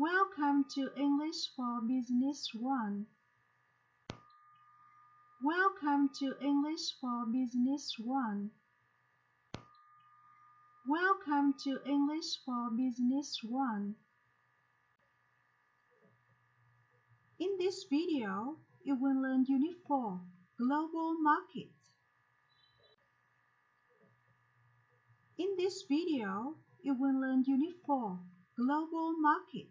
Welcome to English for Business 1. Welcome to English for Business 1. Welcome to English for Business 1. In this video, you will learn Unit 4, Global Market. In this video, you will learn Unit 4, Global Market.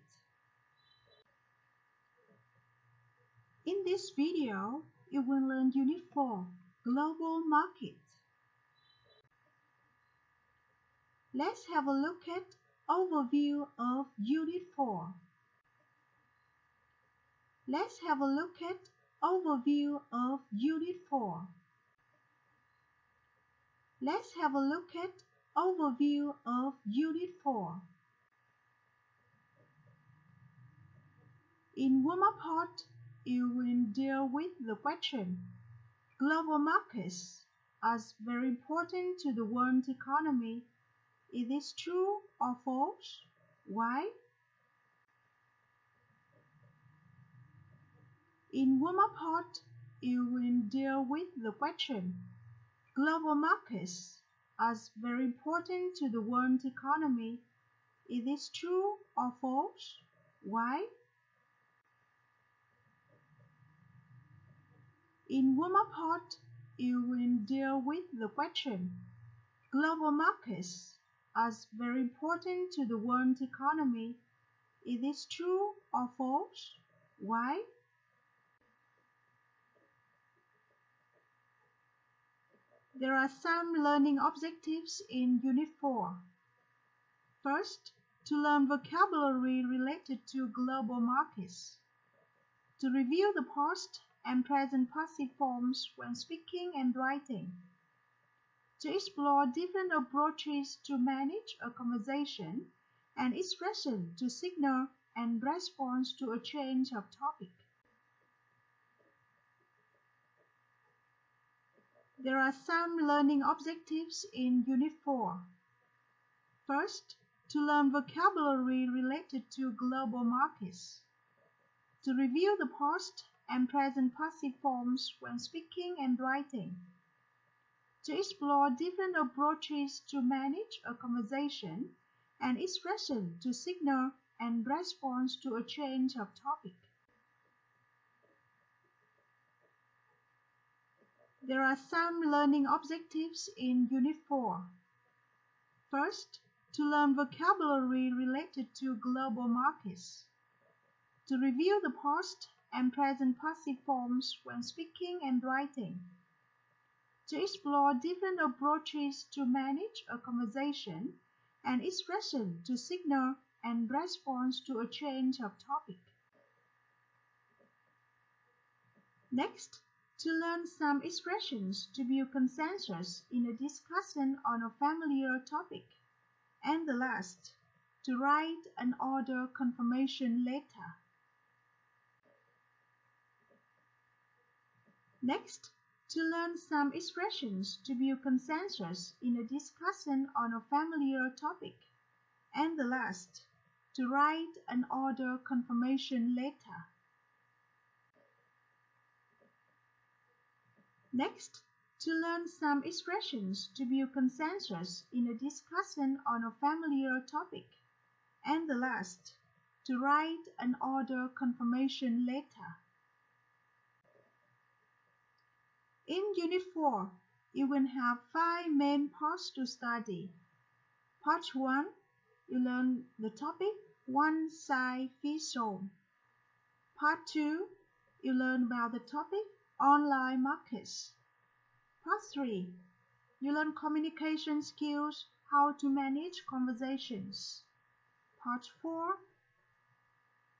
In this video, you will learn Unit 4, Global Market. Let's have a look at overview of Unit 4. Let's have a look at overview of Unit 4. Let's have a look at overview of Unit 4. In warm-up part, you will deal with the question, global markets are very important to the world economy. Is this true or false? Why? In warm-up part, you will deal with the question, global markets are very important to the world economy. Is this true or false? Why? In warm-up part, you will deal with the question, global markets are very important to the world economy. Is this true or false? Why? There are some learning objectives in Unit 4. First, to learn vocabulary related to global markets. To review the past and present passive forms when speaking and writing. To explore different approaches to manage a conversation and expression to signal and response to a change of topic. There are some learning objectives in Unit 4. First, to learn vocabulary related to global markets. To review the past and present passive forms when speaking and writing. To explore different approaches to manage a conversation and expression to signal and response to a change of topic. There are some learning objectives in Unit 4. First, to learn vocabulary related to global markets. To review the past and present passive forms when speaking and writing. To explore different approaches to manage a conversation and expression to signal and response to a change of topic. Next, to learn some expressions to build consensus in a discussion on a familiar topic. And the last, to write and order confirmation letter. Next, to learn some expressions to build consensus in a discussion on a familiar topic. And the last, to write and order confirmation letter. Next, to learn some expressions to build consensus in a discussion on a familiar topic. And the last, to write and order confirmation letter. In Unit 4, you will have 5 main parts to study. Part 1, you learn the topic one size fits all. Part 2, you learn about the topic online markets. Part 3, you learn communication skills, how to manage conversations. Part 4,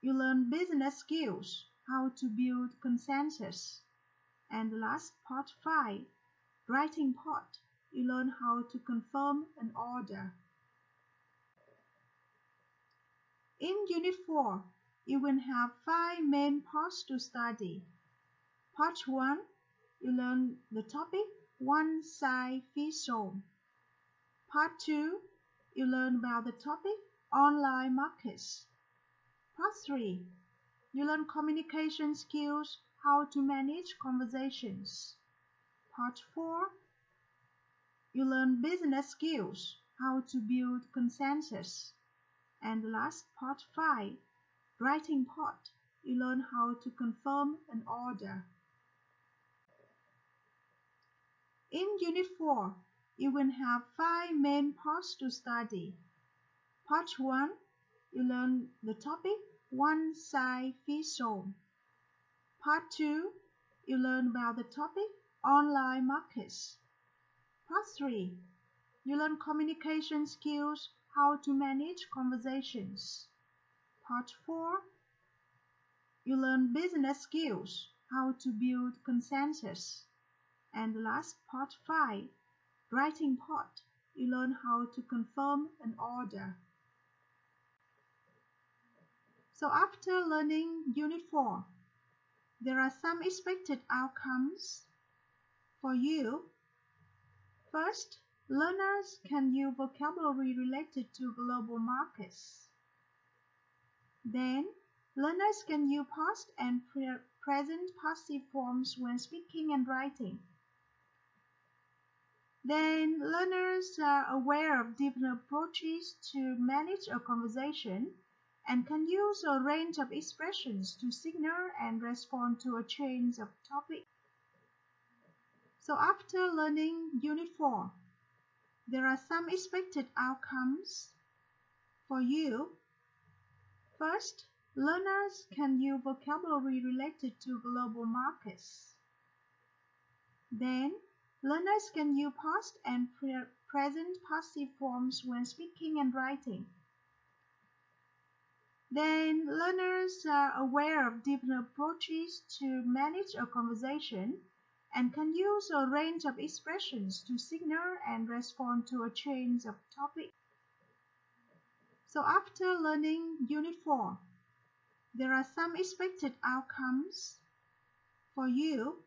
you learn business skills, how to build consensus. And the last, part 5, writing part, you learn how to confirm an order. In Unit 4, you will have 5 main parts to study. Part 1, you learn the topic one size fits all. Part 2, you learn about the topic online markets. Part 3. You learn communication skills, how to manage conversations. Part 4. You learn business skills, how to build consensus. And last, Part 5. Writing part. You learn how to confirm an order. In Unit 4, you will have 5 main parts to study. Part 1, you learn the topic one size fits all. Part 2, you learn about the topic online markets. Part 3, you learn communication skills, how to manage conversations. Part 4, you learn business skills, how to build consensus. And last, Part 5, writing part, you learn how to confirm an order. So after learning Unit 4, there are some expected outcomes for you. First, learners can use vocabulary related to global markets. Then, learners can use past and present passive forms when speaking and writing. Then, learners are aware of different approaches to manage a conversation and can use a range of expressions to signal and respond to a change of topic. So after learning Unit 4, there are some expected outcomes for you. First, learners can use vocabulary related to global markets. Then, learners can use past and present passive forms when speaking and writing. Then, learners are aware of different approaches to manage a conversation and can use a range of expressions to signal and respond to a change of topic. So after learning Unit 4, there are some expected outcomes for you.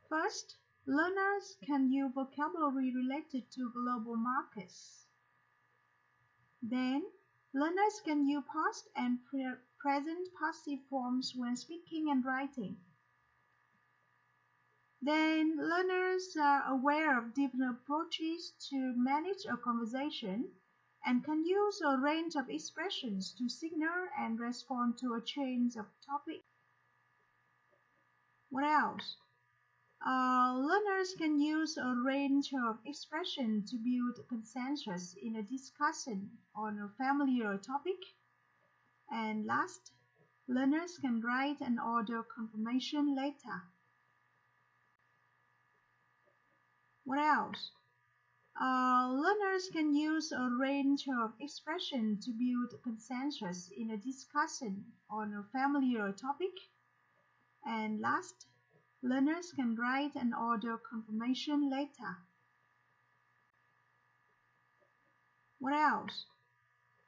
First, learners can use vocabulary related to global markets. Then, learners can use past and present passive forms when speaking and writing. Then, learners are aware of different approaches to manage a conversation and can use a range of expressions to signal and respond to a change of topic. What else? Learners can use a range of expressions to build consensus in a discussion on a familiar topic. And last, learners can write and order confirmation later. What else? Learners can use a range of expressions to build consensus in a discussion on a familiar topic. And last, learners can write and order confirmation later. What else?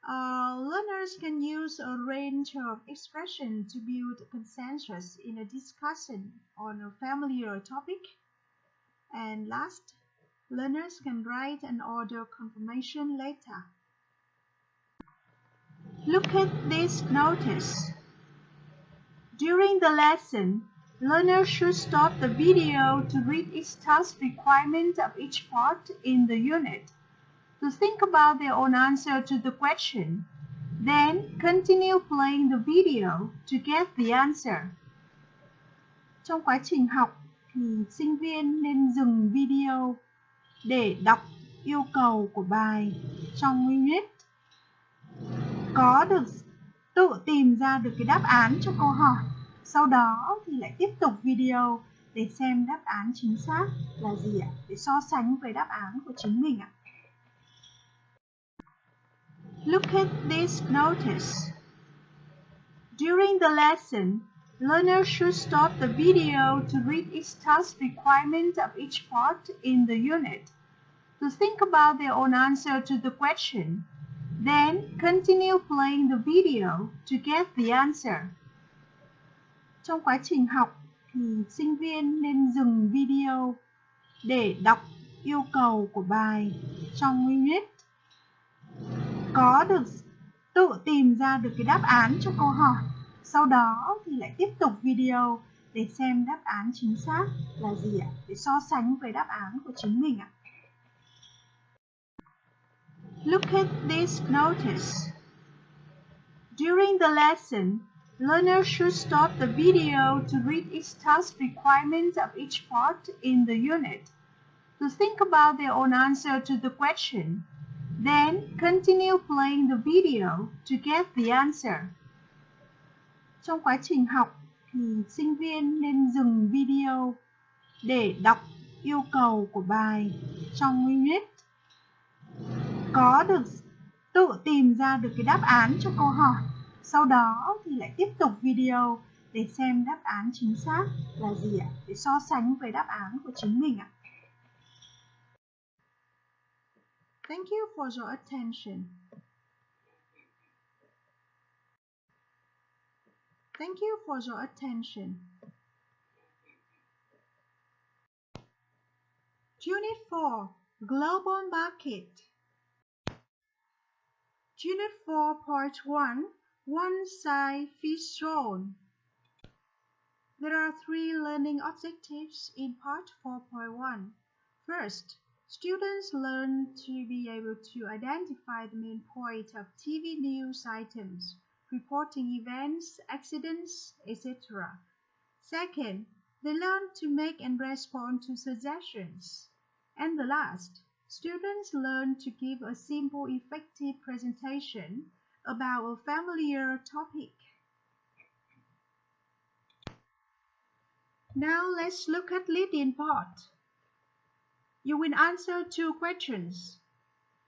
Learners can use a range of expressions to build consensus in a discussion on a familiar topic. And last, learners can write and order confirmation later. Look at this notice. During the lesson, learners should stop the video to read each task requirement of each part in the unit, to think about their own answer to the question, then continue playing the video to get the answer. Trong quá trình học, thì sinh viên nên dừng video để đọc yêu cầu của bài trong unit, có được tự tìm ra được cái đáp án cho câu hỏi. Sau đó thì lại tiếp tục video để xem đáp án chính xác là gì ạ? Để so sánh với đáp án của chính mình ạ. Look at this notice. During the lesson, learners should stop the video to read each task requirement of each part in the unit, to think about their own answer to the question, then continue playing the video to get the answer. Trong quá trình học, thì sinh viên nên dừng video để đọc yêu cầu của bài trong unit, có được tự tự tìm ra được cái đáp án cho câu hỏi. Sau đó thì lại tiếp tục video để xem đáp án chính xác là gì ạ? Để so sánh với đáp án của chính mình ạ. Look at this notice. During the lesson, learners should stop the video to read each task requirement of each part in the unit, to think about their own answer to the question. Then continue playing the video to get the answer. Trong quá trình học thì sinh viên nên dừng video để đọc yêu cầu của bài trong unit, có được tự tìm ra được cái đáp án cho câu hỏi. Sau đó thì lại tiếp tục video để xem đáp án chính xác là gì ạ? Để so sánh với đáp án của chính mình ạ. Thank you for your attention. Thank you for your attention. Unit 4, Global Market. Unit 4, Part 1, One Size Fits All. There are 3 learning objectives in Part 4.1. First, students learn to be able to identify the main point of TV news items, reporting events, accidents, etc. Second, they learn to make and respond to suggestions. And the last, students learn to give a simple, effective presentation about a familiar topic. Now let's look at leading part. You will answer 2 questions.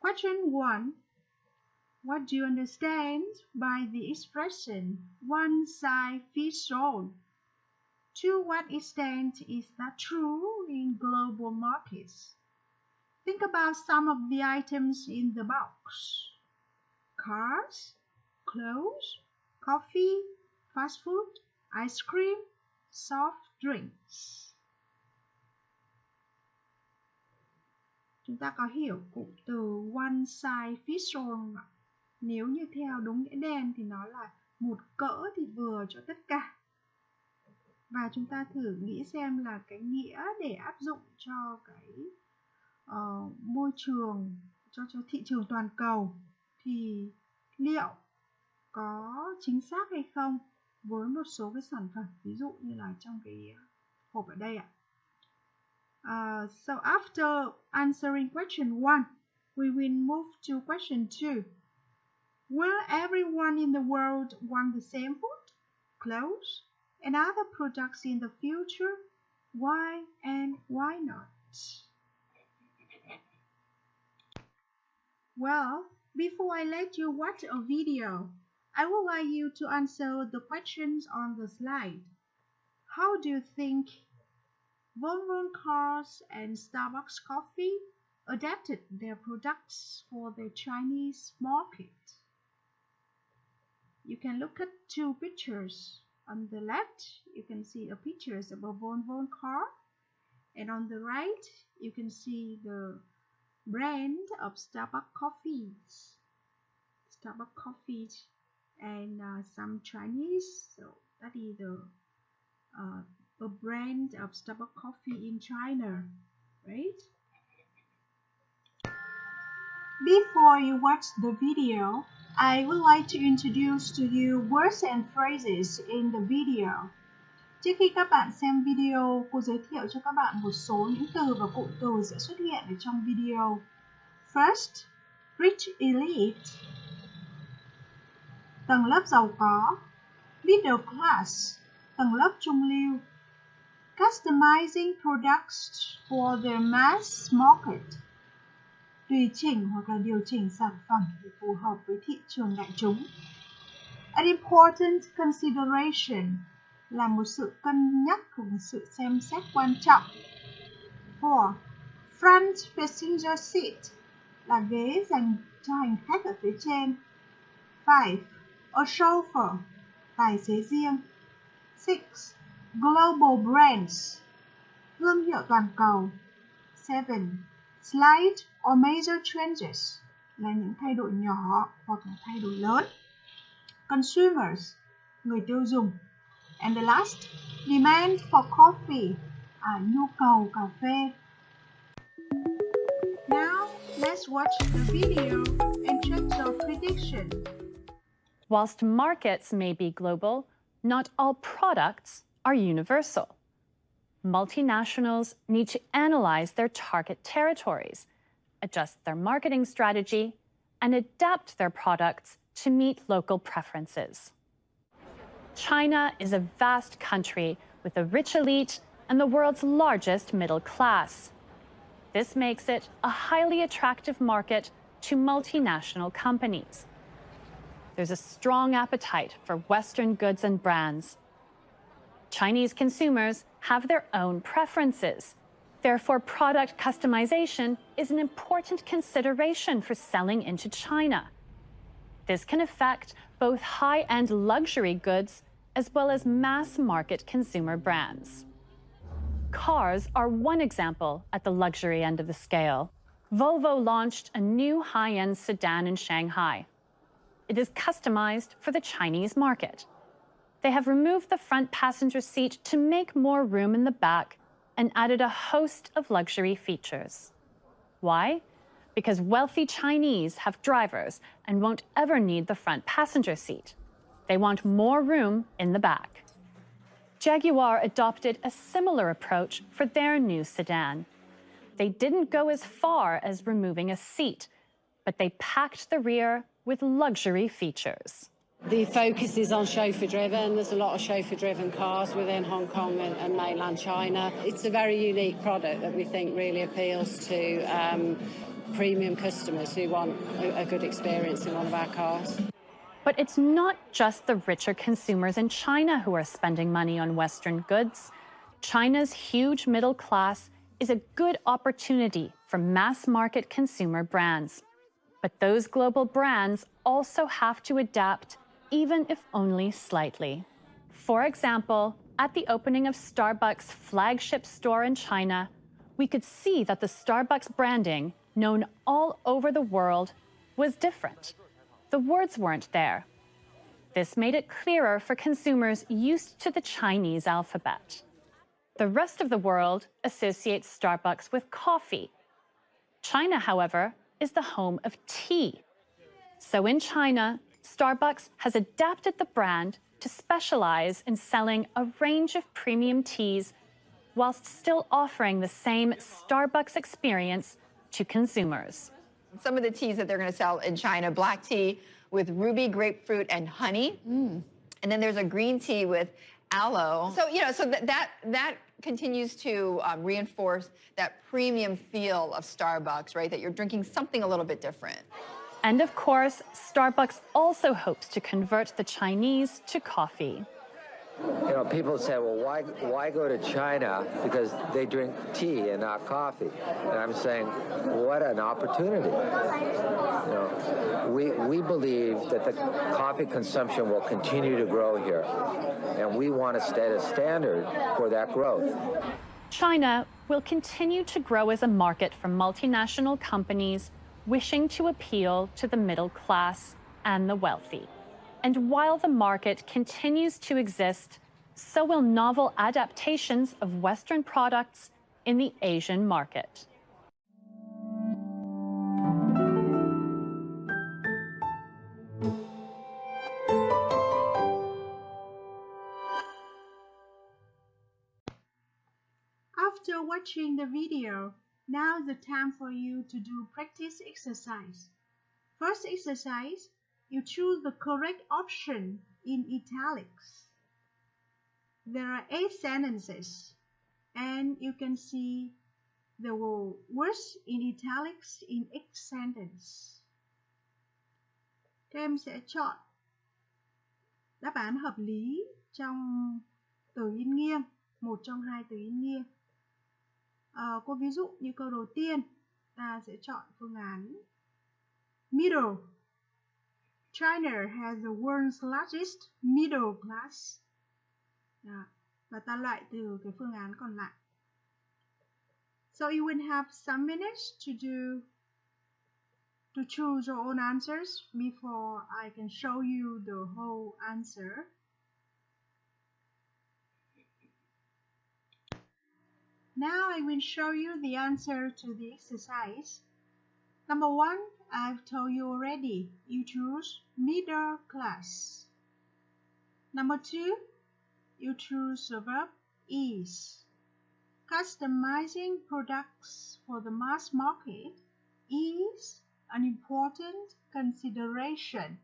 Question 1. What do you understand by the expression one size fits all? To what extent is that true in global markets? Think about some of the items in the box. Cars, clothes, coffee, fast food, ice cream, soft drinks. Chúng ta có hiểu cụm từ one size fits all không ạ? Nếu như theo đúng nghĩa đen thì nó là một cỡ thì vừa cho tất cả. Và chúng ta thử nghĩ xem là cái nghĩa để áp dụng cho cái môi trường, cho thị trường toàn cầu thì liệu có chính xác hay không với một số cái sản phẩm, ví dụ như là trong cái hộp ở đây ạ. So after answering question 1, we will move to question 2. Will everyone in the world want the same food, clothes, and other products in the future? Why and why not? Well, before I let you watch a video, I would like you to answer the questions on the slide. How do you think Volvo cars and Starbucks coffee adapted their products for the Chinese market? You can look at 2 pictures. On the left, you can see a pictures of a Volvo car, and on the right, you can see the brand of Starbucks coffees. Starbucks coffees and some Chinese. So that is a brand of Starbucks coffee in China, right? Before you watch the video, I would like to introduce to you words and phrases in the video. Trước khi các bạn xem video, cô giới thiệu cho các bạn một số những từ và cụm từ sẽ xuất hiện ở trong video. First, rich elite, tầng lớp giàu có. Middle class, tầng lớp trung lưu. Customizing products for the mass market, tùy chỉnh hoặc là điều chỉnh sản phẩm để phù hợp với thị trường đại chúng. An important consideration là một sự cân nhắc hoặc một sự xem xét quan trọng. 4. Front passenger seat là ghế dành cho hành khách ở phía trên. 5. A chauffeur, tài xế riêng. 6. Global brands, thương hiệu toàn cầu. 7. Slight or major changes là những thay đổi nhỏ hoặc là thay đổi lớn. consumers, người tiêu dùng. And the last, demand for coffee, nhu cầu cà phê. Now, let's watch the video and check your prediction. Whilst markets may be global, not all products are universal. Multinationals need to analyze their target territories, adjust their marketing strategy, and adapt their products to meet local preferences. China is a vast country with a rich elite and the world's largest middle class. This makes it a highly attractive market to multinational companies. There's a strong appetite for Western goods and brands. Chinese consumers have their own preferences. Therefore, product customization is an important consideration for selling into China. This can affect both high-end luxury goods as well as mass-market consumer brands. Cars are one example at the luxury end of the scale. Volvo launched a new high-end sedan in Shanghai. It is customized for the Chinese market. They have removed the front passenger seat to make more room in the back and added a host of luxury features. Why? Because wealthy Chinese have drivers and won't ever need the front passenger seat. They want more room in the back. Jaguar adopted a similar approach for their new sedan. They didn't go as far as removing a seat, but they packed the rear with luxury features. The focus is on chauffeur-driven. There's a lot of chauffeur-driven cars within Hong Kong and mainland China. It's a very unique product that we think really appeals to premium customers who want a good experience in one of our cars. But it's not just the richer consumers in China who are spending money on Western goods. China's huge middle class is a good opportunity for mass-market consumer brands. But those global brands also have to adapt, even if only slightly. For example, at the opening of Starbucks' flagship store in China, we could see that the Starbucks branding, known all over the world, was different. The words weren't there. This made it clearer for consumers used to the Chinese alphabet. The rest of the world associates Starbucks with coffee. China, however, is the home of tea. So in China, Starbucks has adapted the brand to specialize in selling a range of premium teas whilst still offering the same Starbucks experience to consumers. Some of the teas that they're going to sell in China, black tea with ruby, grapefruit, and honey. And then there's a green tea with aloe. So, that continues to reinforce that premium feel of Starbucks, right? That you're drinking something a little bit different. And of course, Starbucks also hopes to convert the Chinese to coffee. People say, well, why go to China? Because they drink tea and not coffee. And I'm saying, what an opportunity. We believe that the coffee consumption will continue to grow here. And we want to set a standard for that growth. China will continue to grow as a market for multinational companies wishing to appeal to the middle class and the wealthy. And while the market continues to exist, so will novel adaptations of Western products in the Asian market. After watching the video, now's the time for you to do practice exercise. First exercise, you choose the correct option in italics. There are 8 sentences, and you can see the words in italics in each sentence. Các em sẽ chọn đáp án hợp lý trong từ in nghiêng, một trong 2 từ in nghiêng. Cô ví dụ như câu đầu tiên, ta sẽ chọn phương án middle. China has the world's largest middle class. Và ta loại từ cái phương án còn lại. So you will have some minutes to do to choose your own answers before I can show you the whole answer. Now I will show you the answer to the exercise. Number 1, I've told you already. You choose middle class. Number 2, you choose the verb is. Customizing products for the mass market is an important consideration.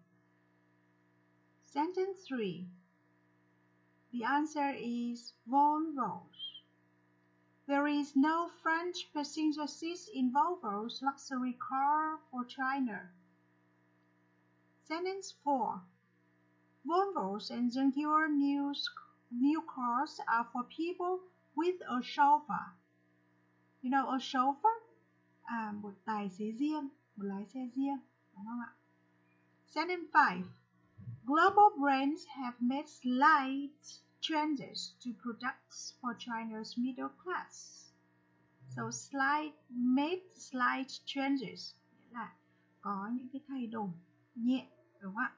Sentence 3. The answer is Volvo's. There is no French passenger seats in Volvo's luxury car for China. Sentence 4. Volvo's and Jaguar new cars are for people with a chauffeur. You know a chauffeur? Một tài xế riêng, một lái xe riêng, đúng không ạ? Sentence 5. Global brands have made slight changes to products for China's middle class. So made slight changes nghĩa là có những cái thay đổi nhẹ, đúng không ạ?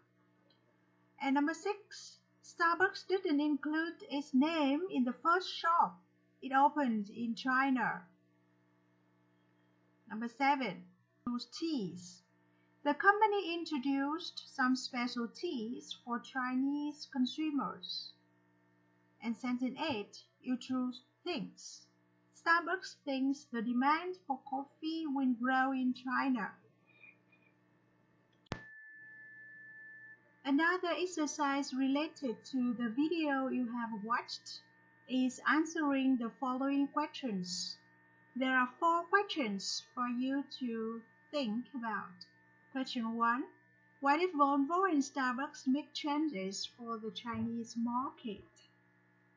And number 6, Starbucks didn't include its name in the first shop it opened in China. Number 7, choose teas. The company introduced some special teas for Chinese consumers. And sentence 8, you choose things. Starbucks thinks the demand for coffee will grow in China. Another exercise related to the video you have watched is answering the following questions. There are 4 questions for you to think about. Question 1. Why did Volvo and Starbucks make changes for the Chinese market?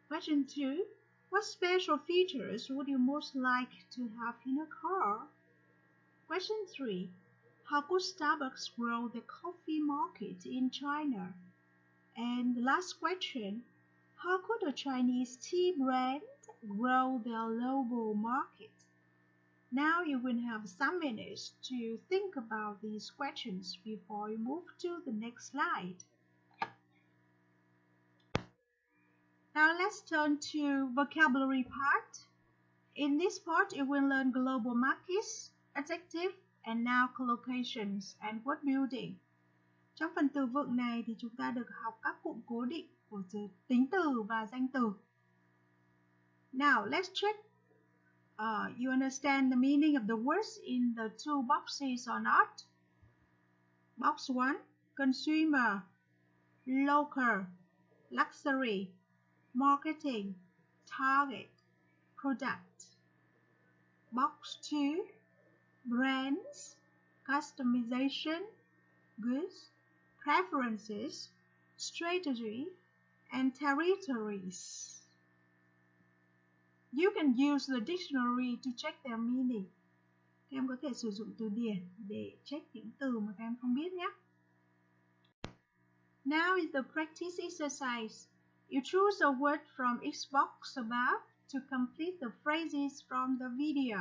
Question 2. What special features would you most like to have in a car? Question 3. How could Starbucks grow the coffee market in China? And the last question, how could a Chinese tea brand grow their global market? Now you will have some minutes to think about these questions before you move to the next slide. Now let's turn to vocabulary part. In this part, you will learn global markets, adjective, and noun collocations and word building. Trong phần từ vựng này thì chúng ta được học các cụm cố định của tính từ và danh từ. Now let's check you understand the meaning of the words in the 2 boxes or not. Box 1, consumer, local, luxury, marketing, target, product. Box 2, brands, customization, goods, preferences, strategy, and territories. You can use the dictionary to check their meaning. Các em có thể sử dụng từ điển để check những từ mà các em không biết nhé. Now is the practice exercise. You choose a word from each box above to complete the phrases from the video.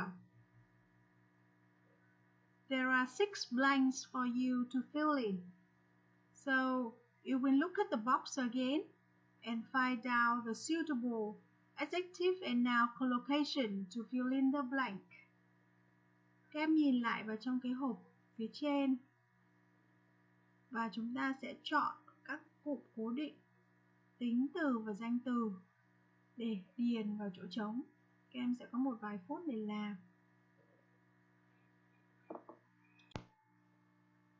There are 6 blanks for you to fill in. So you will look at the box again and find out the suitable adjective and noun collocation to fill in the blank. Các em nhìn lại vào trong cái hộp phía trên và chúng ta sẽ chọn các cụm cố định, tính từ và danh từ để điền vào chỗ trống. Các em sẽ có một vài phút để làm.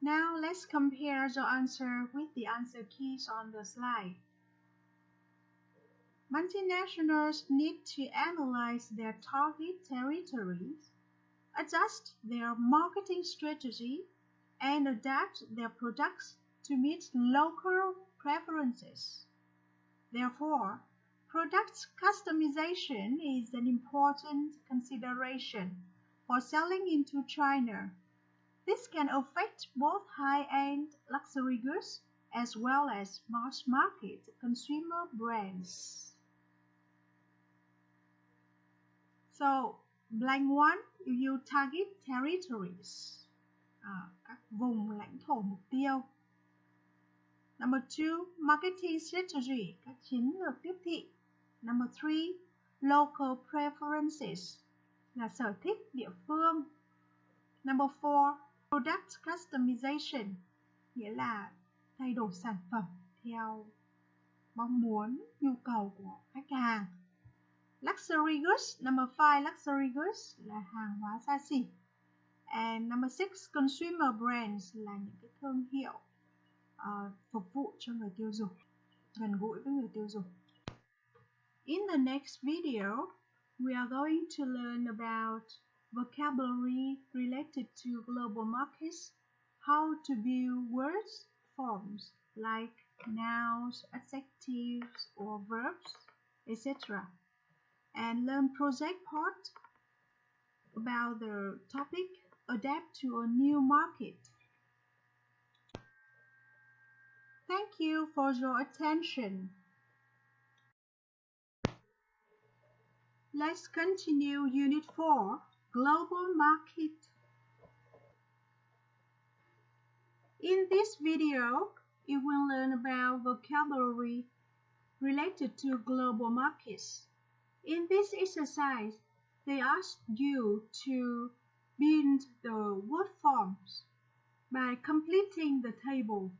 Now let's compare your answer with the answer keys on the slide. Multinationals need to analyze their target territories, adjust their marketing strategy, and adapt their products to meet local preferences. Therefore, product customization is an important consideration for selling into China. This can affect both high-end luxury goods as well as mass-market consumer brands. So, blank 1, you target territories. các vùng lãnh thổ mục tiêu. Number 2, marketing strategy, các chiến lược tiếp thị. Number 3, local preferences, là sở thích địa phương. Number 4, product customization, nghĩa là thay đổi sản phẩm theo mong muốn, nhu cầu của khách hàng. Luxury goods, number 5, luxury goods là hàng hóa xa xỉ. And number 6, consumer brands là những cái thương hiệu phục vụ cho người tiêu dùng, gần gũi với người tiêu dùng. In the next video, we are going to learn about vocabulary related to global markets, how to build words forms like nouns, adjectives, or verbs, etc. And learn project part about the topic adapt to a new market. Thank you for your attention. Let's continue Unit 4, Global Market. In this video, you will learn about vocabulary related to global markets. In this exercise, they ask you to build the word forms by completing the table.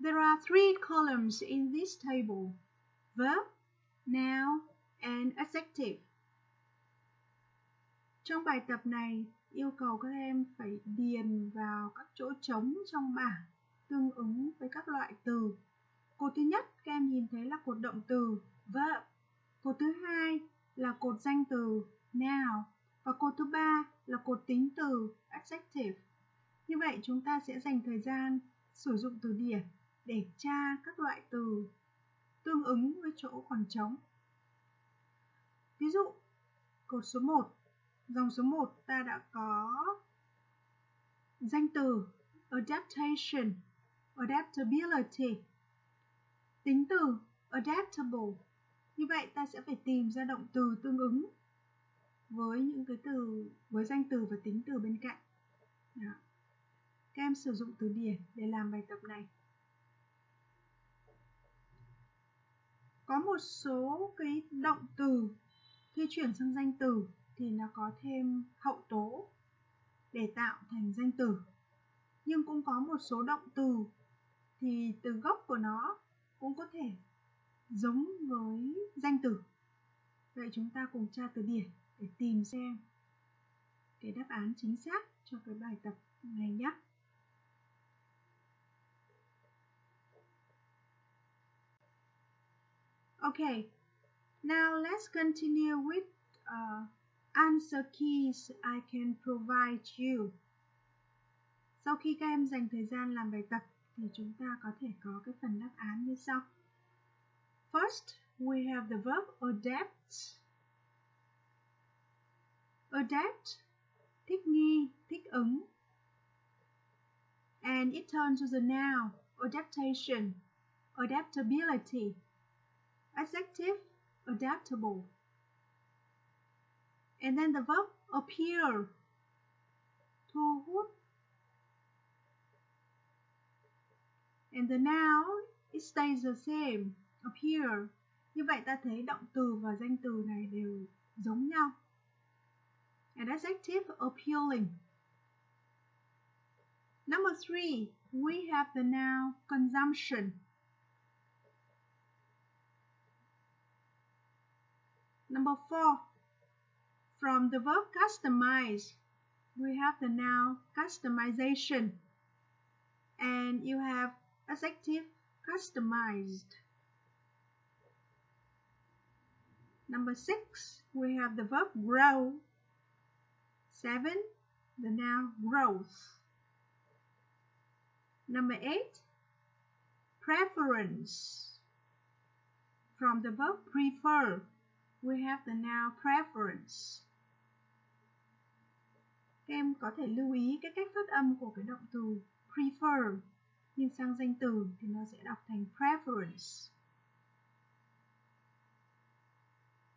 There are 3 columns in this table: verb, noun, and adjective. Trong bài tập này, yêu cầu các em phải điền vào các chỗ trống trong bảng tương ứng với các loại từ. Cột thứ nhất các em nhìn thấy là cột động từ verb. Cột thứ hai là cột danh từ noun. Và cột thứ ba là cột tính từ adjective. Như vậy chúng ta sẽ dành thời gian sử dụng từ điển để tra các loại từ tương ứng với chỗ khoảng trống. Ví dụ, cột số 1, dòng số 1 ta đã có danh từ adaptation, adaptability, tính từ adaptable. Như vậy ta sẽ phải tìm ra động từ tương ứng với những cái từ, với danh từ và tính từ bên cạnh. Đó. Các em sử dụng từ điển để làm bài tập này. Có một số cái động từ khi chuyển sang danh từ thì nó có thêm hậu tố để tạo thành danh từ. Nhưng cũng có một số động từ thì từ gốc của nó cũng có thể giống với danh từ. Vậy chúng ta cùng tra từ điển để tìm xem cái đáp án chính xác cho cái bài tập này nhé. Okay, now let's continue with answer keys I can provide you. Sau khi các em dành thời gian làm bài tập thì chúng ta có thể có cái phần đáp án như sau. First, we have the verb adapt. Adapt, thích nghi, thích ứng. And it turns to the noun, adaptation, adaptability. Adjective, adaptable. And then the verb appear, thu hút. And the noun, it stays the same, appear. Như vậy ta thấy động từ và danh từ này đều giống nhau. And adjective, appealing. Number 3, we have the noun consumption. Number 4, from the verb customize, we have the noun customization. And you have adjective customized. Number 6, we have the verb grow. 7, the noun growth. Number 8, preference. From the verb prefer, we have the noun preference. Các em có thể lưu ý cái cách phát âm của cái động từ prefer, nhưng sang danh từ thì nó sẽ đọc thành preference.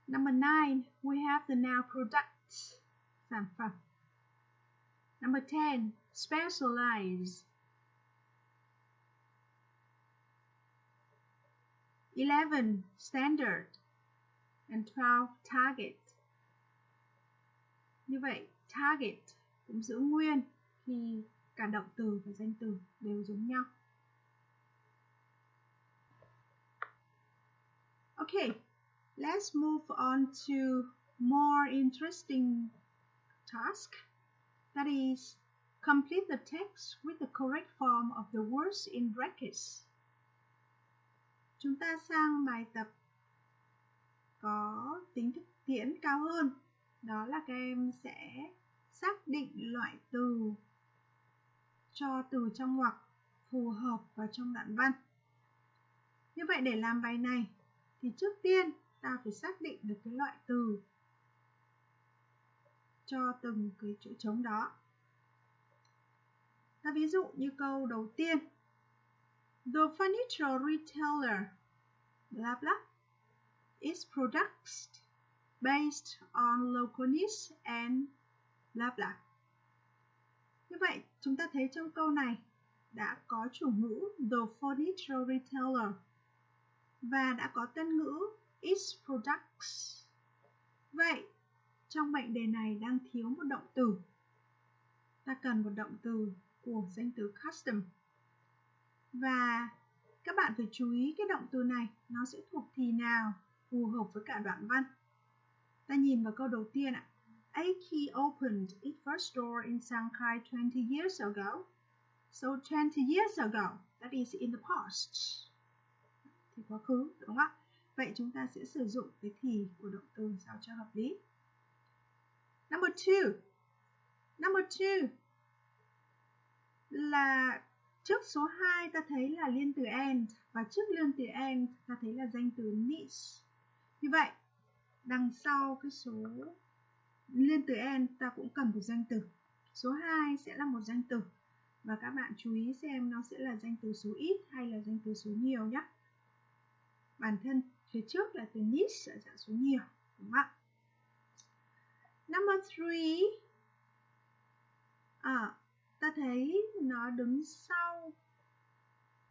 Number 9, we have the noun product, sản phẩm. Number 10, specialize. 11 standard and 12 target. Như vậy target cũng giữ nguyên khi cả động từ và danh từ đều giống nhau. Okay, let's move on to more interesting task. That is, complete the text with the correct form of the words in brackets. Chúng ta sang bài tập có tính thực tiễn cao hơn. Đó là các em sẽ xác định loại từ cho từ trong ngoặc phù hợp vào trong đoạn văn. Như vậy để làm bài này thì trước tiên ta phải xác định được cái loại từ cho từng cái chỗ trống đó. Ta ví dụ như câu đầu tiên. The furniture retailer blah blah is products based on local needs and blah blah. Như vậy chúng ta thấy trong câu này đã có chủ ngữ the furniture retailer và đã có tân ngữ its products. Vậy trong mệnh đề này đang thiếu một động từ. Ta cần một động từ của danh từ custom. Và các bạn phải chú ý cái động từ này nó sẽ thuộc thì nào phù hợp với cả đoạn văn. Ta nhìn vào câu đầu tiên ạ. Aki opened its first store in Shanghai 20 years ago. So 20 years ago, that is in the past. Thì quá khứ, đúng không ạ? Vậy chúng ta sẽ sử dụng cái thì của động từ sao cho hợp lý. Number two là trước số 2 ta thấy là liên từ and và trước liên từ and ta thấy là danh từ needs. Như vậy, đằng sau cái số liên từ and ta cũng cần một danh từ. Số 2 sẽ là một danh từ và các bạn chú ý xem nó sẽ là danh từ số ít hay là danh từ số nhiều nhé. Bản thân phía trước là từ needs ở dạng số nhiều, đúng không ạ? Number 3. Ta thấy nó đứng sau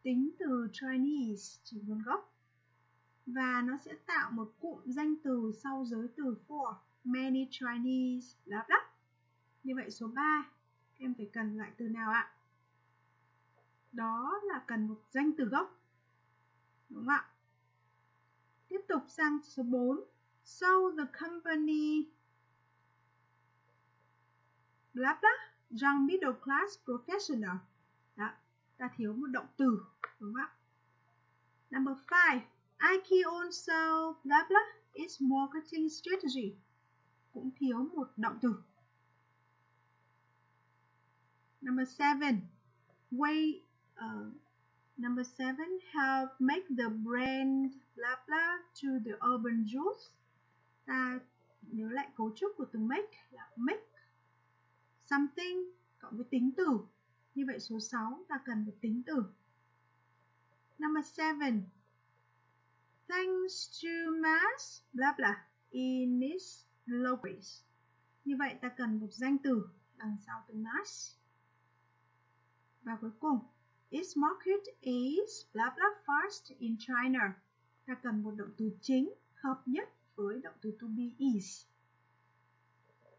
tính từ Chinese, chỉ nguồn gốc. Và nó sẽ tạo một cụm danh từ sau giới từ for, many Chinese, blah blah. Như vậy số 3, em phải cần lại từ nào ạ? Đó là cần một danh từ gốc. Đúng không ạ? Tiếp tục sang số 4. So the company blah blah young middle class professional. Đó, ta thiếu một động từ, đúng không ạ? Number 5. IKEA also blah blah its marketing strategy. Cũng thiếu một động từ. Number 7. Help make the brand blah blah to the urban youth. Ta nhớ lại cấu trúc của từ make là make something cộng với tính từ. Như vậy số 6 ta cần một tính từ. Number 7. Thanks to mass blah blah in its locals. Như vậy ta cần một danh từ đằng sau từ mass. Và cuối cùng, its market is blah blah fast in China. Ta cần một động từ chính hợp nhất với động từ to be is.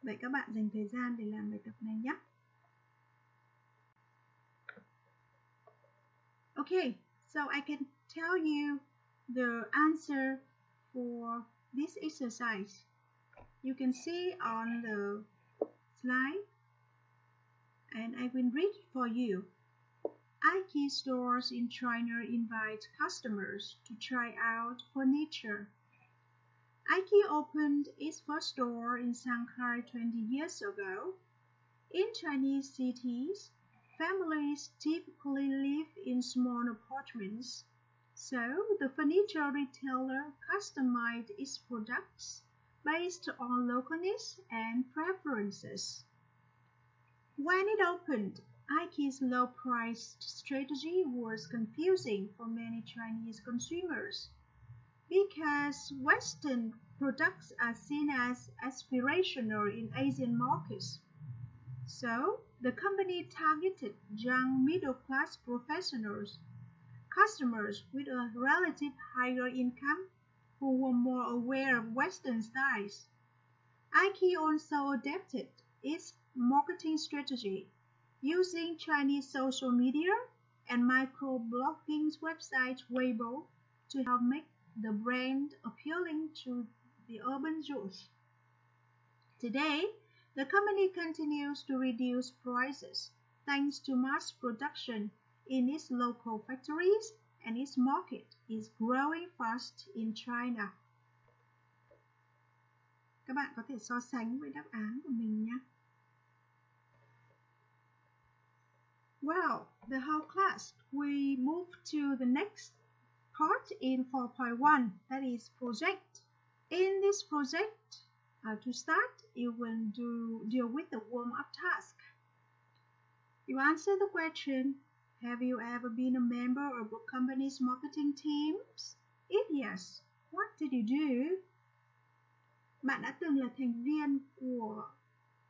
Vậy các bạn dành thời gian để làm bài tập này nhé. Okay, so I can tell you the answer for this exercise. You can see on the slide, and I will read for you. IKEA stores in China invite customers to try out furniture. IKEA opened its first store in Shanghai 20 years ago. In Chinese cities, families typically live in small apartments, so the furniture retailer customized its products based on local needs and preferences. When it opened, IKEA's low-priced strategy was confusing for many Chinese consumers because Western products are seen as aspirational in Asian markets. So, The company targeted young middle-class professionals, customers with a relative higher income who were more aware of Western styles. IKEA also adapted its marketing strategy using Chinese social media and microblogging website Weibo to help make the brand appealing to the urban youth. Today, the company continues to reduce prices thanks to mass production in its local factories, and its market is growing fast in China. Các bạn có thể so sánh với đáp án của mình nhé. Well, the whole class, we move to the next part in 4.1, that is project. In this project, to start, you will deal with the warm-up task. You answer the question, have you ever been a member of a company's marketing teams? If yes, what did you do? Bạn đã từng là thành viên của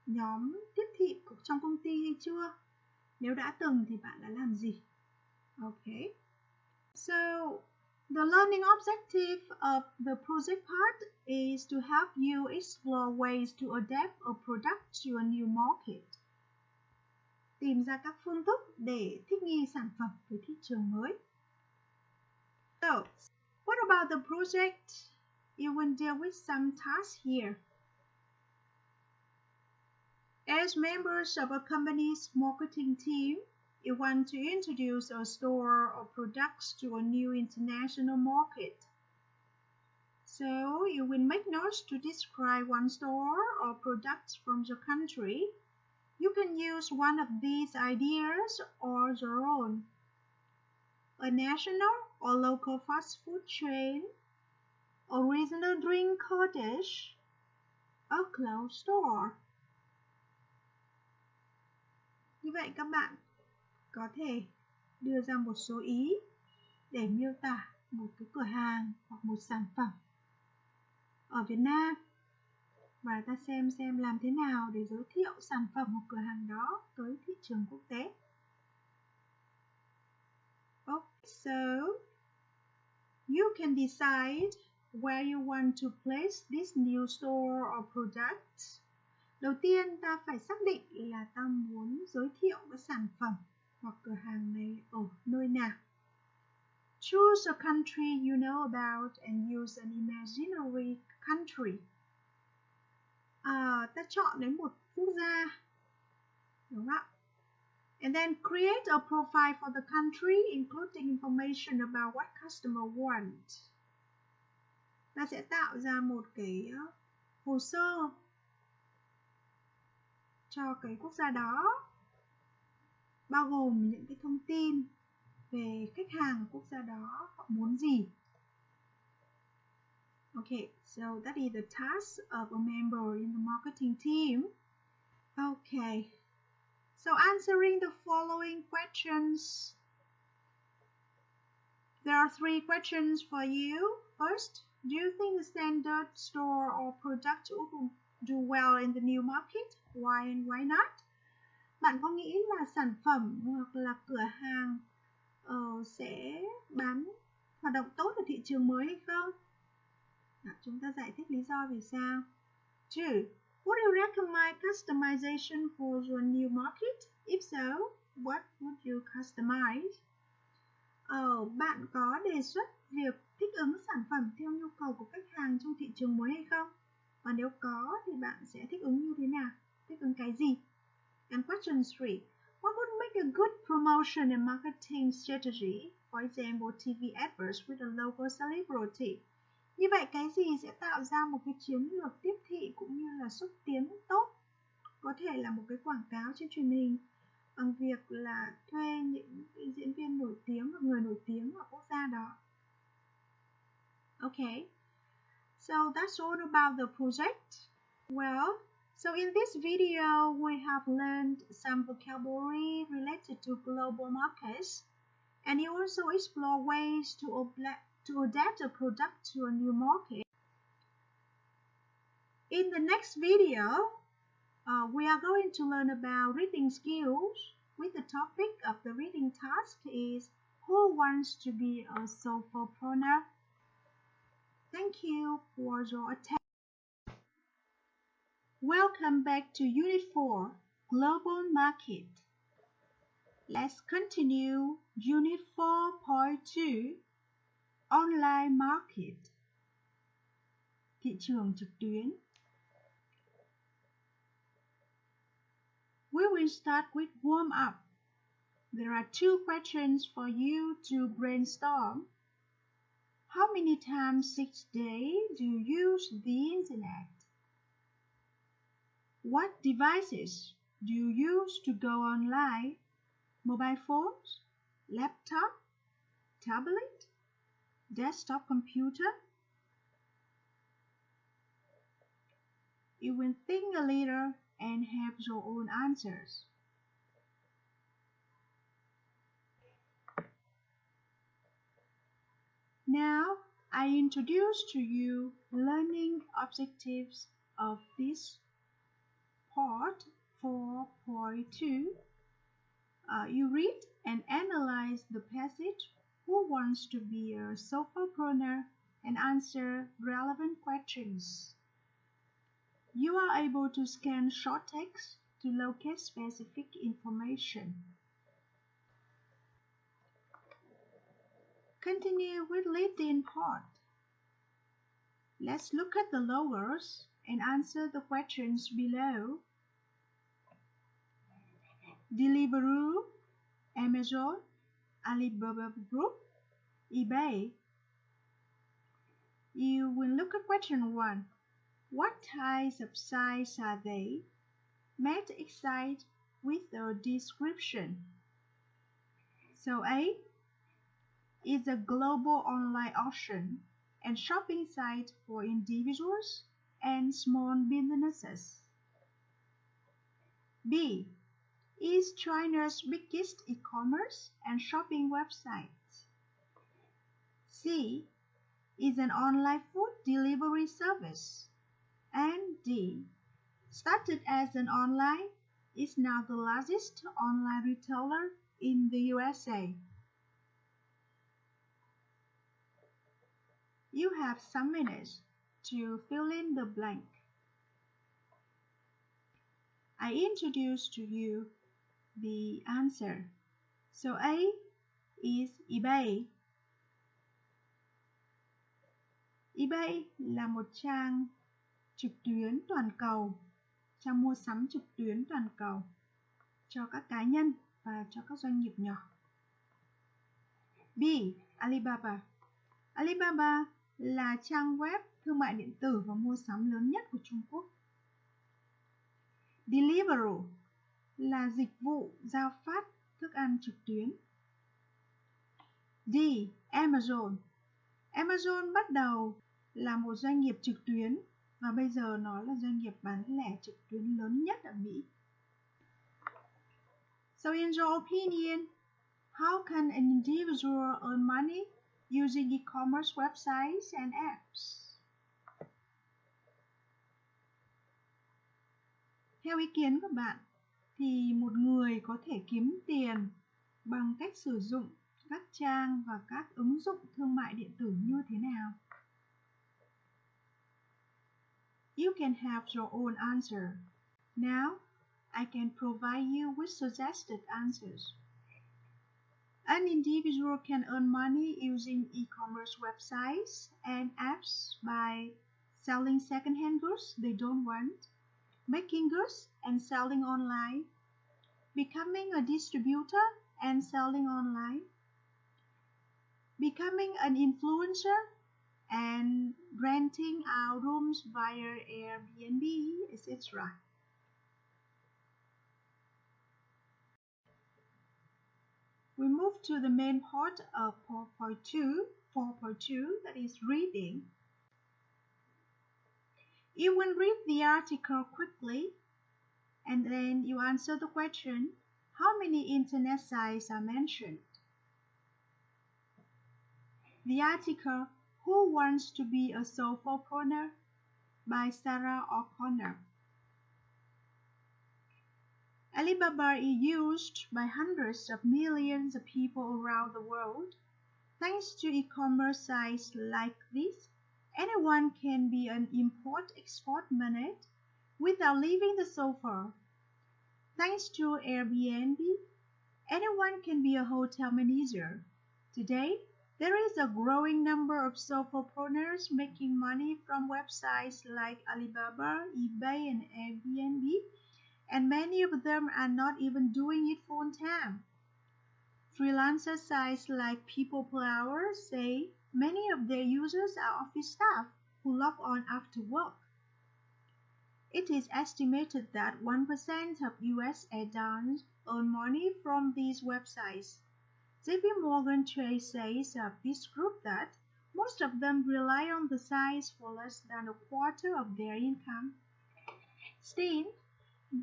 nhóm tiếp thị trong công ty hay chưa? Nếu đã từng thì bạn đã làm gì? Okay. So, the learning objective of the project part is to help you explore ways to adapt a product to a new market. Tìm ra các phương thức để thích nghi sản phẩm với thị trường mới. So, what about the project? You will deal with some tasks here. As members of a company's marketing team, you want to introduce a store or products to a new international market. So, you will make notes to describe one store or products from your country. You can use one of these ideas or your own. A national or local fast food chain, a regional drink cottage, a clothes store. Như vậy các bạn có thể đưa ra một số ý để miêu tả một cái cửa hàng hoặc một sản phẩm ở Việt Nam. Và ta xem làm thế nào để giới thiệu sản phẩm hoặc cửa hàng đó tới thị trường quốc tế. Okay, so you can decide where you want to place this new store or product. Đầu tiên ta phải xác định là ta muốn giới thiệu cái sản phẩm hoặc cửa hàng này ở nơi nào. Choose a country you know about and use an imaginary country. Ta chọn đến một quốc gia, đúng không ạ? And then create a profile for the country, including information about what customer want. Ta sẽ tạo ra một cái hồ sơ cho cái quốc gia đó, bao gồm những cái thông tin về khách hàng của quốc gia đó họ muốn gì. Okay, so that is the task of a member in the marketing team. Okay, so answering the following questions. There are 3 questions for you. First, do you think the standard store or product will do well in the new market? Why and why not? Bạn có nghĩ là sản phẩm hoặc là cửa hàng sẽ hoạt động tốt ở thị trường mới hay không? Chúng ta giải thích lý do vì sao. 2. Would you recommend customization for your new market? If so, what would you customize? Bạn có đề xuất việc thích ứng sản phẩm theo nhu cầu của khách hàng trong thị trường mới hay không? Và nếu có thì bạn sẽ thích ứng như thế nào? Thích ứng cái gì? And question 3. What would make a good promotion and marketing strategy? For example, TV adverts with a local celebrity. Như vậy cái gì sẽ tạo ra một cái chiến lược tiếp thị cũng như là xúc tiến tốt? Có thể là một cái quảng cáo trên truyền hình bằng việc là thuê những diễn viên nổi tiếng hoặc người nổi tiếng ở quốc gia đó. Okay, so that's all about the project. Well, so in this video we have learned some vocabulary related to global markets, and you also explore ways to adapt a product to a new market. In the next video, We are going to learn about reading skills with the topic of the reading task is Who wants to be a solopreneur? Thank you for your attention. Welcome back to Unit 4, Global Market. Let's continue Unit 4.2, Online Market. Thị trường trực tuyến. We will start with warm up. There are 2 questions for you to brainstorm. How many times each day do you use the internet? What devices do you use to go online? Mobile phones, laptop, tablet, desktop computer? You will think a little and have your own answers. Now, I introduce to you learning objectives of this part 4.2. You read and analyze the passage Who wants to be a solopreneur and answer relevant questions. You are able to scan short text to locate specific information. Continue with reading part. Let's look at the logos and answer the questions below. Deliveroo, Amazon, Alibaba Group, eBay. You will look at question 1. What types of sites are they? Match each site with a description. So A is a global online auction and shopping site for individuals and small businesses. B is China's biggest e-commerce and shopping website. C is an online food delivery service. And D, started as an online, is now the largest online retailer in the USA. You have some minutes to fill in the blank. I introduce to you the answer. So A is eBay. eBay là một trang trực tuyến toàn cầu, trang mua sắm trực tuyến toàn cầu cho các cá nhân và cho các doanh nghiệp nhỏ. B. Alibaba. Alibaba là trang web thương mại điện tử và mua sắm lớn nhất của Trung Quốc. Deliveroo là dịch vụ giao phát thức ăn trực tuyến. D. Amazon. Amazon bắt đầu là một doanh nghiệp trực tuyến và bây giờ nó là doanh nghiệp bán lẻ trực tuyến lớn nhất ở Mỹ. So in your opinion, how can an individual earn money using e-commerce websites and apps? Theo ý kiến của bạn, thì một người có thể kiếm tiền bằng cách sử dụng các trang và các ứng dụng thương mại điện tử như thế nào? You can have your own answer. Now, I can provide you with suggested answers. An individual can earn money using e-commerce websites and apps by selling second-hand goods they don't want, making goods and selling online, becoming a distributor and selling online, becoming an influencer and renting out rooms via Airbnb, etc. We move to the main part of 4.2, that is reading. You will read the article quickly and then you answer the question, how many internet sites are mentioned? The article, Who Wants to Be a Solopreneur by Sarah O'Connor. Alibaba is used by hundreds of millions of people around the world. Thanks to e-commerce sites like this, anyone can be an import-export magnate without leaving the sofa. Thanks to Airbnb, anyone can be a hotel manager. Today, there is a growing number of solopreneurs making money from websites like Alibaba, eBay, and Airbnb, and many of them are not even doing it full-time. Freelancer sites like People Per Hour say many of their users are office staff who log on after work. It is estimated that 1% of US adults earn money from these websites. JP Morgan Chase says of this group that most of them rely on the sites for less than a quarter of their income. Still,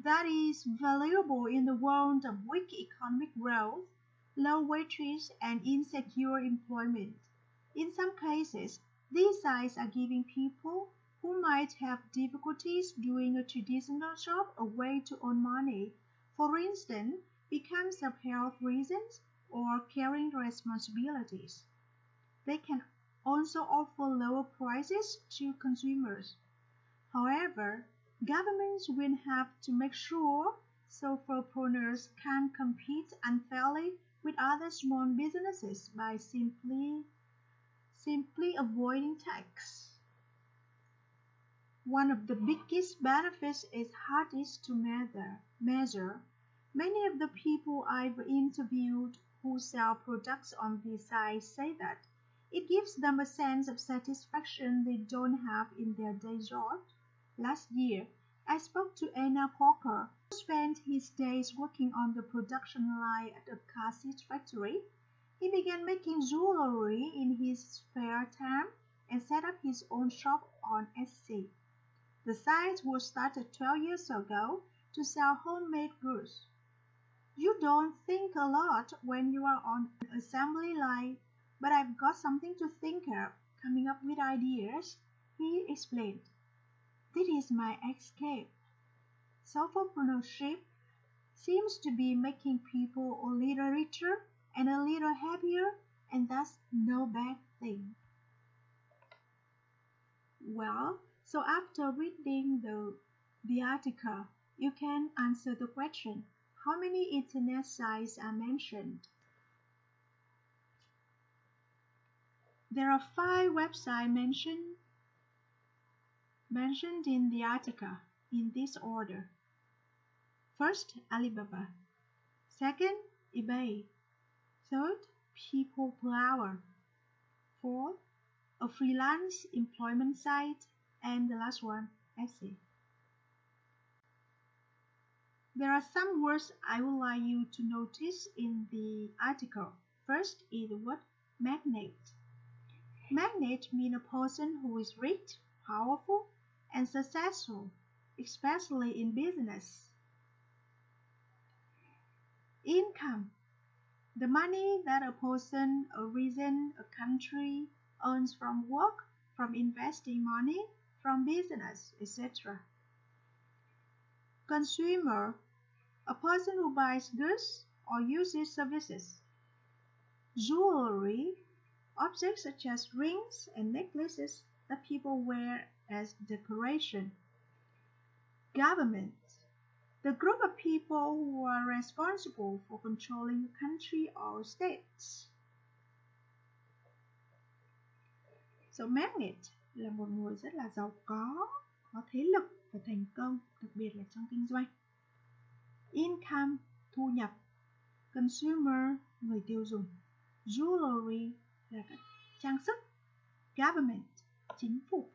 that is valuable in the world of weak economic growth, low wages, and insecure employment. In some cases, these sites are giving people who might have difficulties doing a traditional job a way to earn money, for instance, because of health reasons or carrying responsibilities. They can also offer lower prices to consumers. However, governments will have to make sure solopreneurs can't compete unfairly with other small businesses by simply avoiding tax. One of the biggest benefits is hardest to measure. Many of the people I've interviewed who sell products on these sites say that it gives them a sense of satisfaction they don't have in their day job. Last year, I spoke to Anna Parker, who spent his days working on the production line at a car seat factory. He began making jewelry in his spare time and set up his own shop on Etsy. The site was started 12 years ago to sell homemade goods. You don't think a lot when you are on an assembly line, but I've got something to think of, coming up with ideas, he explained. This is my escape. Solopreneur seems to be making people a little richer and a little happier, and that's no bad thing. Well, so after reading the article, you can answer the question, how many internet sites are mentioned? There are 5 websites mentioned in the article in this order. First, Alibaba. Second, eBay. Third, People Per Hour. Fourth, a freelance employment site. And the last one, Etsy. There are some words I would like you to notice in the article. First is the word magnate. Magnate means a person who is rich, powerful, and successful, especially in business. Income. The money that a person, a region, a country earns from work, from investing money, from business, etc. Consumer. A person who buys goods or uses services. Jewelry. Objects such as rings and necklaces that people wear as decoration. Government. The group of people who are responsible for controlling a country or states. So magnate là một người rất là giàu có thế lực và thành công, đặc biệt là trong kinh doanh. Income, thu nhập. Consumer, người tiêu dùng. Jewelry là các trang sức. Government, chính phủ.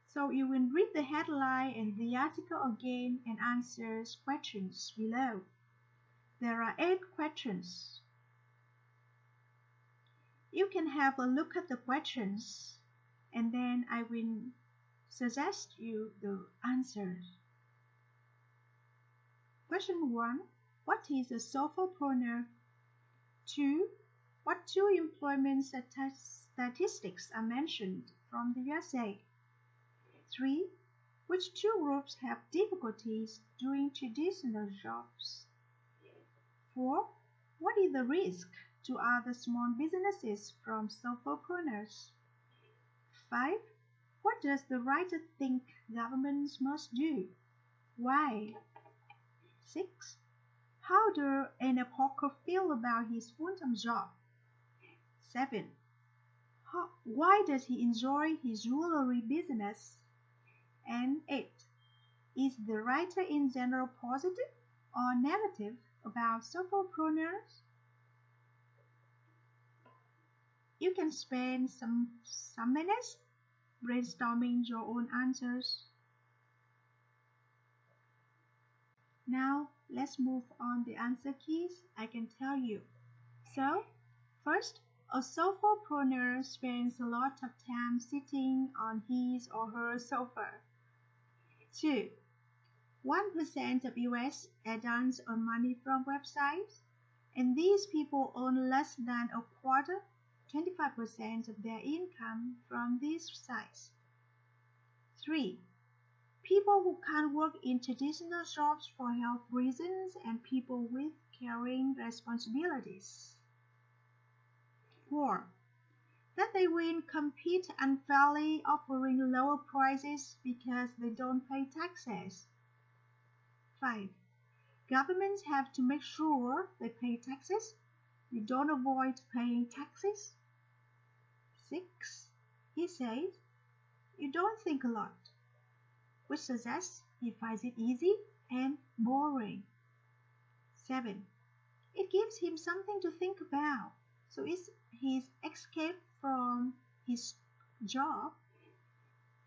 So you will read the headline and the article again and answer questions below. There are 8 questions. You can have a look at the questions and then I will suggest you the answers. Question 1. What is a solopreneur? 2. What 2 employment statistics are mentioned from the USA? 3. Which two groups have difficulties doing traditional jobs? 4. What is the risk to other small businesses from solopreneurs? 5. What does the writer think governments must do? Why? 6. How does Anna Parker feel about his full-time job? 7. Why does he enjoy his jewelry business? And 8. Is the writer in general positive or negative about solopreneurs? You can spend some minutes brainstorming your own answers. Now, let's move on the answer keys I can tell you. So, first, a solopreneur spends a lot of time sitting on his or her sofa. 2. 1% of US adults earn money from websites, and these people earn less than a quarter, 25% of their income from these sites. 3. People who can't work in traditional jobs for health reasons and people with caring responsibilities. 4. That they will compete unfairly, offering lower prices because they don't pay taxes. 5. Governments have to make sure they pay taxes. You don't avoid paying taxes. 6. He says, you don't think a lot, which suggests he finds it easy and boring. 7. It gives him something to think about, so it's his escape from his job.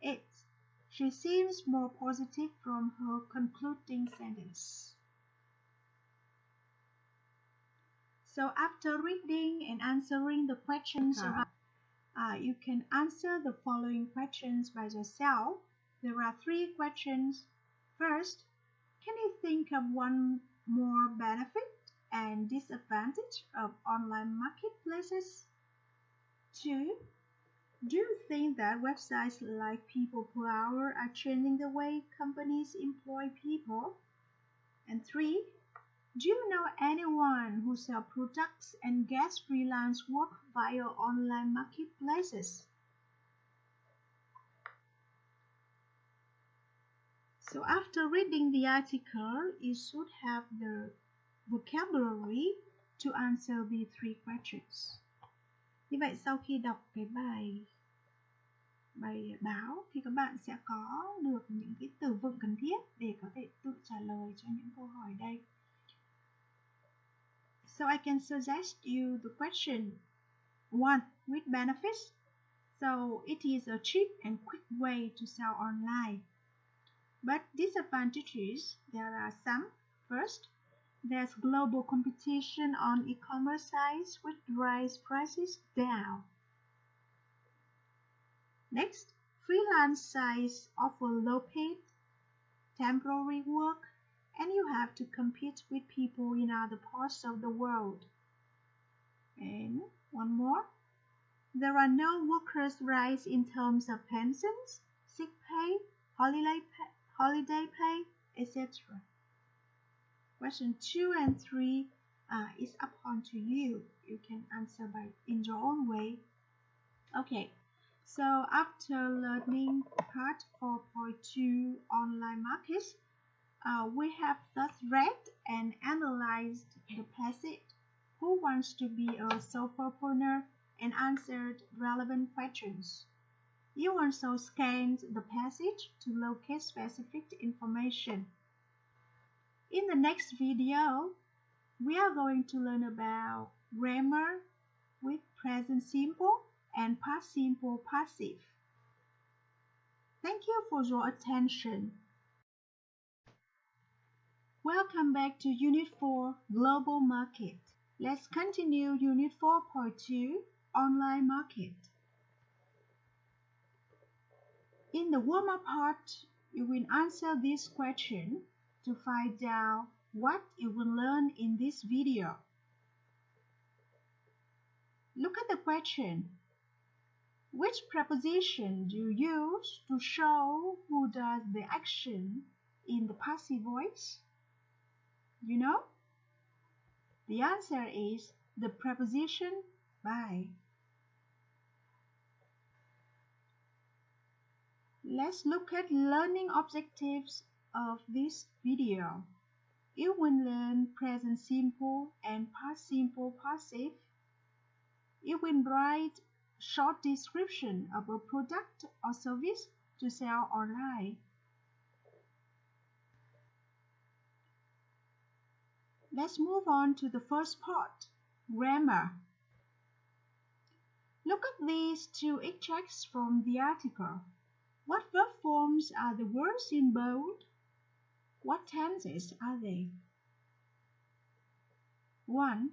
8. She seems more positive from her concluding sentence. So after reading and answering the questions, you can answer the following questions by yourself. There are 3 questions. First, can you think of one more benefit and disadvantage of online marketplaces? 2. Do you think that websites like People Per Hour are changing the way companies employ people? And 3. Do you know anyone who sells products and gets freelance work via online marketplaces? So after reading the article, you should have the vocabulary to answer the 3 questions. Như vậy sau khi đọc cái bài báo thì các bạn sẽ có được những cái từ vựng cần thiết để có thể tự trả lời cho những câu hỏi đây. So I can suggest you the question 1 with benefits. So it is a cheap and quick way to sell online. But disadvantages, there are some. First, there's global competition on e-commerce sites which drives prices down. Next, freelance sites offer low-paid, temporary work, and you have to compete with people in other parts of the world. And one more, there are no workers' rights in terms of pensions, sick pay, holiday pay, etc. Question 2 and 3 is upon to you. You can answer in your own way. Okay, so after learning part 4.2 online markets, we have thus read and analyzed the passage Who Wants to Be a Solopreneur and answered relevant questions. You also scanned the passage to locate specific information. In the next video, we are going to learn about grammar with present simple and past simple passive. Thank you for your attention. Welcome back to Unit 4, Global Market. Let's continue Unit 4.2, Online Market. In the warm-up part, you will answer this question to find out what you will learn in this video. Look at the question. Which preposition do you use to show who does the action in the passive voice? You know? The answer is the preposition by. Let's look at learning objectives of this video. You will learn present simple and past simple passive. You will write short description of a product or service to sell online. Let's move on to the first part, grammar. Look at these two extracts from the article. What verb forms are the words in bold? What tenses are they? 1.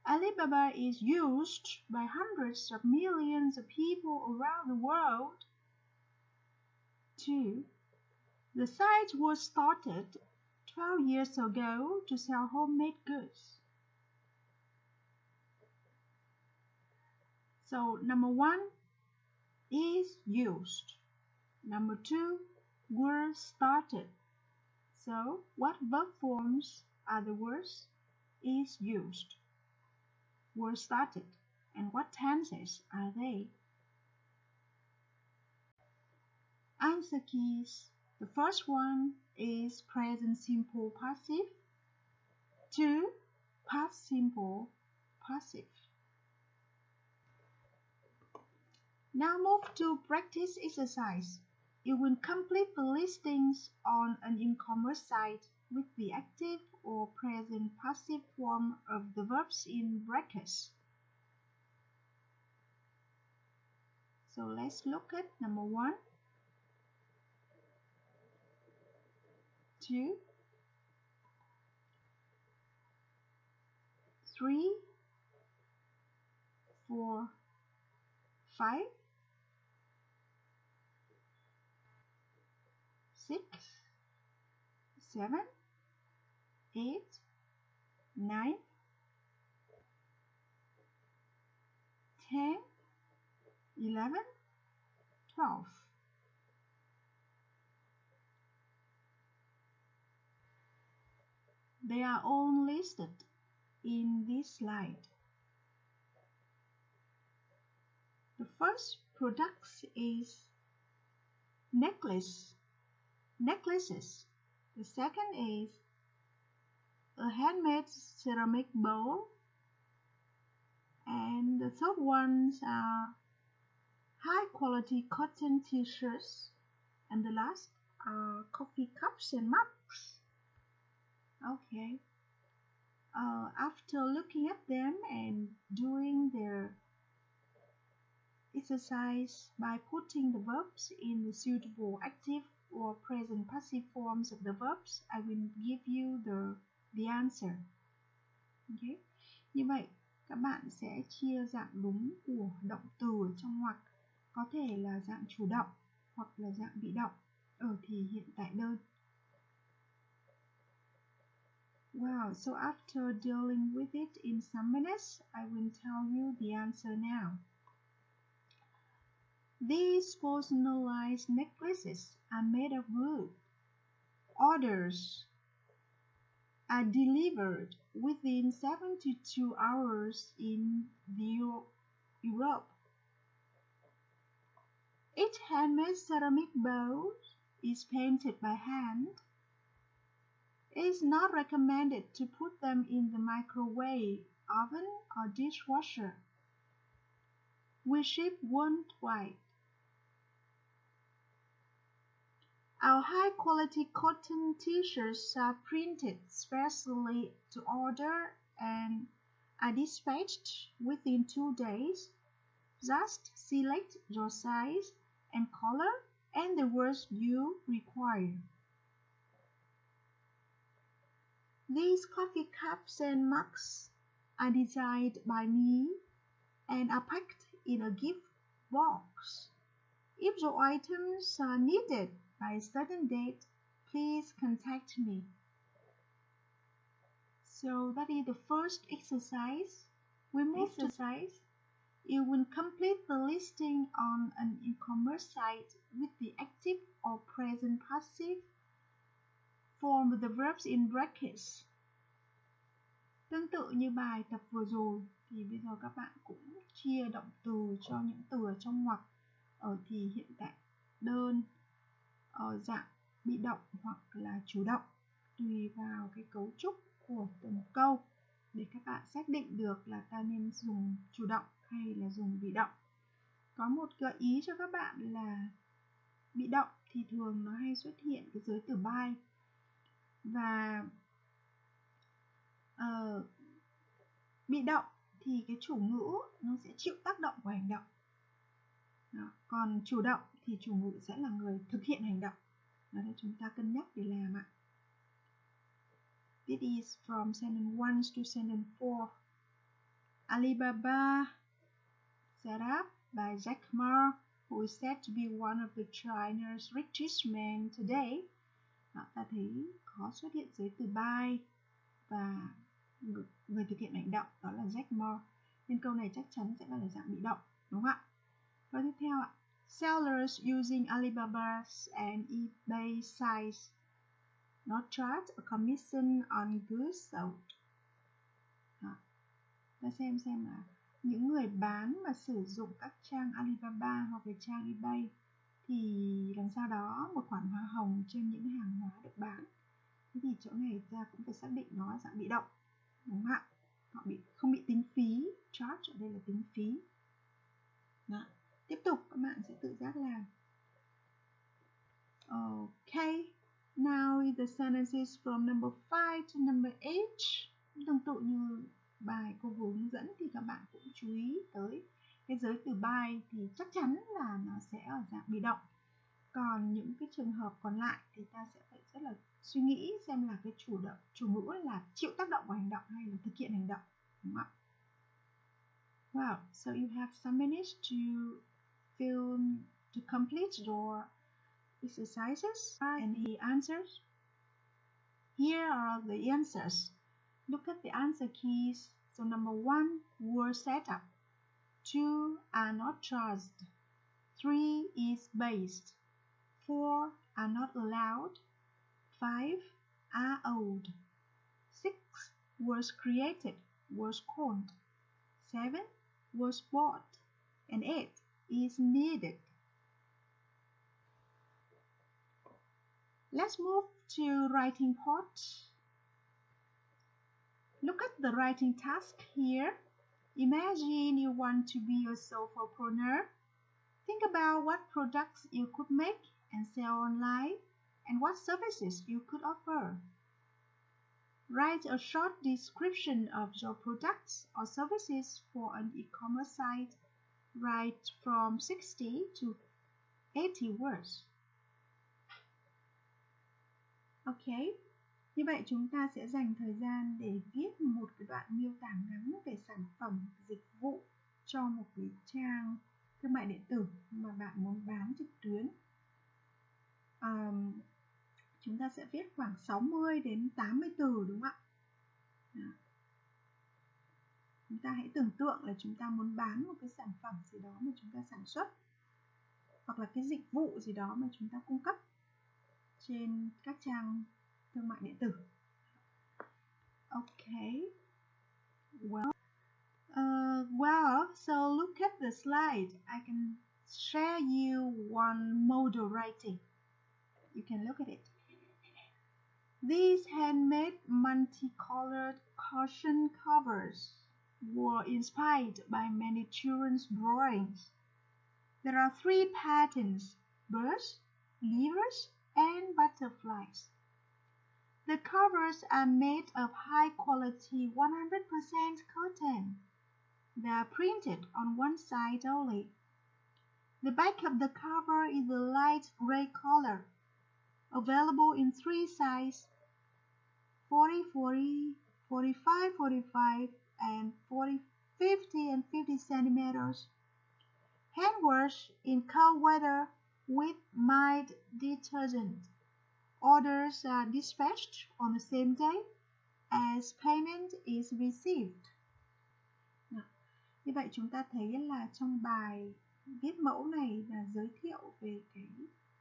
Alibaba is used by hundreds of millions of people around the world. 2. The site was started 12 years ago to sell homemade goods. So, number 1 is used. Number 2, were started. So, what verb forms are the words is used, were started, and what tenses are they? Answer keys. The first one is present simple passive. 2, past simple passive. Now move to practice exercise. You will complete the listings on an e-commerce site with the active or present passive form of the verbs in brackets. So let's look at number 1, 2, 3, 4, 5, 6, 7, 8, 9, 10, 11, 12. They are all listed in this slide. The first product is necklaces. The second is a handmade ceramic bowl. And the third ones are high quality cotton t-shirts. And the last are coffee cups and mugs. Okay. After looking at them and doing their exercise by putting the verbs in the suitable active or present passive forms of the verbs, I will give you the answer. Okay. Như vậy, các bạn sẽ chia dạng đúng của động từ ở trong ngoặc, có thể là dạng chủ động hoặc là dạng bị động ở thì hiện tại đơn. Wow, so after dealing with it in some minutes, I will tell you the answer now. These personalized necklaces are made of wood. Orders are delivered within 72 hours in Europe. Each handmade ceramic bowl is painted by hand. It is not recommended to put them in the microwave, oven, or dishwasher. We ship worldwide. Our high-quality cotton t-shirts are printed specially to order and are dispatched within 2 days. Just select your size and color and the words you require. These coffee cups and mugs are designed by me and are packed in a gift box. If your items are needed by a certain date, please contact me. So that is the first exercise. We move to exercise You will complete the listing on an e-commerce site with the active or present passive form of the verbs in brackets. Tương tự như bài tập vừa rồi thì bây giờ các bạn cũng chia động từ cho những từ ở trong ngoặc ở thì hiện tại đơn, ở dạng bị động hoặc là chủ động, tùy vào cái cấu trúc của từng câu để các bạn xác định được là ta nên dùng chủ động hay là dùng bị động. Có một gợi ý cho các bạn là bị động thì thường nó hay xuất hiện cái giới từ by, và bị động thì cái chủ ngữ nó sẽ chịu tác động của hành động. Đó. Còn chủ động thì chủ ngữ sẽ là người thực hiện hành động. Đó là chúng ta cân nhắc để làm ạ. This is from sentence 1 to sentence 4. Alibaba set up by Jack Ma, who is said to be one of the China's richest men today. Đó, ta thấy có xuất hiện giới từ by và người thực hiện hành động đó là Jack Ma. Nên câu này chắc chắn sẽ là dạng bị động, đúng không ạ? Câu tiếp theo ạ. Sellers using Alibaba's and eBay sites not charge a commission on goods sold. Đó. Ta xem là những người bán mà sử dụng các trang Alibaba hoặc là trang eBay thì làm sao đó một khoản hoa hồng trên những hàng hóa được bán. Thế thì chỗ này ta cũng phải xác định nó là dạng bị động, đúng không ạ? Họ không bị tính phí, charge ở đây là tính phí. Đó. Tiếp tục các bạn sẽ tự giác làm. Okay, now the sentences from number 5 to number 8. Tương tự như bài cô vừa hướng dẫn thì các bạn cũng chú ý tới cái giới từ by thì chắc chắn là nó sẽ ở dạng bị động. Còn những cái trường hợp còn lại thì ta sẽ phải rất là suy nghĩ xem là cái chủ ngữ là chịu tác động của hành động hay là thực hiện hành động, đúng không ạ? Wow, so you have some minutes to complete your exercises and the answers. Here are the answers. Look at the answer keys. So number 1, were set up. 2, are not charged. 3 is based. 4 are not allowed. 5 are owed. 6 was created, was called. 7 was bought. And 8 is needed. Let's move to writing part. Look at the writing task here. Imagine you want to be a solopreneur. Think about what products you could make and sell online and what services you could offer. Write a short description of your products or services for an e-commerce site. Write from 60 to 80 words. Ok, như vậy chúng ta sẽ dành thời gian để viết một cái đoạn miêu tả ngắn về sản phẩm, dịch vụ cho một cái trang thương mại điện tử mà bạn muốn bán trực tuyến. Chúng ta sẽ viết khoảng 60 đến 80 từ, đúng không ạ? Đó. Chúng ta hãy tưởng tượng là chúng ta muốn bán một cái sản phẩm gì đó mà chúng ta sản xuất, hoặc là cái dịch vụ gì đó mà chúng ta cung cấp trên các trang thương mại điện tử. Okay. So look at the slide. I can share you one model writing. You can look at it. These handmade multicolored caution covers were inspired by many children's drawings. There are 3 patterns: birds, levers, and butterflies. The covers are made of high-quality 100% cotton. They are printed on one side only. The back of the cover is a light gray color, available in 3 sizes: 40, 40, 45, 45, and 40, 50, and 50 centimeters. Hand wash in cold weather with mild detergent. Orders are dispatched on the same day as payment is received. Nào, Như vậy chúng ta thấy là trong bài viết mẫu này là giới thiệu về cái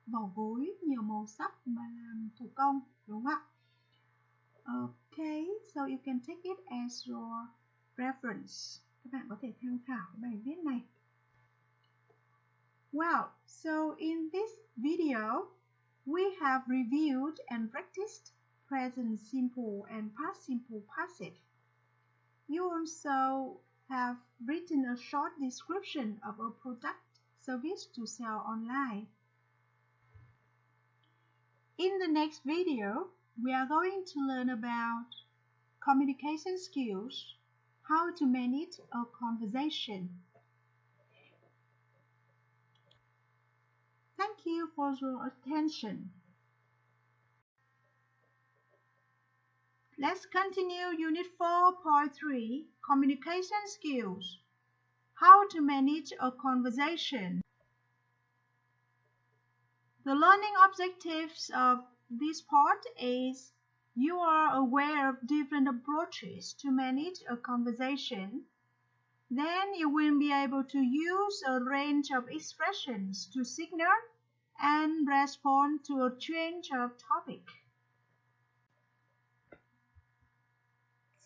vỏ gối nhiều màu sắc mà làm thủ công, đúng không ạ? Okay, so you can take it as your reference. Các bạn có thể tham khảo cái bài viết này. Well, so in this video, we have reviewed and practiced present simple and past simple passive. You also have written a short description of a product service to sell online. In the next video, we are going to learn about communication skills, how to manage a conversation. Thank you for your attention. Let's continue Unit 4.3, Communication Skills, how to manage a conversation. The learning objectives of this part is you are aware of different approaches to manage a conversation. Then you will be able to use a range of expressions to signal and respond to a change of topic.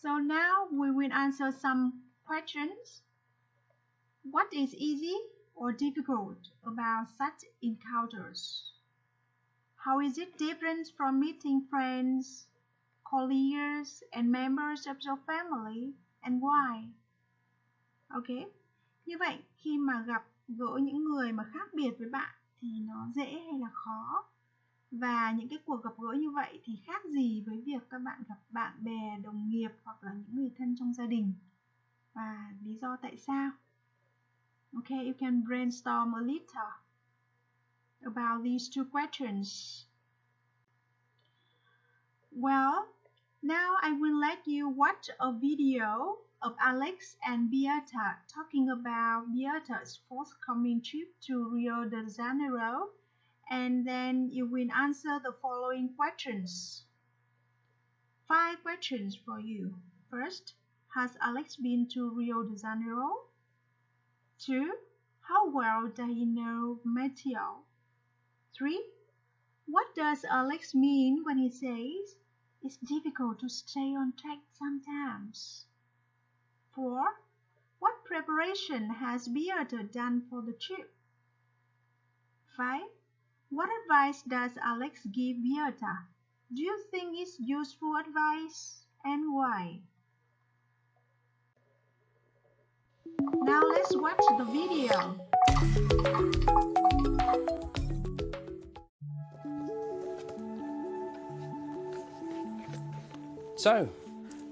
So now we will answer some questions. What is easy or difficult about such encounters? How is it different from meeting friends, colleagues, and members of your family, and why? Ok, như vậy khi mà gặp gỡ những người mà khác biệt với bạn thì nó dễ hay là khó? Và những cái cuộc gặp gỡ như vậy thì khác gì với việc các bạn gặp bạn bè, đồng nghiệp hoặc là những người thân trong gia đình? Và lý do tại sao? Okay, you can brainstorm a little about these two questions. Well, now I will let you watch a video of Alex and Beata talking about Beata's forthcoming trip to Rio de Janeiro, and then you will answer the following questions. 5 questions for you. First, has Alex been to Rio de Janeiro? 2. How well does he know Mateo? 3. What does Alex mean when he says it's difficult to stay on track sometimes? 4. What preparation has Beata done for the trip? 5. What advice does Alex give Beata? Do you think it's useful advice, and why? Now let's watch the video. So,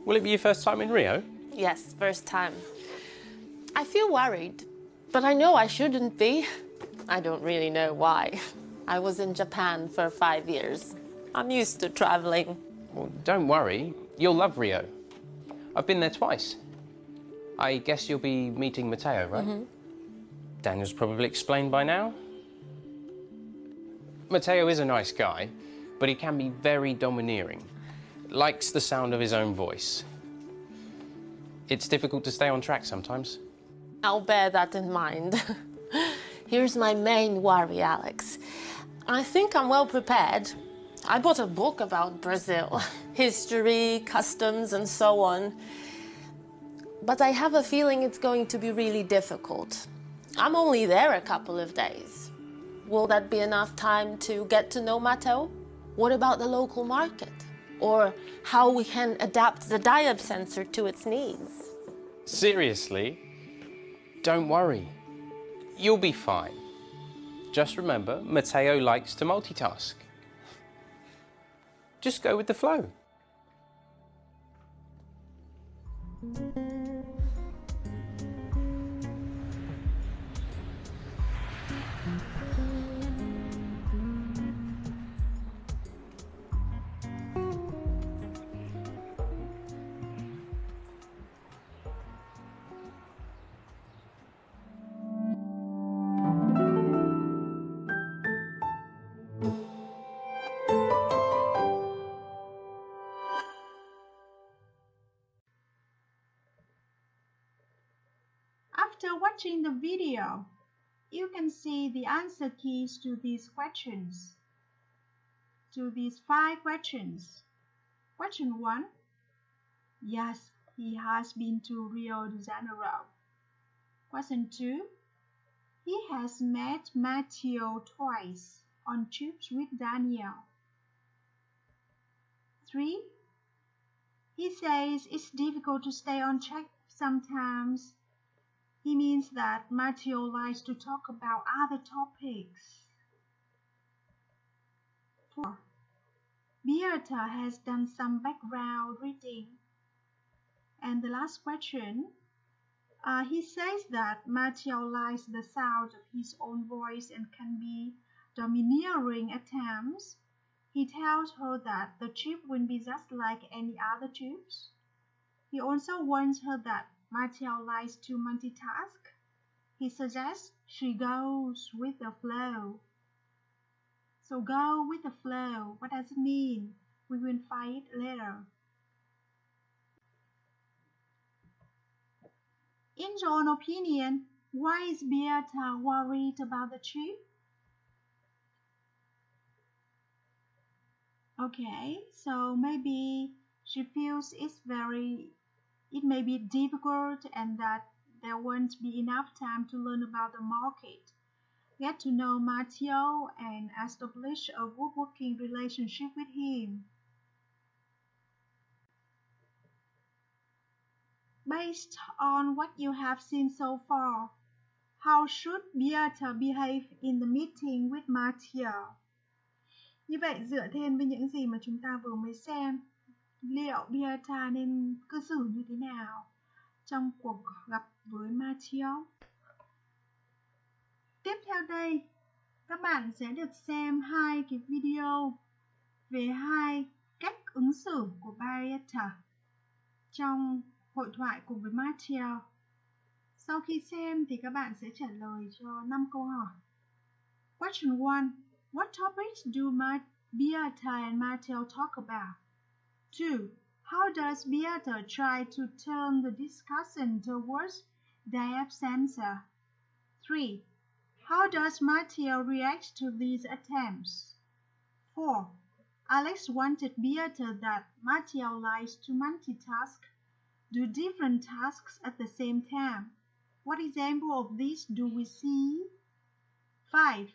will it be your first time in Rio? Yes, first time. I feel worried, but I know I shouldn't be. I don't really know why. I was in Japan for 5 years. I'm used to traveling. Well, don't worry. You'll love Rio. I've been there twice. I guess you'll be meeting Mateo, right? Mm-hmm. Daniel's probably explained by now. Mateo is a nice guy, but he can be very domineering. Likes the sound of his own voice. It's difficult to stay on track sometimes. I'll bear that in mind. Here's my main worry, Alex. I think I'm well prepared. I bought a book about Brazil, history, customs, and so on. But I have a feeling it's going to be really difficult. I'm only there a couple of days. Will that be enough time to get to know Mateo? What about the local market? Or how we can adapt the diop sensor to its needs? Seriously? Don't worry. You'll be fine. Just remember, Mateo likes to multitask. Just go with the flow. watching the video, you can see the answer keys to these questions, to these 5 questions. Question 1. Yes, he has been to Rio de Janeiro. Question 2. He has met Matthew twice on trips with Daniel. 3. He says it's difficult to stay on track sometimes. He means that Matthew likes to talk about other topics. 4. Beata has done some background reading. And the last question, he says that Matthew likes the sound of his own voice and can be domineering at times. He tells her that the trip will be just like any other trips. He also warns her that Matthew likes to multitask. He suggests she goes with the flow. So go with the flow, what does it mean? We will find it later. In your own opinion, why is Beata worried about the trip? Okay, so maybe she feels it may be difficult and that there won't be enough time to learn about the market, get to know Matthew, and establish a good working relationship with him. Based on what you have seen so far, how should Beata behave in the meeting with Matthew? Như vậy, dựa trên với những gì mà chúng ta vừa mới xem, liệu Beata nên cư xử như thế nào trong cuộc gặp với Matthew? Tiếp theo đây, các bạn sẽ được xem 2 cái video về 2 cách ứng xử của Beata trong hội thoại cùng với Matthew. Sau khi xem thì các bạn sẽ trả lời cho 5 câu hỏi. Question 1. What topics do Beata and Matthew talk about? 2. How does Beata try to turn the discussion towards their absence? 3. How does Matthew react to these attempts? 4. Alex wanted Beata that Matthew likes to multitask, do different tasks at the same time. What example of this do we see? 5.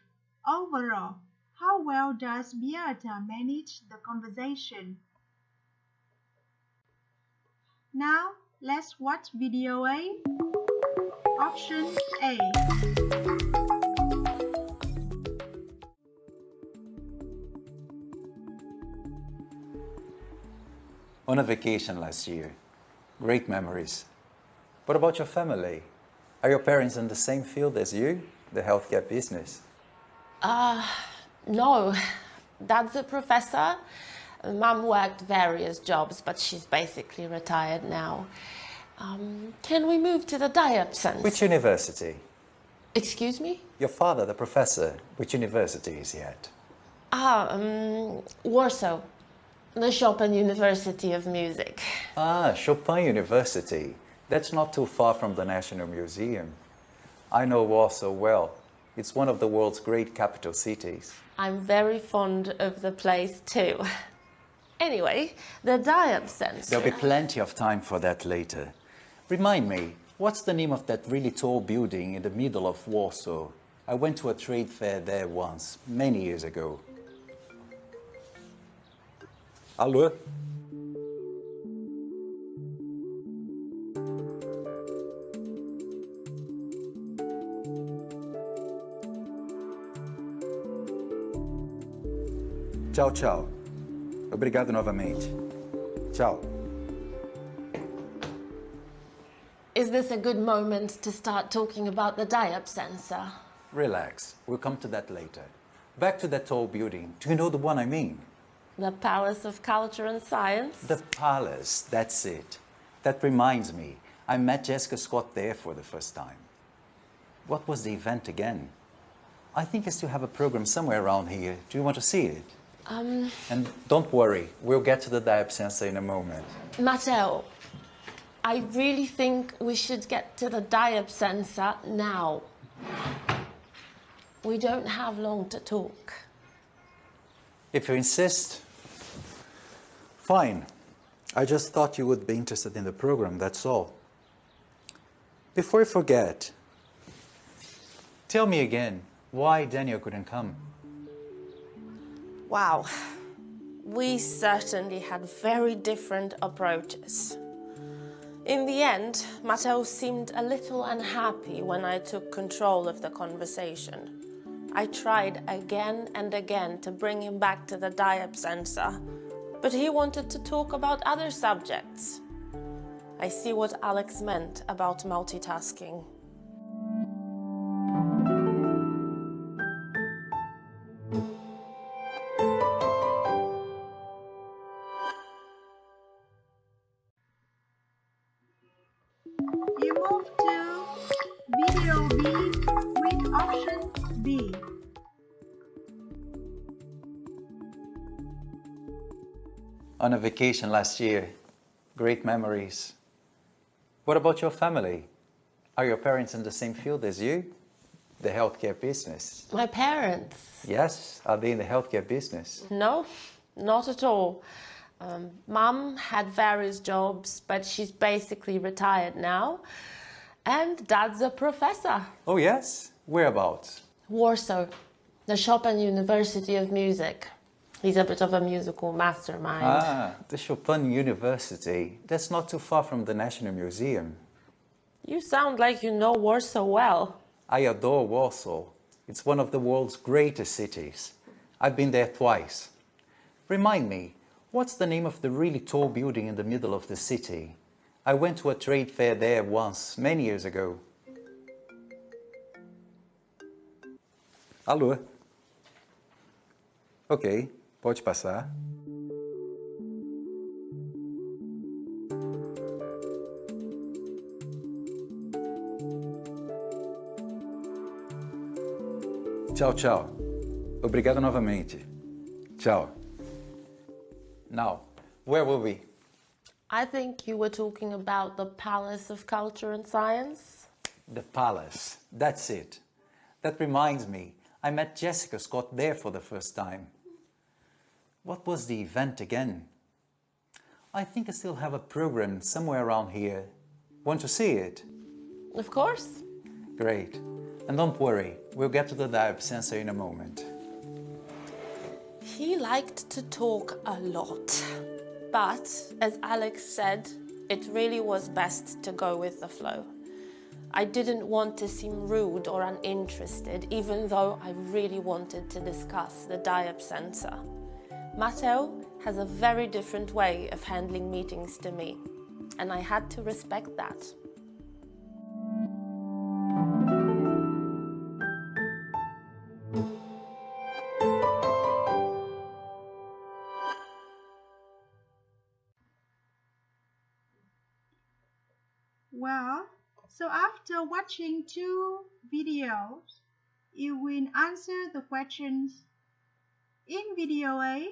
Overall, how well does Beata manage the conversation? Now, let's watch video A. Option A. On a vacation last year. Great memories. What about your family? Are your parents in the same field as you, the healthcare business? No. Dad's a professor. Mum worked various jobs, but she's basically retired now. Can we move to the diopsens? Which university? Excuse me? Your father, the professor, which university is he at? Warsaw. The Chopin University of Music. Ah, Chopin University. That's not too far from the National Museum. I know Warsaw well. It's one of the world's great capital cities. I'm very fond of the place too. Anyway, the diopsens. There'll be plenty of time for that later. Remind me, what's the name of that really tall building in the middle of Warsaw? I went to a trade fair there once, many years ago. Alô? Tchau, tchau. Obrigado novamente. Tchau. Is this a good moment to start talking about the diopsens? Relax. We'll come to that later. Back to that tall building. Do you know the one I mean? The Palace of Culture and Science? The Palace, that's it. That reminds me, I met Jessica Scott there for the first time. What was the event again? I think I still have a program somewhere around here. Do you want to see it? And don't worry, we'll get to the diopsens in a moment. Matteo, I really think we should get to the diap sensor now. We don't have long to talk. If you insist, fine. I just thought you would be interested in the program, that's all. Before I forget, tell me again why Daniel couldn't come. Wow. We certainly had very different approaches. In the end, Matteo seemed a little unhappy when I took control of the conversation. I tried again and again to bring him back to the diap sensor, but he wanted to talk about other subjects. I see what Alex meant about multitasking. You move to video B with option B. On a vacation last year, great memories. What about your family? Are your parents in the same field as you? The healthcare business. My parents? Yes, are they in the healthcare business? No, not at all. Mum had various jobs, but she's basically retired now. And Dad's a professor. Oh yes? Whereabouts? Warsaw, the Chopin University of Music. He's a bit of a musical mastermind. Ah, the Chopin University. That's not too far from the National Museum. You sound like you know Warsaw well. I adore Warsaw. It's one of the world's greatest cities. I've been there twice. Remind me, what's the name of the really tall building in the middle of the city? I went to a trade fair there once, many years ago. Alô? Ok, pode passar. Tchau, tchau. Obrigado novamente. Tchau. Now, where were we? I think you were talking about the Palace of Culture and Science. The palace. That's it. That reminds me, I met Jessica Scott there for the first time. What was the event again? I think I still have a program somewhere around here. Want to see it? Of course. Great. And don't worry, we'll get to the diap sensor in a moment. He liked to talk a lot. But, as Alex said, it really was best to go with the flow. I didn't want to seem rude or uninterested, even though I really wanted to discuss the diap sensor. Matteo has a very different way of handling meetings to me, and I had to respect that. Well, so after watching 2 videos, you will answer the questions. In video A,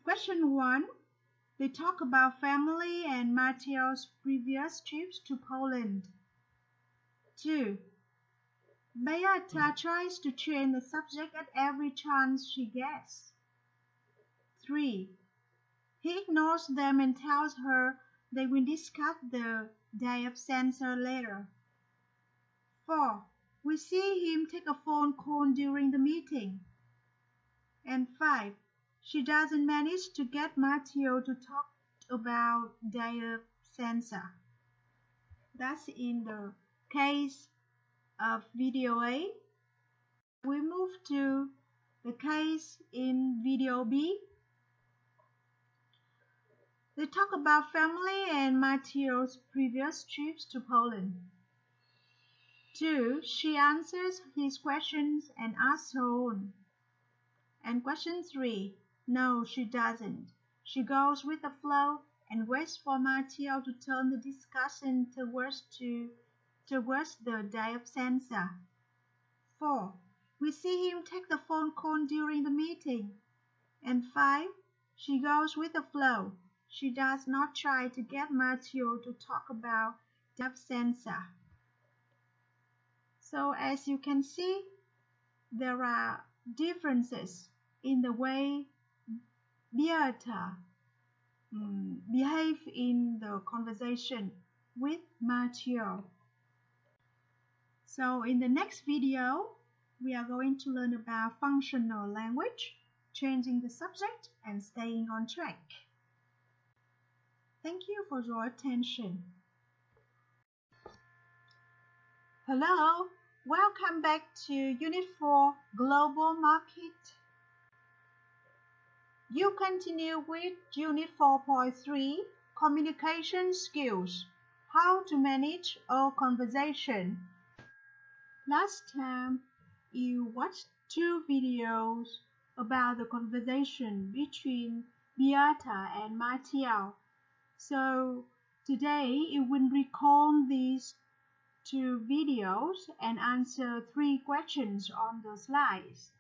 question 1, they talk about family and Matteo's previous trips to Poland. 2, Beata tries to change the subject at every chance she gets. 3, he ignores them and tells her they will discuss the diap sensor later. 4, we see him take a phone call during the meeting. And 5, she doesn't manage to get Matteo to talk about diap sensor. That's in the case of video A. We move to the case in video B. They talk about family and Matteo's previous trips to Poland. 2, she answers his questions and asks her own. And question 3, no, she doesn't. She goes with the flow and waits for Matteo to turn the discussion towards the diap sensor. 4, we see him take the phone call during the meeting. And 5, she goes with the flow she does not try to get Matthew to talk about depth sensor. So as you can see, there are differences in the way Beata behave in the conversation with Matthew. So in the next video, we are going to learn about functional language, changing the subject, and staying on track. Thank you for your attention. Hello, welcome back to Unit 4, Global Market. You continue with Unit 4.3, Communication Skills, How to Manage a Conversation. Last time, you watched 2 videos about the conversation between Beata and Matthew. So today, you will recall these 2 videos and answer 3 questions on the slides.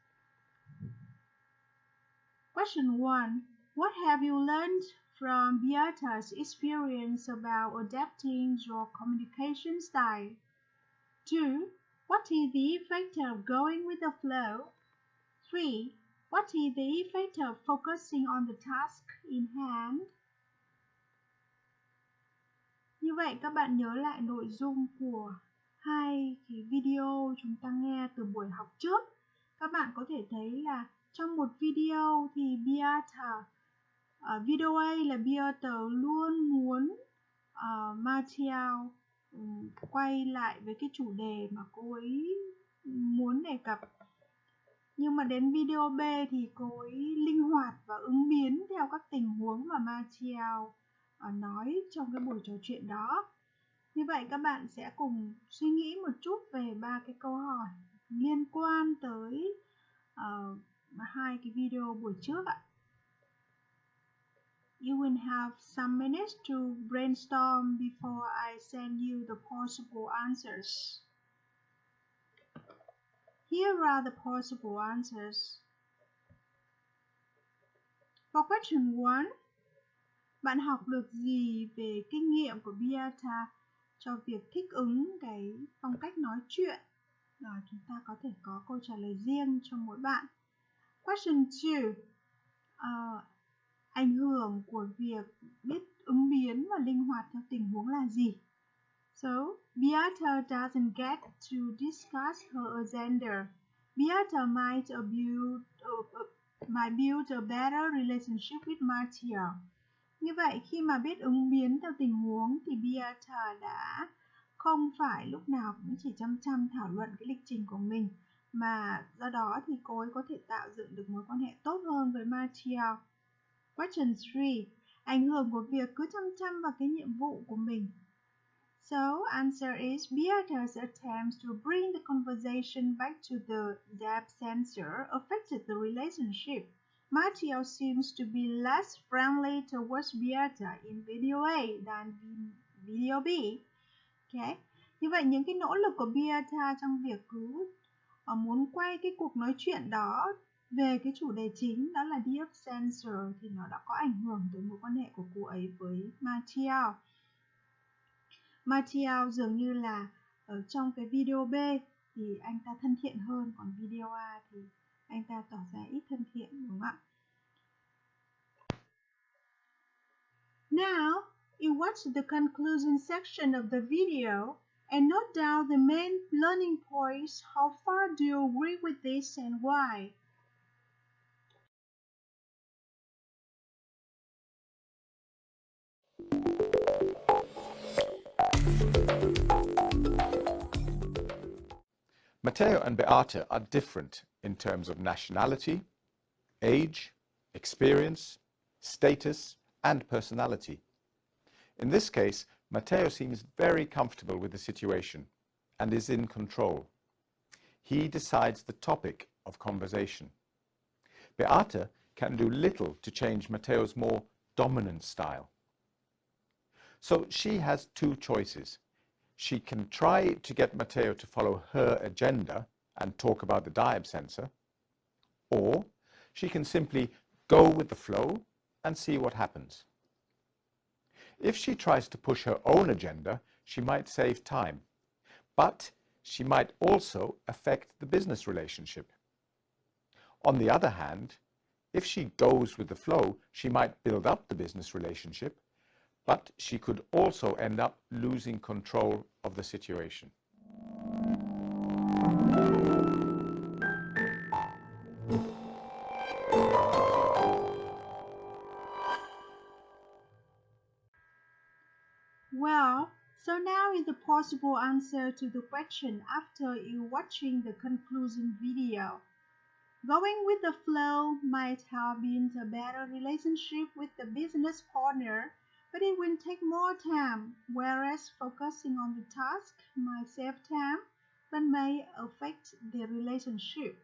Question 1. What have you learned from Beata's experience about adapting your communication style? 2. What is the effect of going with the flow? 3. What is the effect of focusing on the task in hand? Như vậy các bạn nhớ lại nội dung của 2 cái video chúng ta nghe từ buổi học trước. Các bạn có thể thấy là trong một video thì Beata, video A là Beata luôn muốn Matthew quay lại với cái chủ đề mà cô ấy muốn đề cập. Nhưng mà đến video B thì cô ấy linh hoạt và ứng biến theo các tình huống mà Matthew nói trong cái buổi trò chuyện đó. Như vậy các bạn sẽ cùng suy nghĩ một chút về 3 cái câu hỏi liên quan tới 2 cái video buổi trước ạ. You will have some minutes to brainstorm before I send you the possible answers. Here are the possible answers. For question 1, bạn học được gì về kinh nghiệm của Beata cho việc thích ứng cái phong cách nói chuyện? Rồi chúng ta có thể có câu trả lời riêng cho mỗi bạn. Question 2. Ảnh hưởng của việc biết ứng biến và linh hoạt theo tình huống là gì? So, Beata doesn't get to discuss her agenda. Beata might build a better relationship with Matthew. Như vậy, khi mà biết ứng biến theo tình huống thì Beata đã không phải lúc nào cũng chỉ chăm thảo luận cái lịch trình của mình, mà do đó thì cô ấy có thể tạo dựng được mối quan hệ tốt hơn với Matthew. Question 3. Ảnh hưởng của việc cứ chăm vào cái nhiệm vụ của mình. So, answer is Beata's attempts to bring the conversation back to the depth sensor affected the relationship. Matthew seems to be less friendly towards Beata in video A than video B. Okay. Như vậy những cái nỗ lực của Beata trong việc cứ muốn quay cái cuộc nói chuyện đó về cái chủ đề chính, đó là depth sensor, thì nó đã có ảnh hưởng tới mối quan hệ của cô ấy với Matthew. Matthew dường như là ở trong cái video B thì anh ta thân thiện hơn, còn video A thì anh ta tỏ ra ít thân thiện, đúng không ạ? Now, you watch the conclusion section of the video and note down the main learning points. How far do you agree with this and why? Matteo and Beata are different in terms of nationality, age, experience, status, and personality. In this case, Matteo seems very comfortable with the situation and is in control. He decides the topic of conversation. Beata can do little to change Matteo's more dominant style. So she has 2 choices. She can try to get Matteo to follow her agenda and talk about the diab sensor, or she can simply go with the flow and see what happens. If she tries to push her own agenda, she might save time, but she might also affect the business relationship. On the other hand, if she goes with the flow, she might build up the business relationship, but she could also end up losing control of the situation. Well, so now is the possible answer to the question after you watching the conclusion video. Going with the flow might have been a better relationship with the business partner, but it will take more time, whereas focusing on the task might save time but may affect the relationship.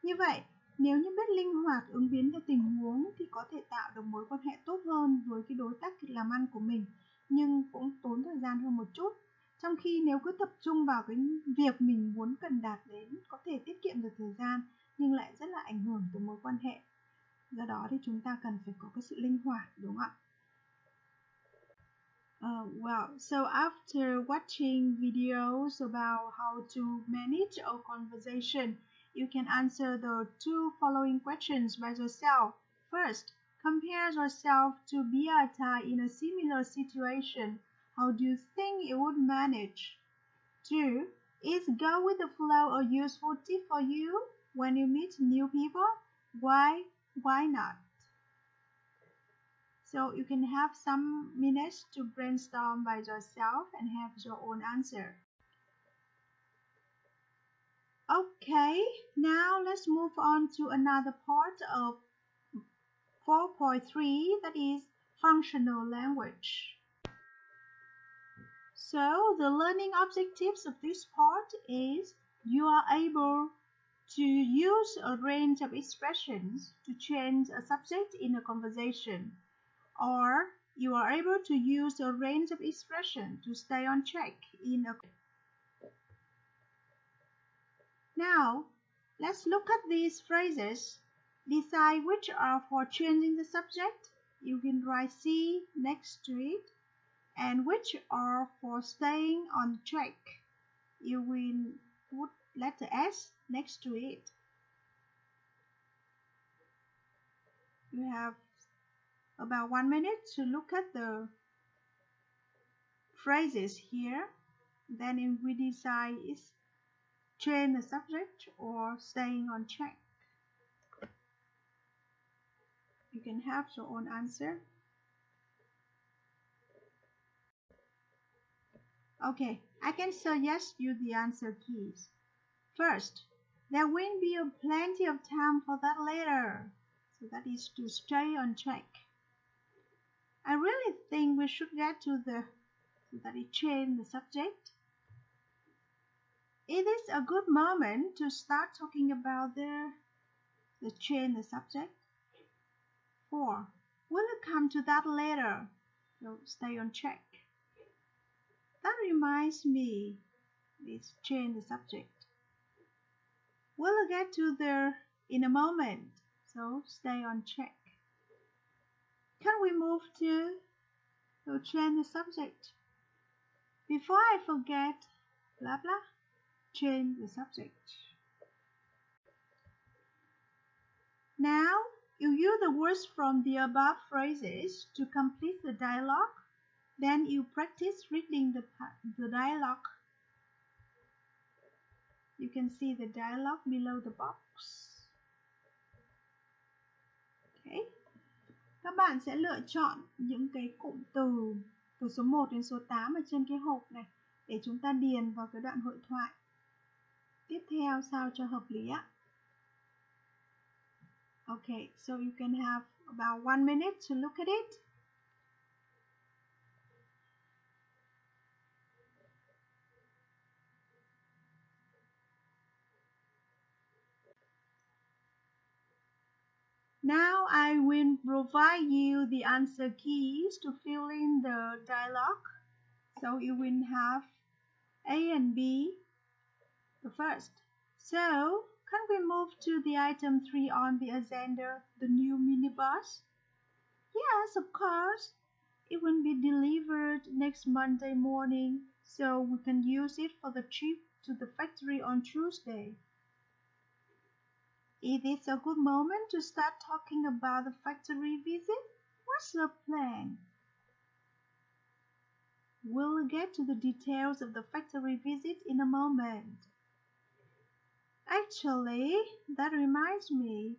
Như vậy, nếu như biết linh hoạt ứng biến theo tình huống thì có thể tạo được mối quan hệ tốt hơn với cái đối tác làm ăn của mình, nhưng cũng tốn thời gian hơn một chút. Trong khi nếu cứ tập trung vào cái việc mình muốn cần đạt đến, có thể tiết kiệm được thời gian nhưng lại rất là ảnh hưởng tới mối quan hệ. Do đó thì chúng ta cần phải có cái sự linh hoạt, đúng không ạ? Well, so after watching videos about how to manage a conversation, you can answer the two following questions by yourself. First, compare yourself to Beata in a similar situation. How do you think you would manage? 2. Is go with the flow a useful tip for you when you meet new people? Why not? So you can have some minutes to brainstorm by yourself and have your own answer. Okay, now let's move on to another part of 4.3, that is functional language. So the learning objectives of this part is you are able to use a range of expressions to change a subject in a conversation, or you are able to use a range of expressions to stay on track in a... Now, let's look at these phrases. Decide which are for changing the subject. You can write C next to it. And which are for staying on track. You will put letter S next to it. You have about 1 minute to look at the phrases here. Then we decide is change the subject or staying on track. You can have your own answer. Okay, I can suggest you the answer keys. First, there will be plenty of time for that later. So that is to stay on track. I really think we should get to the, so that it change the subject. It is a good moment to start talking about the change the subject. 4. We'll come to that later. So stay on track. That reminds me, let's change the subject. We'll get to there in a moment, so stay on track. Can we move to change the subject? Before I forget, blah blah, change the subject. Now, you use the words from the above phrases to complete the dialogue. Then you practice reading the dialogue. You can see the dialogue below the box. Okay. Các bạn sẽ lựa chọn những cái cụm từ số 1 đến số 8 ở trên cái hộp này để chúng ta điền vào cái đoạn hội thoại tiếp theo sao cho hợp lý ạ. Okay, so you can have about 1 minute to look at it. Now I will provide you the answer keys to fill in the dialogue. So you will have A and B, the first. So, can we move to the item 3 on the agenda, the new minibus? Yes, of course. it will be delivered next Monday morning, so we can use it for the trip to the factory on Tuesday. It is a good moment to start talking about the factory visit. What's the plan? We'll get to the details of the factory visit in a moment. Actually, that reminds me,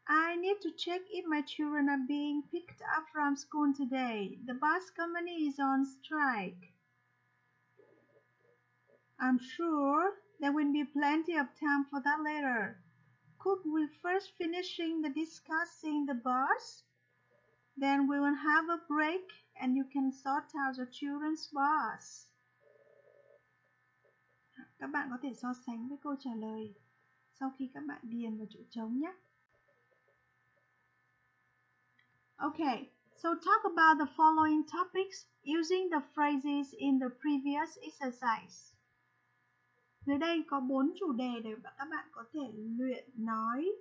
I need to check if my children are being picked up from school today. The bus company is on strike. I'm sure there will be plenty of time for that later. Could we first finishing the discussing the bus? Then we will have a break and you can sort out the children's bus. Các bạn có thể so sánh với câu trả lời sau khi các bạn điền vào chỗ trống nhé. Okay, so talk about the following topics using the phrases in the previous exercise. Dưới đây có 4 chủ đề để các bạn có thể luyện nói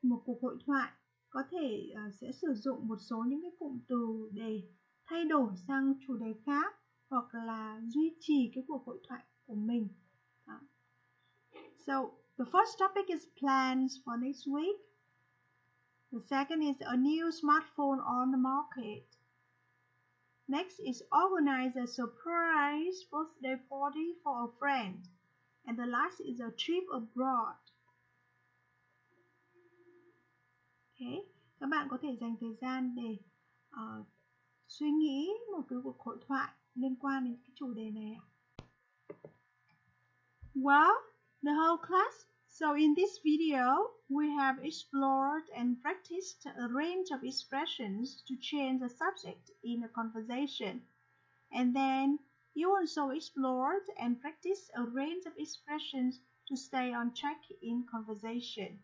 một cuộc hội thoại. Có thể sẽ sử dụng một số những cái cụm từ để thay đổi sang chủ đề khác hoặc là duy trì cái cuộc hội thoại của mình. So, the first topic is plans for next week. The second is a new smartphone on the market. Next is organize a surprise birthday party for a friend. And the last is a trip abroad. Okay. Các bạn có thể dành thời gian để suy nghĩ một cái cuộc hội thoại liên quan đến cái chủ đề này. Well, the whole class. So in this video, we have explored and practiced a range of expressions to change the subject in a conversation. And then you also explored and practiced a range of expressions to stay on track in conversation.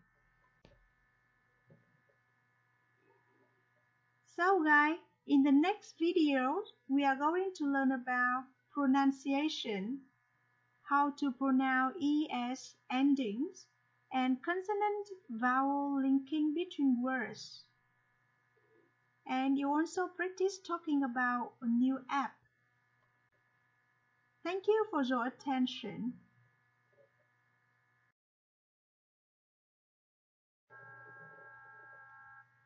So guys, in the next video, we are going to learn about pronunciation, how to pronounce ES endings, and consonant vowel linking between words. And you also practice talking about a new app. Thank you for your attention.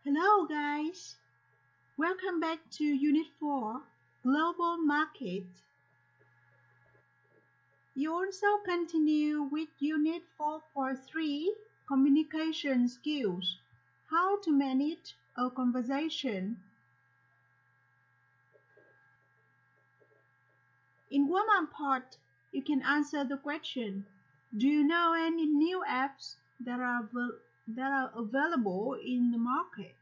Hello guys, welcome back to Unit 4, Global Market. You also continue with Unit 4.3, Communication Skills, how to manage a conversation. In warm-up part, you can answer the question, do you know any new apps that are available in the market?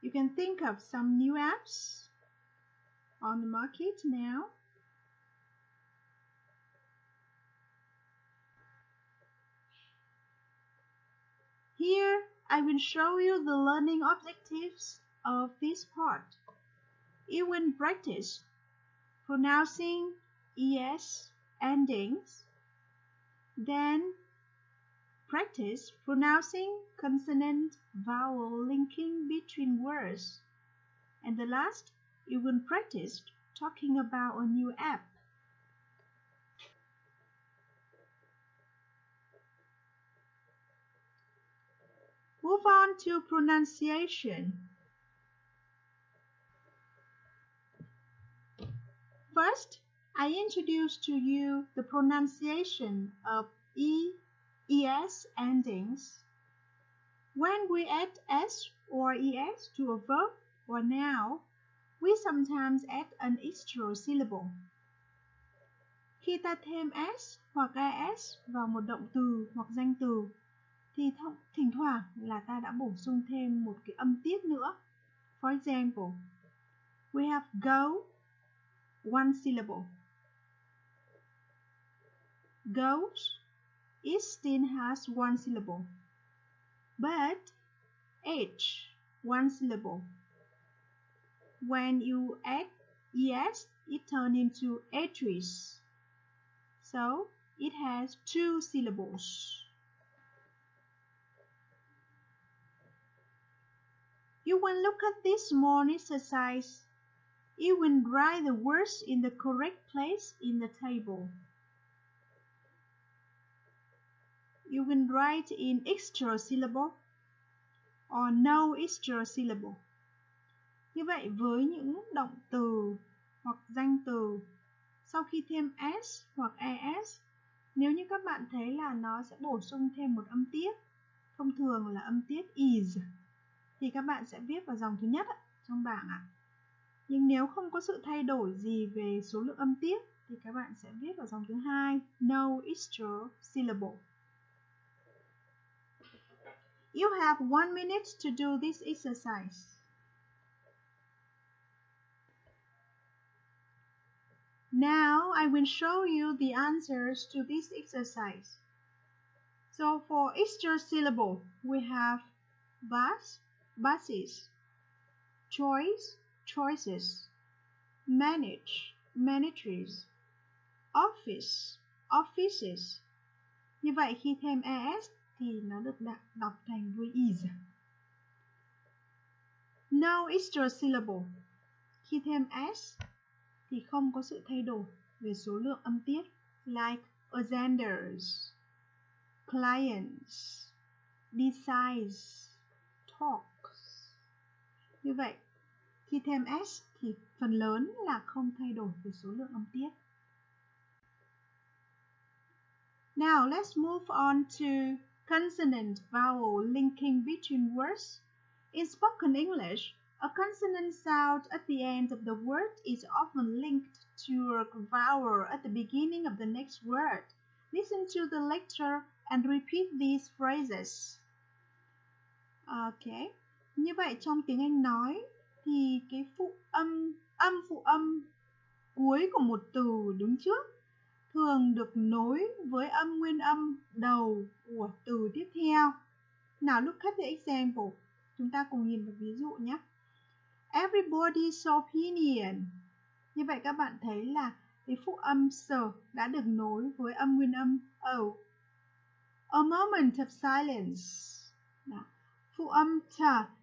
You can think of some new apps on the market now. Here, I will show you the learning objectives of this part. You will practice pronouncing ES endings, then practice pronouncing consonant vowel linking between words, and the last, you will practice talking about a new app. Move on to pronunciation. First, I introduce to you the pronunciation of ES endings. When we add S or ES to a verb or noun, we sometimes add an extra syllable. Khi ta thêm S hoặc AS vào một động từ hoặc danh từ, thì thỉnh thoảng là ta đã bổ sung thêm một cái âm tiết nữa. For example, we have go, one syllable. Goes, it still has one syllable. But H, one syllable. When you add ES, it turns into H's. So, it has two syllables. You will look at this small exercise. You will write the words in the correct place in the table. You will write in extra syllable or no extra syllable. Như vậy với những động từ hoặc danh từ sau khi thêm s hoặc es, nếu như các bạn thấy là nó sẽ bổ sung thêm một âm tiết, thông thường là âm tiết is, thì các bạn sẽ viết vào dòng thứ nhất trong bảng ạ. Nhưng nếu không có sự thay đổi gì về số lượng âm tiết thì các bạn sẽ viết vào dòng thứ hai, no extra syllable. You have 1 minute to do this exercise. Now I will show you the answers to this exercise. So for extra syllable, we have bus, buses, choice, choices, manage, manages, office, offices. Như vậy khi thêm es thì nó được đọc thành đuôi is. No extra syllable. Khi thêm s thì không có sự thay đổi về số lượng âm tiết, like agendas, clients, decides, talks. Như vậy, khi thêm s thì phần lớn là không thay đổi về số lượng âm tiết. Now let's move on to consonant vowel linking between words. In spoken English, a consonant sound at the end of the word is often linked to a vowel at the beginning of the next word. Listen to the lecture and repeat these phrases. Okay. Như vậy trong tiếng Anh nói thì cái phụ âm cuối của một từ đứng trước thường được nối với âm nguyên âm đầu của từ tiếp theo. Nào look at the example. Chúng ta cùng nhìn một ví dụ nhé. Everybody's opinion. Như vậy các bạn thấy là cái phụ âm s đã được nối với âm nguyên âm o. A moment of silence. Nào. Phụ âm t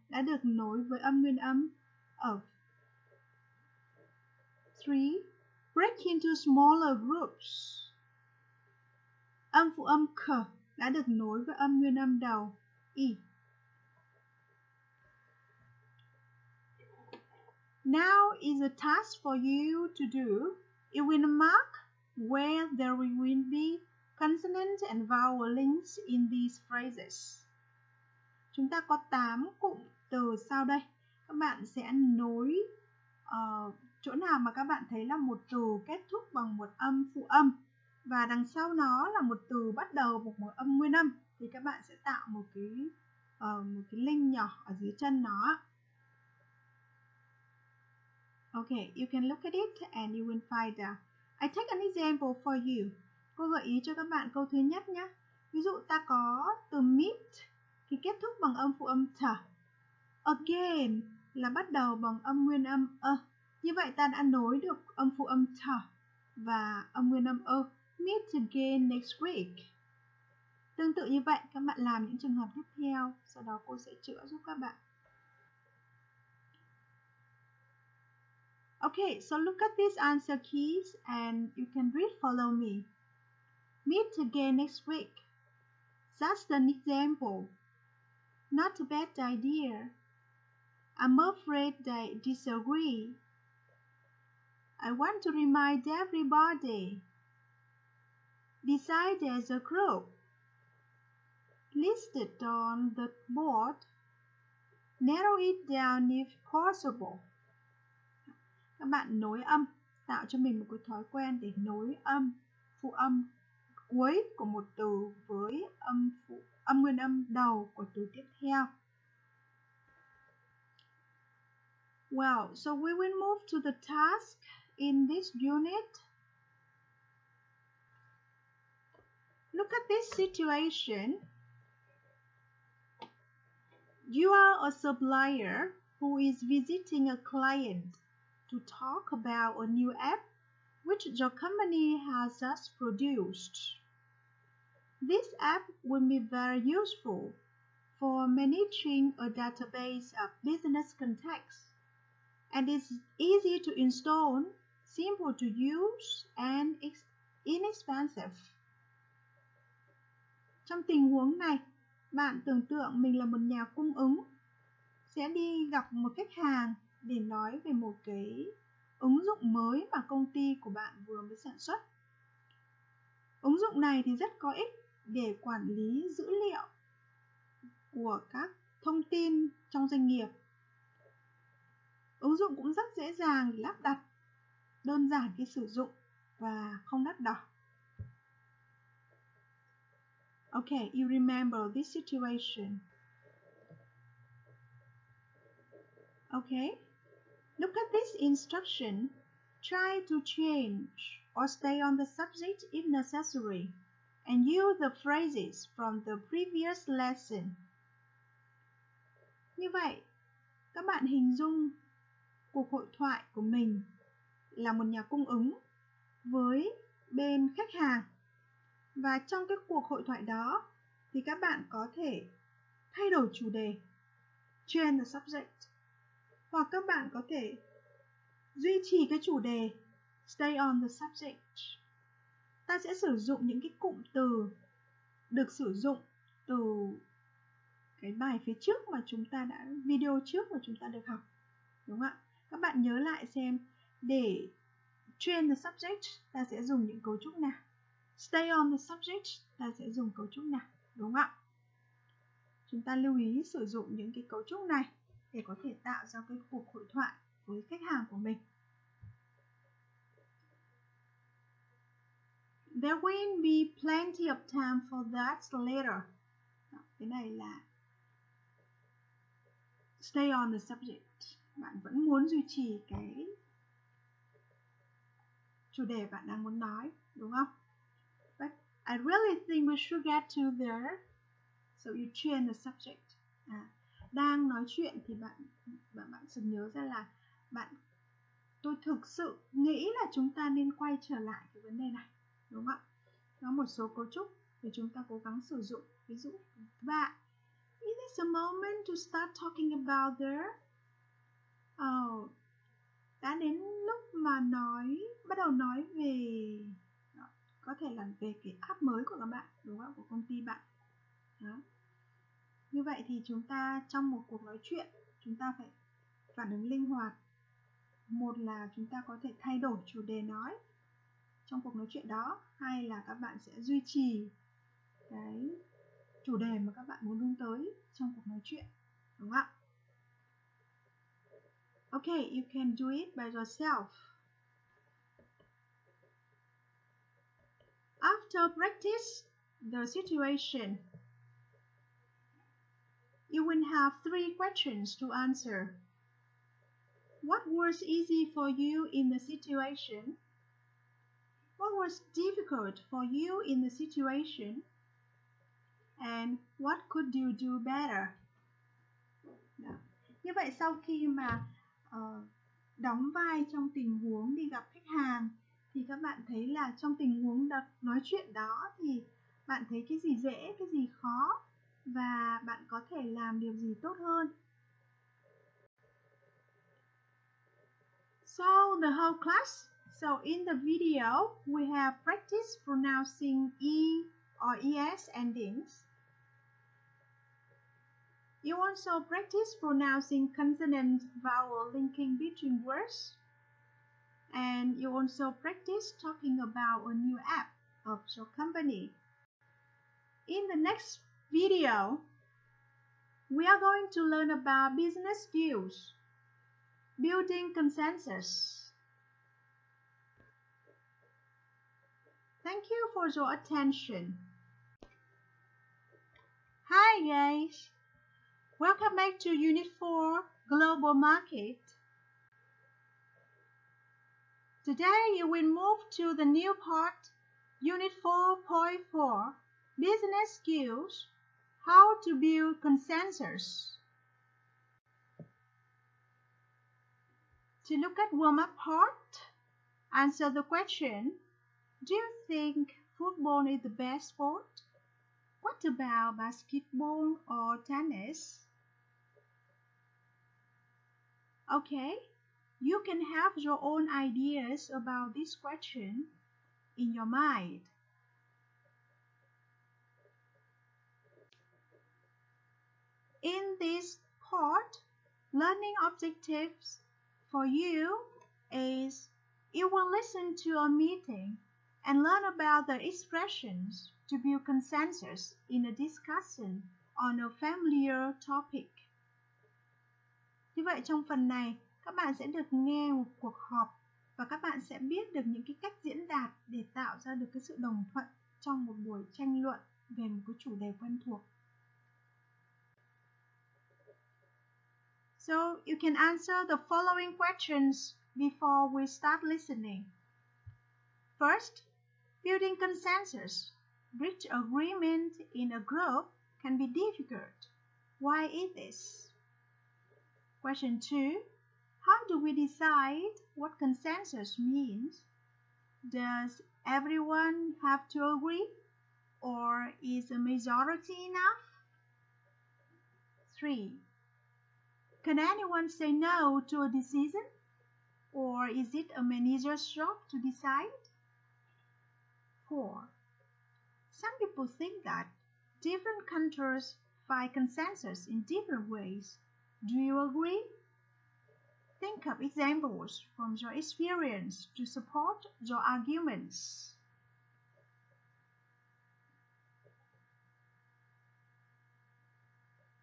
đã được nối với âm nguyên âm of. 3. Break into smaller groups. Âm phụ âm k đã được nối với âm nguyên âm đầu e. Now is a task for you to do. You will mark where there will be consonant and vowel links in these phrases. Chúng ta có 8 cụm từ sau đây. Các bạn sẽ nối chỗ nào mà các bạn thấy là một từ kết thúc bằng một âm phụ âm và đằng sau nó là một từ bắt đầu bằng một âm nguyên âm thì các bạn sẽ tạo một cái link nhỏ ở dưới chân nó. Okay, you can look at it and you will find out. I take an example for you. Cô gợi ý cho các bạn câu thứ nhất nhé. Ví dụ ta có từ meet thì kết thúc bằng âm phụ âm t. Again là bắt đầu bằng âm nguyên âm ơ. Như vậy ta đã nối được âm phụ âm t và âm nguyên âm ơ. Meet again next week. Tương tự như vậy, các bạn làm những trường hợp tiếp theo, sau đó cô sẽ chữa giúp các bạn. Okay, so look at these answer keys and you can read follow me. Meet again next week. That's an example. Not a bad idea. I'm afraid they disagree. I want to remind everybody. Decide as a group. Listed on the board. Narrow it down if possible. Các bạn nối âm, tạo cho mình một cái thói quen để nối âm, phụ âm cuối của một từ với âm nguyên âm đầu của từ tiếp theo. Well, so we will move to the task in this unit. Look at this situation. You are a supplier who is visiting a client to talk about a new app which your company has just produced. This app will be very useful for managing a database of business contacts, and it's easy to install, simple to use, and inexpensive. Trong tình huống này, bạn tưởng tượng mình là một nhà cung ứng sẽ đi gặp một khách hàng để nói về một cái ứng dụng mới mà công ty của bạn vừa mới sản xuất. Ứng dụng này thì rất có ích để quản lý dữ liệu của các thông tin trong doanh nghiệp. Ứng dụng cũng rất dễ dàng để lắp đặt, đơn giản khi sử dụng và không đắt đỏ. Okay, you remember this situation. Okay, look at this instruction. Try to change or stay on the subject if necessary, and use the phrases from the previous lesson. Như vậy, các bạn hình dung cuộc hội thoại của mình là một nhà cung ứng với bên khách hàng. Và trong cái cuộc hội thoại đó thì các bạn có thể thay đổi chủ đề, change the subject, hoặc các bạn có thể duy trì cái chủ đề, stay on the subject. Ta sẽ sử dụng những cái cụm từ được sử dụng từ cái bài phía trước mà chúng ta đã, video trước mà chúng ta được học. Đúng không ạ? Các bạn nhớ lại xem để change the subject ta sẽ dùng những cấu trúc nào. Stay on the subject ta sẽ dùng cấu trúc nào. Đúng không ạ? Chúng ta lưu ý sử dụng những cái cấu trúc này để có thể tạo ra cái cuộc hội thoại với khách hàng của mình. There will be plenty of time for that later. Cái này là stay on the subject. Bạn vẫn muốn duy trì cái chủ đề bạn đang muốn nói, đúng không? But I really think we should get to there. So you change the subject. Đang nói chuyện thì bạn sẽ nhớ ra là tôi thực sự nghĩ là chúng ta nên quay trở lại cái vấn đề này, đúng không ạ? Có một số cấu trúc thì chúng ta cố gắng sử dụng. Ví dụ bạn, is this a moment to start talking about there? Đã đến lúc mà bắt đầu nói về, có thể là về cái app mới của các bạn, đúng không? Của công ty bạn. Đó. Như vậy thì chúng ta trong một cuộc nói chuyện, chúng ta phải phản ứng linh hoạt. Một là chúng ta có thể thay đổi chủ đề nói trong cuộc nói chuyện đó, hay là các bạn sẽ duy trì cái chủ đề mà các bạn muốn hướng tới trong cuộc nói chuyện, đúng không ạ? Okay, you can do it by yourself. After practice the situation, you will have 3 questions to answer. What was easy for you in the situation? What was difficult for you in the situation? And what could you do better? Đó. Như vậy sau khi mà đóng vai trong tình huống đi gặp khách hàng thì các bạn thấy là trong tình huống nói chuyện đó thì bạn thấy cái gì dễ, cái gì khó và bạn có thể làm điều gì tốt hơn. So the whole class, so in the video we have practiced pronouncing E or ES endings. You also practice pronouncing consonant vowel linking between words. And you also practice talking about a new app of your company. In the next video, we are going to learn about business skills, building consensus. Thank you for your attention. Hi guys, welcome back to Unit 4, Global Market. Today you will move to the new part, Unit 4.4, Business Skills, How to Build Consensus. To look at warm-up part, answer the question, do you think football is the best sport? What about basketball or tennis? Okay, you can have your own ideas about this question in your mind. In this part, learning objectives for you is you will listen to a meeting and learn about the expressions to build consensus in a discussion on a familiar topic. Như vậy trong phần này, các bạn sẽ được nghe một cuộc họp và các bạn sẽ biết được những cái cách diễn đạt để tạo ra được cái sự đồng thuận trong một buổi tranh luận về một cái chủ đề quen thuộc. So you can answer the following questions before we start listening. First, building consensus, reach agreement in a group can be difficult. Why is this? Question 2, how do we decide what consensus means? Does everyone have to agree, or is a majority enough? 3, can anyone say no to a decision, or is it a manager's job to decide? 4, some people think that different countries find consensus in different ways. Do you agree? Think of examples from your experience to support your arguments.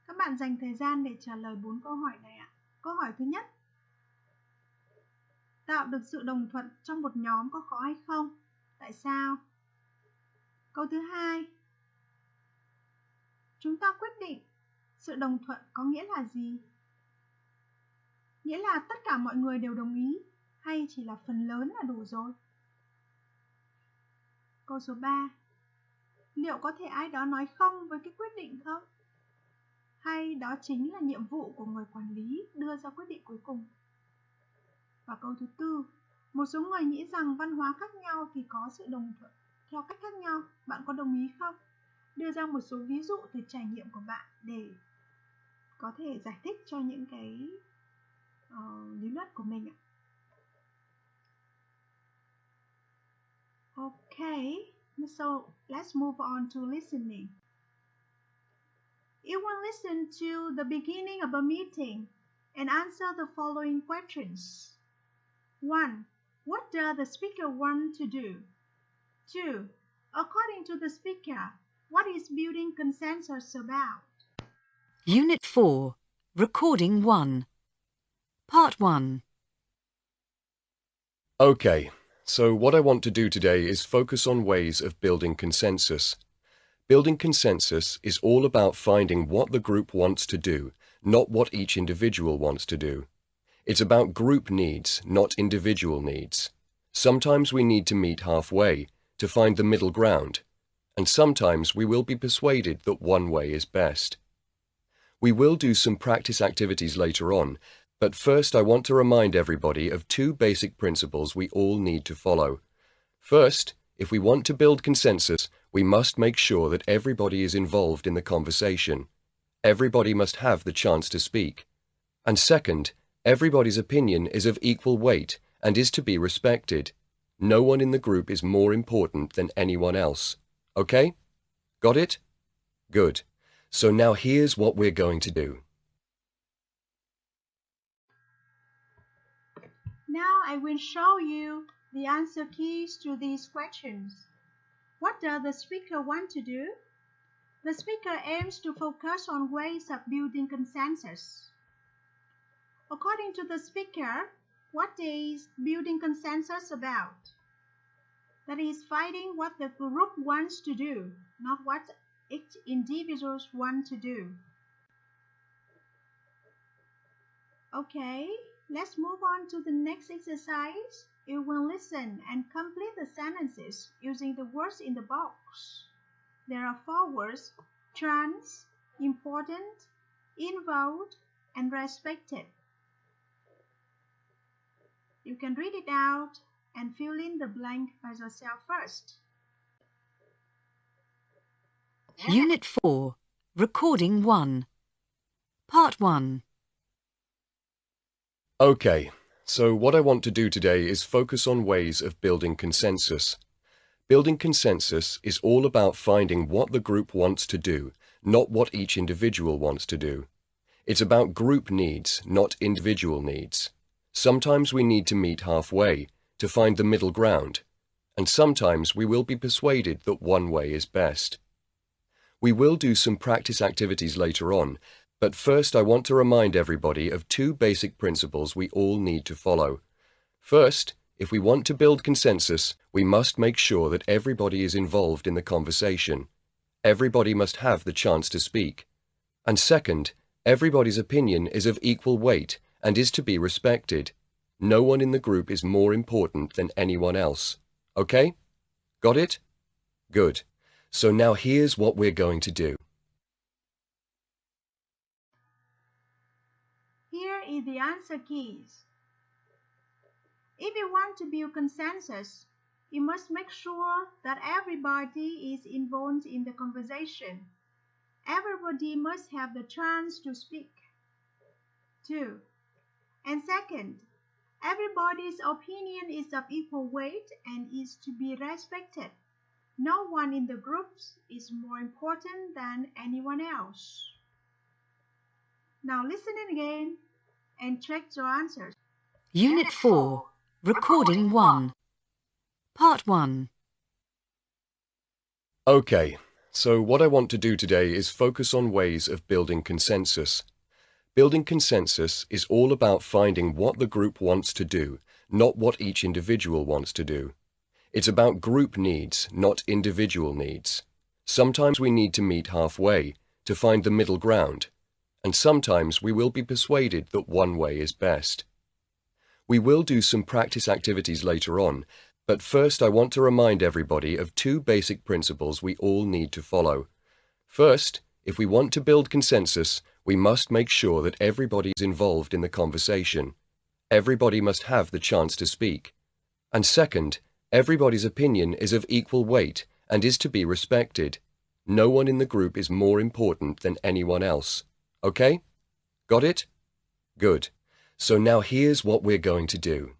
Các bạn dành thời gian để trả lời 4 câu hỏi này ạ. Câu hỏi thứ nhất, tạo được sự đồng thuận trong một nhóm có khó hay không? Tại sao? Câu thứ hai, chúng ta quyết định sự đồng thuận có nghĩa là gì? Nghĩa là tất cả mọi người đều đồng ý hay chỉ là phần lớn là đủ rồi? Câu số 3, liệu có thể ai đó nói không với cái quyết định không? Hay đó chính là nhiệm vụ của người quản lý đưa ra quyết định cuối cùng? Và câu thứ 4, một số người nghĩ rằng văn hóa khác nhau thì có sự đồng thuận theo cách khác nhau. Bạn có đồng ý không? Đưa ra một số ví dụ từ trải nghiệm của bạn để có thể giải thích cho những cái lý luận của mình ạ. Okay, so let's move on to listening. You will listen to the beginning of a meeting and answer the following questions. 1. What does the speaker want to do? 2. According to the speaker, what is building consensus about? Unit 4, Recording 1. Part 1. Okay, so what I want to do today is focus on ways of building consensus. Building consensus is all about finding what the group wants to do, not what each individual wants to do. It's about group needs, not individual needs. Sometimes we need to meet halfway, to find the middle ground, and sometimes we will be persuaded that one way is best. We will do some practice activities later on, but first I want to remind everybody of 2 basic principles we all need to follow. First, if we want to build consensus, we must make sure that everybody is involved in the conversation. Everybody must have the chance to speak. And second, everybody's opinion is of equal weight and is to be respected. No one in the group is more important than anyone else. Okay? Got it? Good. So now here's what we're going to do. Now I will show you the answer keys to these questions. What does the speaker want to do? The speaker aims to focus on ways of building consensus. According to the speaker, what is building consensus about? That is finding what the group wants to do, not what each individual wants to do. Okay, let's move on to the next exercise. You will listen and complete the sentences using the words in the box. There are 4 words: chance, important, involved, and respected. You can read it out and fill in the blank by yourself first. Unit 4, Recording 1. Part 1. Okay, so what I want to do today is focus on ways of building consensus. Building consensus is all about finding what the group wants to do, not what each individual wants to do. It's about group needs, not individual needs. Sometimes we need to meet halfway, to find the middle ground, and sometimes we will be persuaded that one way is best. We will do some practice activities later on, but first I want to remind everybody of two basic principles we all need to follow. First, if we want to build consensus, we must make sure that everybody is involved in the conversation. Everybody must have the chance to speak. And second, everybody's opinion is of equal weight and is to be respected. No one in the group is more important than anyone else. Okay? Got it? Good. So now here's what we're going to do. Here is the answer keys. If you want to build consensus, you must make sure that everybody is involved in the conversation. Everybody must have the chance to speak. 2. And second, everybody's opinion is of equal weight and is to be respected. No one in the groups is more important than anyone else. Now listen again and check your answers. Unit 4, Recording 1. Part 1. Okay, so what I want to do today is focus on ways of building consensus. Building consensus is all about finding what the group wants to do, not what each individual wants to do. It's about group needs, not individual needs. Sometimes we need to meet halfway, to find the middle ground, and sometimes we will be persuaded that one way is best. We will do some practice activities later on, but first I want to remind everybody of two basic principles we all need to follow. First, if we want to build consensus, we must make sure that everybody is involved in the conversation. Everybody must have the chance to speak. And second, everybody's opinion is of equal weight and is to be respected. No one in the group is more important than anyone else. Okay? Got it? Good. So now here's what we're going to do.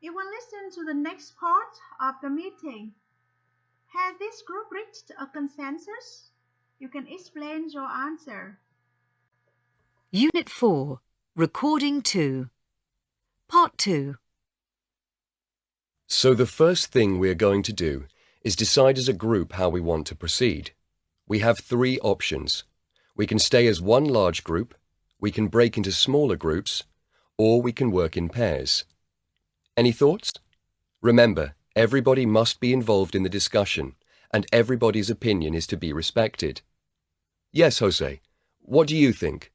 You will listen to the next part of the meeting. Has this group reached a consensus? You can explain your answer. Unit 4, Recording 2. Part 2. So the first thing we're going to do is decide as a group how we want to proceed. We have three options. We can stay as one large group, we can break into smaller groups, or we can work in pairs. Any thoughts? Remember, everybody must be involved in the discussion, and everybody's opinion is to be respected. Yes, Jose, what do you think?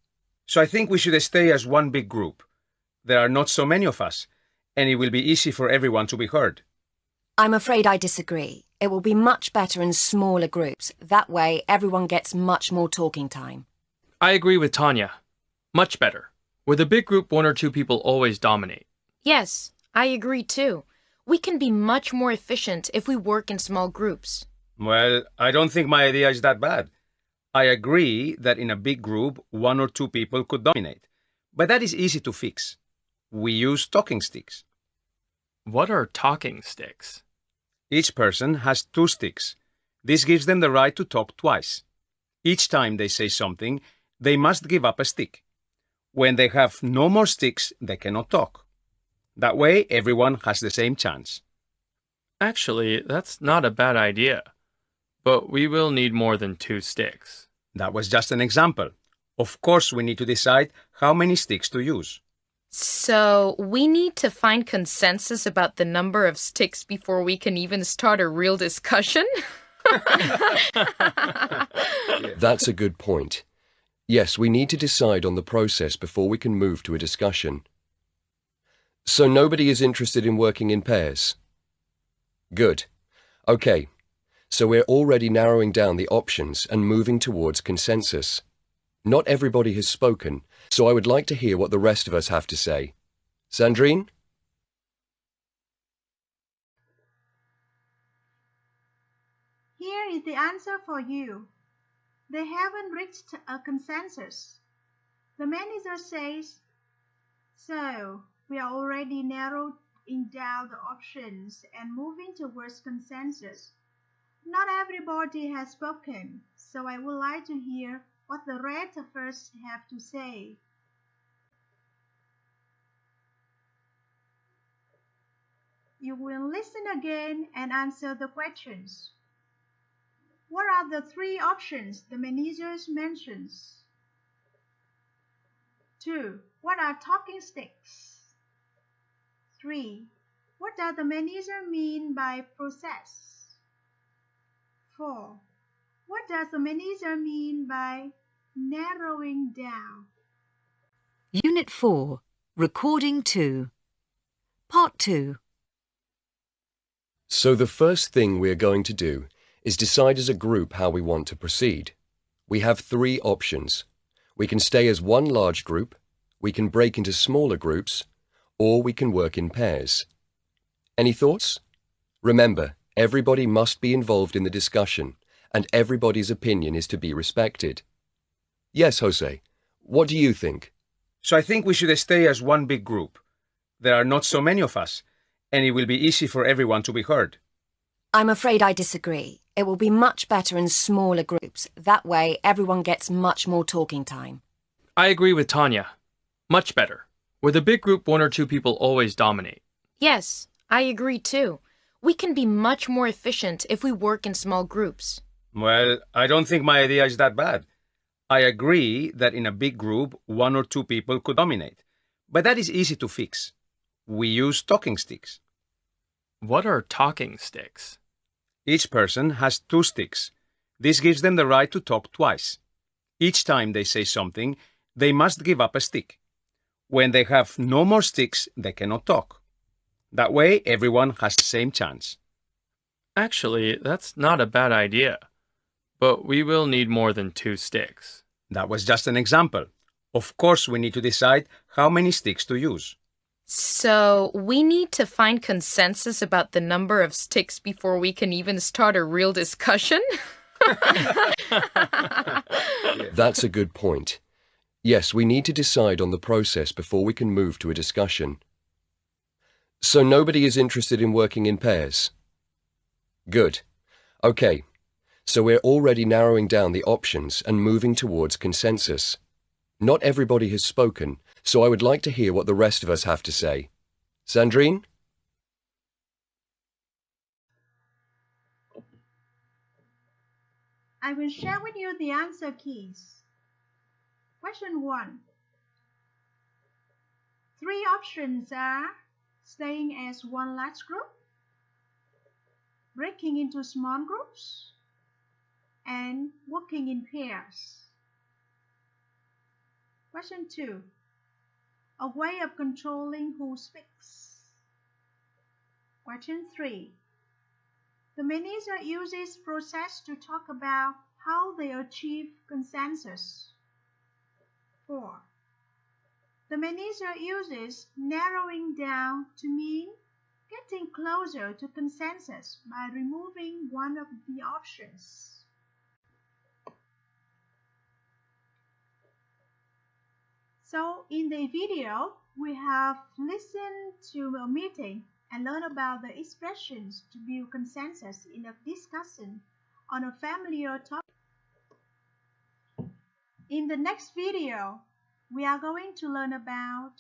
So I think we should stay as one big group. There are not so many of us, and it will be easy for everyone to be heard. I'm afraid I disagree. It will be much better in smaller groups. That way, everyone gets much more talking time. I agree with Tanya. Much better. With a big group, one or two people always dominate. Yes, I agree too. We can be much more efficient if we work in small groups. Well, I don't think my idea is that bad. I agree that in a big group, one or two people could dominate. But that is easy to fix. We use talking sticks. What are talking sticks? Each person has 2 sticks. This gives them the right to talk twice. Each time they say something, they must give up a stick. When they have no more sticks, they cannot talk. That way, everyone has the same chance. Actually, that's not a bad idea. But we will need more than 2 sticks. That was just an example. Of course, we need to decide how many sticks to use. So, we need to find consensus about the number of sticks before we can even start a real discussion? That's a good point. Yes, we need to decide on the process before we can move to a discussion. So nobody is interested in working in pairs? Good. Okay. So we're already narrowing down the options and moving towards consensus. Not everybody has spoken, so I would like to hear what the rest of us have to say. Sandrine? Here is the answer for you. They haven't reached a consensus. The manager says, so we are already narrowing down the options and moving towards consensus. Not everybody has spoken, so I would like to hear what the rest of us have to say. You will listen again and answer the questions. What are the three options the manager mentions? 2. What are talking sticks? 3. What does the manager mean by process? 4. What does the manager mean by narrowing down? Unit 4, Recording 2. Part 2. So the first thing we are going to do is decide as a group how we want to proceed. We have three options. We can stay as one large group, we can break into smaller groups, or we can work in pairs. Any thoughts? Remember, everybody must be involved in the discussion, and everybody's opinion is to be respected. Yes, Jose, what do you think? So I think we should stay as one big group. There are not so many of us, and it will be easy for everyone to be heard. I'm afraid I disagree. It will be much better in smaller groups. That way, everyone gets much more talking time. I agree with Tanya. Much better. With a big group, one or two people always dominate. Yes, I agree too. We can be much more efficient if we work in small groups. Well, I don't think my idea is that bad. I agree that in a big group, one or two people could dominate. But that is easy to fix. We use talking sticks. What are talking sticks? Each person has 2 sticks. This gives them the right to talk twice. Each time they say something, they must give up a stick. When they have no more sticks, they cannot talk. That way, everyone has the same chance. Actually, that's not a bad idea. But we will need more than 2 sticks. That was just an example. Of course, we need to decide how many sticks to use. So we need to find consensus about the number of sticks before we can even start a real discussion? That's a good point. Yes, we need to decide on the process before we can move to a discussion. So nobody is interested in working in pairs? Good. Okay. So we're already narrowing down the options and moving towards consensus. Not everybody has spoken, so I would like to hear what the rest of us have to say. Sandrine? I will share with you the answer keys. Question 1. 3 options are staying as one large group, breaking into small groups, and working in pairs. Question 2. A way of controlling who speaks. Question 3. The manager uses process to talk about how they achieve consensus. 4. The manager uses narrowing down to mean getting closer to consensus by removing one of the options. So in the video, we have listened to a meeting and learned about the expressions to build consensus in a discussion on a familiar topic. In the next video, we are going to learn about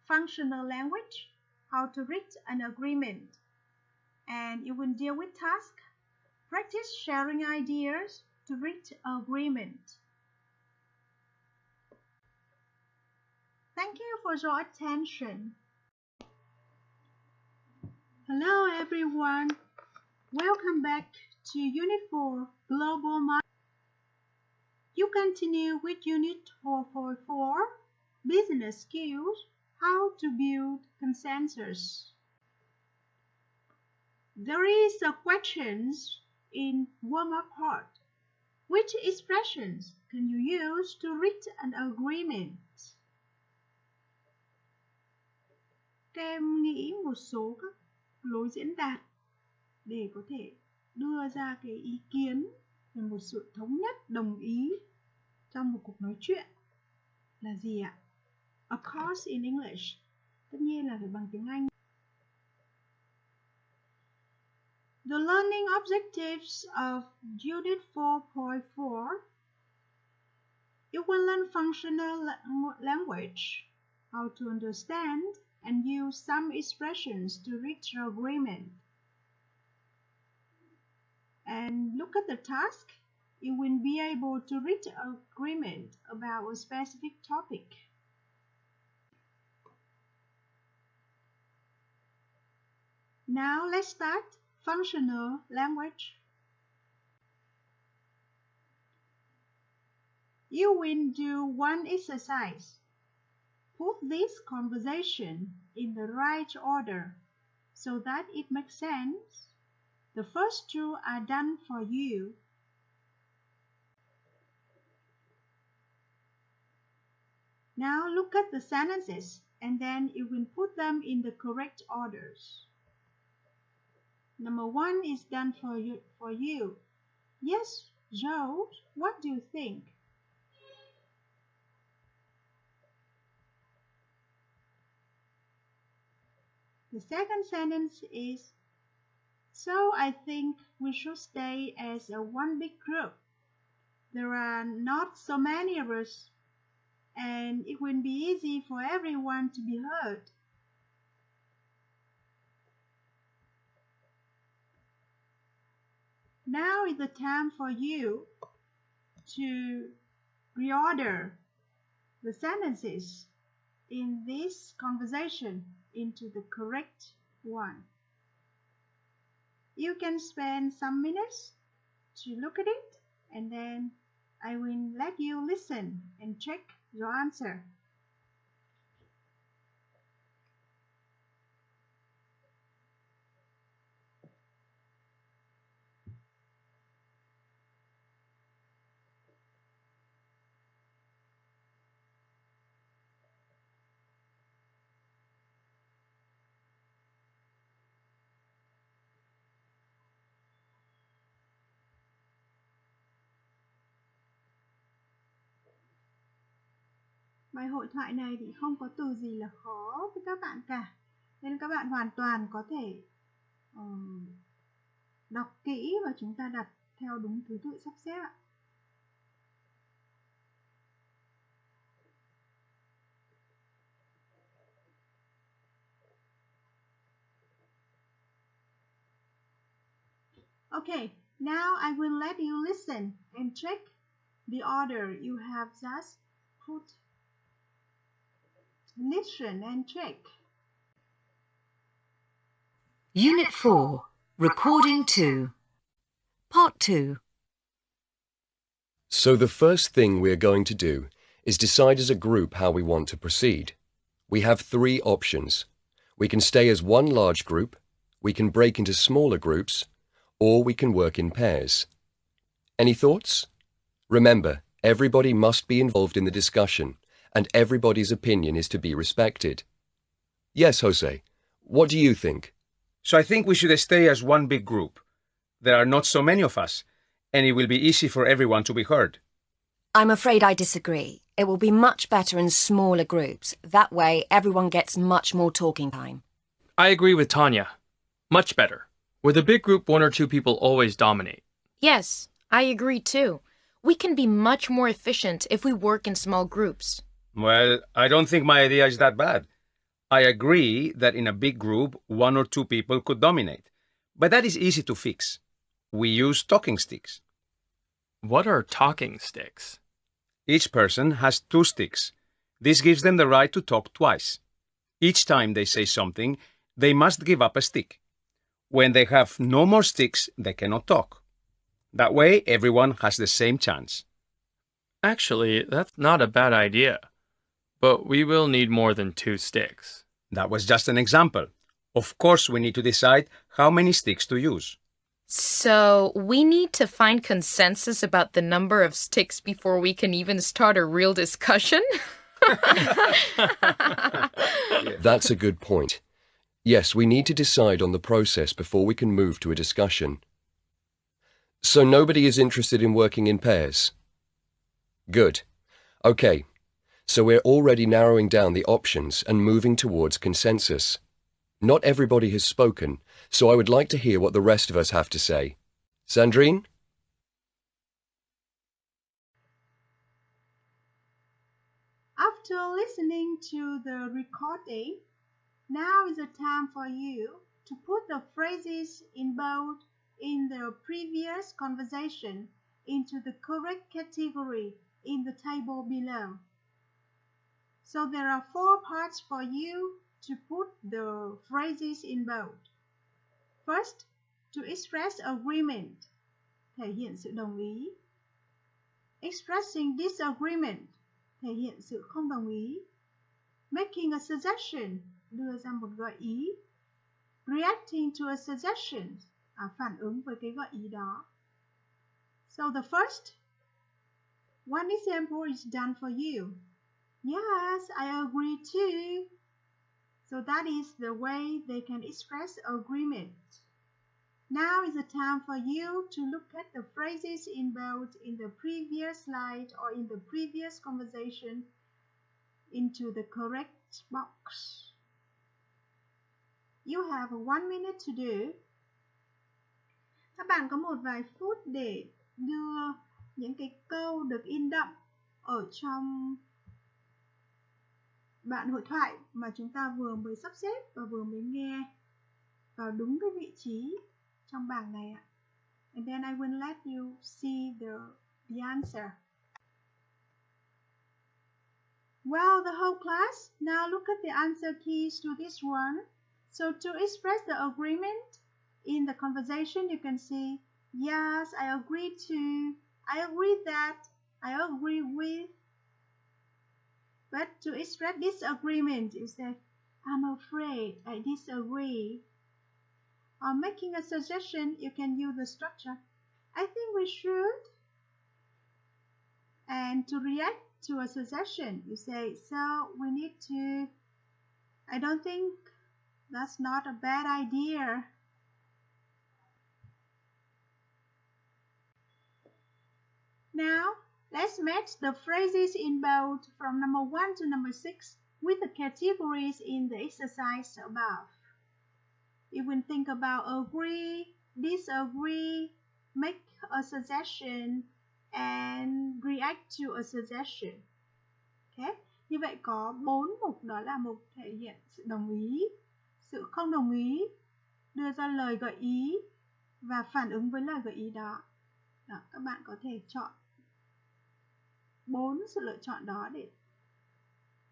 functional language, how to reach an agreement, and you will deal with tasks. Practice sharing ideas to reach agreement. Thank you for your attention. Hello everyone. Welcome back to Unit 4, Global Market. You continue with Unit 4.4, Business Skills, How to Build Consensus. There is a question in warm-up part. Which expressions can you use to reach an agreement? Các em nghĩ một số các lối diễn đạt để có thể đưa ra cái ý kiến về một sự thống nhất, đồng ý trong một cuộc nói chuyện là gì ạ? A course in English. Tất nhiên là phải bằng tiếng Anh. The learning objectives of Unit 4.4. You will learn functional language, how to understand and use some expressions to reach agreement. And look at the task. You will be able to reach agreement about a specific topic. Now let's start functional language. You will do one exercise. Put this conversation in the right order so that it makes sense. The first two are done for you. Now look at the sentences and then you will put them in the correct orders. Number 1 is done for you. Yes, Joe, what do you think? The second sentence is, so I think we should stay as a one big group. There are not so many of us, and it will be easy for everyone to be heard. Now is the time for you to reorder the sentences in this conversation into the correct one. You can spend some minutes to look at it, and then I will let you listen and check your answer. Bài hội thoại này thì không có từ gì là khó với các bạn cả, nên các bạn hoàn toàn có thể đọc kỹ và chúng ta đặt theo đúng thứ tự sắp xếp ạ. Okay, now I will let you listen and check the order you have just put. Listen and check. Unit 4, Recording 2. Part 2. So the first thing we're going to do is decide as a group how we want to proceed. We have 3 options. We can stay as one large group, we can break into smaller groups, or we can work in pairs. Any thoughts? Remember, everybody must be involved in the discussion, and everybody's opinion is to be respected. Yes, Jose, what do you think? So I think we should stay as one big group. There are not so many of us, and it will be easy for everyone to be heard. I'm afraid I disagree. It will be much better in smaller groups. That way, everyone gets much more talking time. I agree with Tanya. Much better. With a big group, 1 or 2 people always dominate. Yes, I agree too. We can be much more efficient if we work in small groups. Well, I don't think my idea is that bad. I agree that in a big group, 1 or 2 people could dominate. But that is easy to fix. We use talking sticks. What are talking sticks? Each person has 2 sticks. This gives them the right to talk twice. Each time they say something, they must give up a stick. When they have no more sticks, they cannot talk. That way, everyone has the same chance. Actually, that's not a bad idea. But we will need more than 2 sticks. That was just an example. Of course, we need to decide how many sticks to use. So we need to find consensus about the number of sticks before we can even start a real discussion? That's a good point. Yes, we need to decide on the process before we can move to a discussion. So nobody is interested in working in pairs? Good. Okay. So we're already narrowing down the options and moving towards consensus. Not everybody has spoken, so I would like to hear what the rest of us have to say. Sandrine? After listening to the recording, now is the time for you to put the phrases in bold in the previous conversation into the correct category in the table below. So there are 4 parts for you to put the phrases in bold. First, to express agreement, thể hiện sự đồng ý. Expressing disagreement, thể hiện sự không đồng ý. Making a suggestion, đưa ra một gợi ý. Reacting to a suggestion, phản ứng với cái gợi ý đó. So the first, one example is done for you. Yes, I agree too. So that is the way they can express agreement. Now is the time for you to look at the phrases in bold in the previous slide or in the previous conversation into the correct box. You have 1 minute to do. Các bạn có một vài phút để đưa những cái câu được in đậm ở trong đoạn hội thoại mà chúng ta vừa mới sắp xếp và vừa mới nghe vào đúng cái vị trí trong bảng này ạ. And then I will let you see the answer. Well, the whole class, now look at the answer keys to this one. So to express the agreement in the conversation, you can say, yes, I agree to, I agree that, I agree with. But to express disagreement, you say, I'm afraid, I disagree. Or making a suggestion, you can use the structure, I think we should. And to react to a suggestion, you say, so we need to, I don't think that's not a bad idea. Now, let's match the phrases in bold from number 1 to number 6 with the categories in the exercise above. You will think about agree, disagree, make a suggestion, and react to a suggestion. Okay? Như vậy có 4 mục, đó là mục thể hiện sự đồng ý, sự không đồng ý, đưa ra lời gợi ý và phản ứng với lời gợi ý đó. Đó, các bạn có thể chọn 4 sự lựa chọn đó để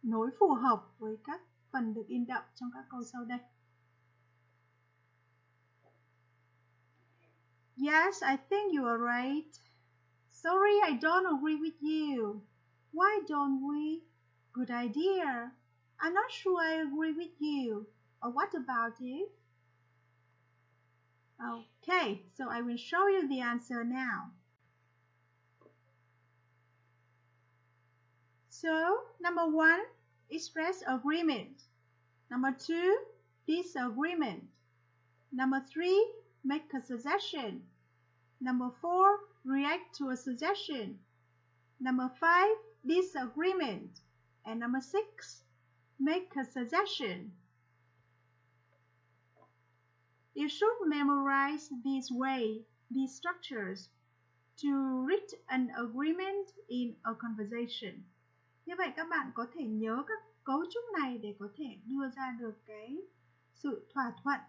nối phù hợp với các phần được in đậm trong các câu sau đây. Yes, I think you are right. Sorry, I don't agree with you. Why don't we? Good idea. I'm not sure I agree with you. Or what about you? Okay, so I will show you the answer now. So, number 1, express agreement. Number 2, disagreement. Number 3, make a suggestion. Number 4, react to a suggestion. Number 5, disagreement. And number 6, make a suggestion. You should memorize these structures to reach an agreement in a conversation. Như vậy các bạn có thể nhớ các cấu trúc này để có thể đưa ra được cái sự thỏa thuận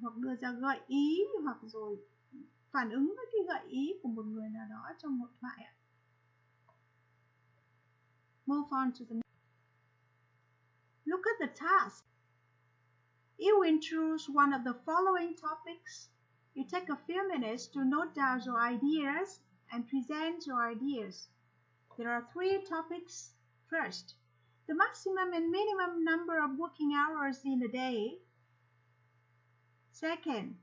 hoặc đưa ra gợi ý hoặc rồi phản ứng với cái gợi ý của một người nào đó trong hội thoại. Move on to the next. Look at the task. You will choose one of the following topics. You take a few minutes to note down your ideas and present your ideas. There are 3 topics. First, the maximum and minimum number of working hours in a day. Second,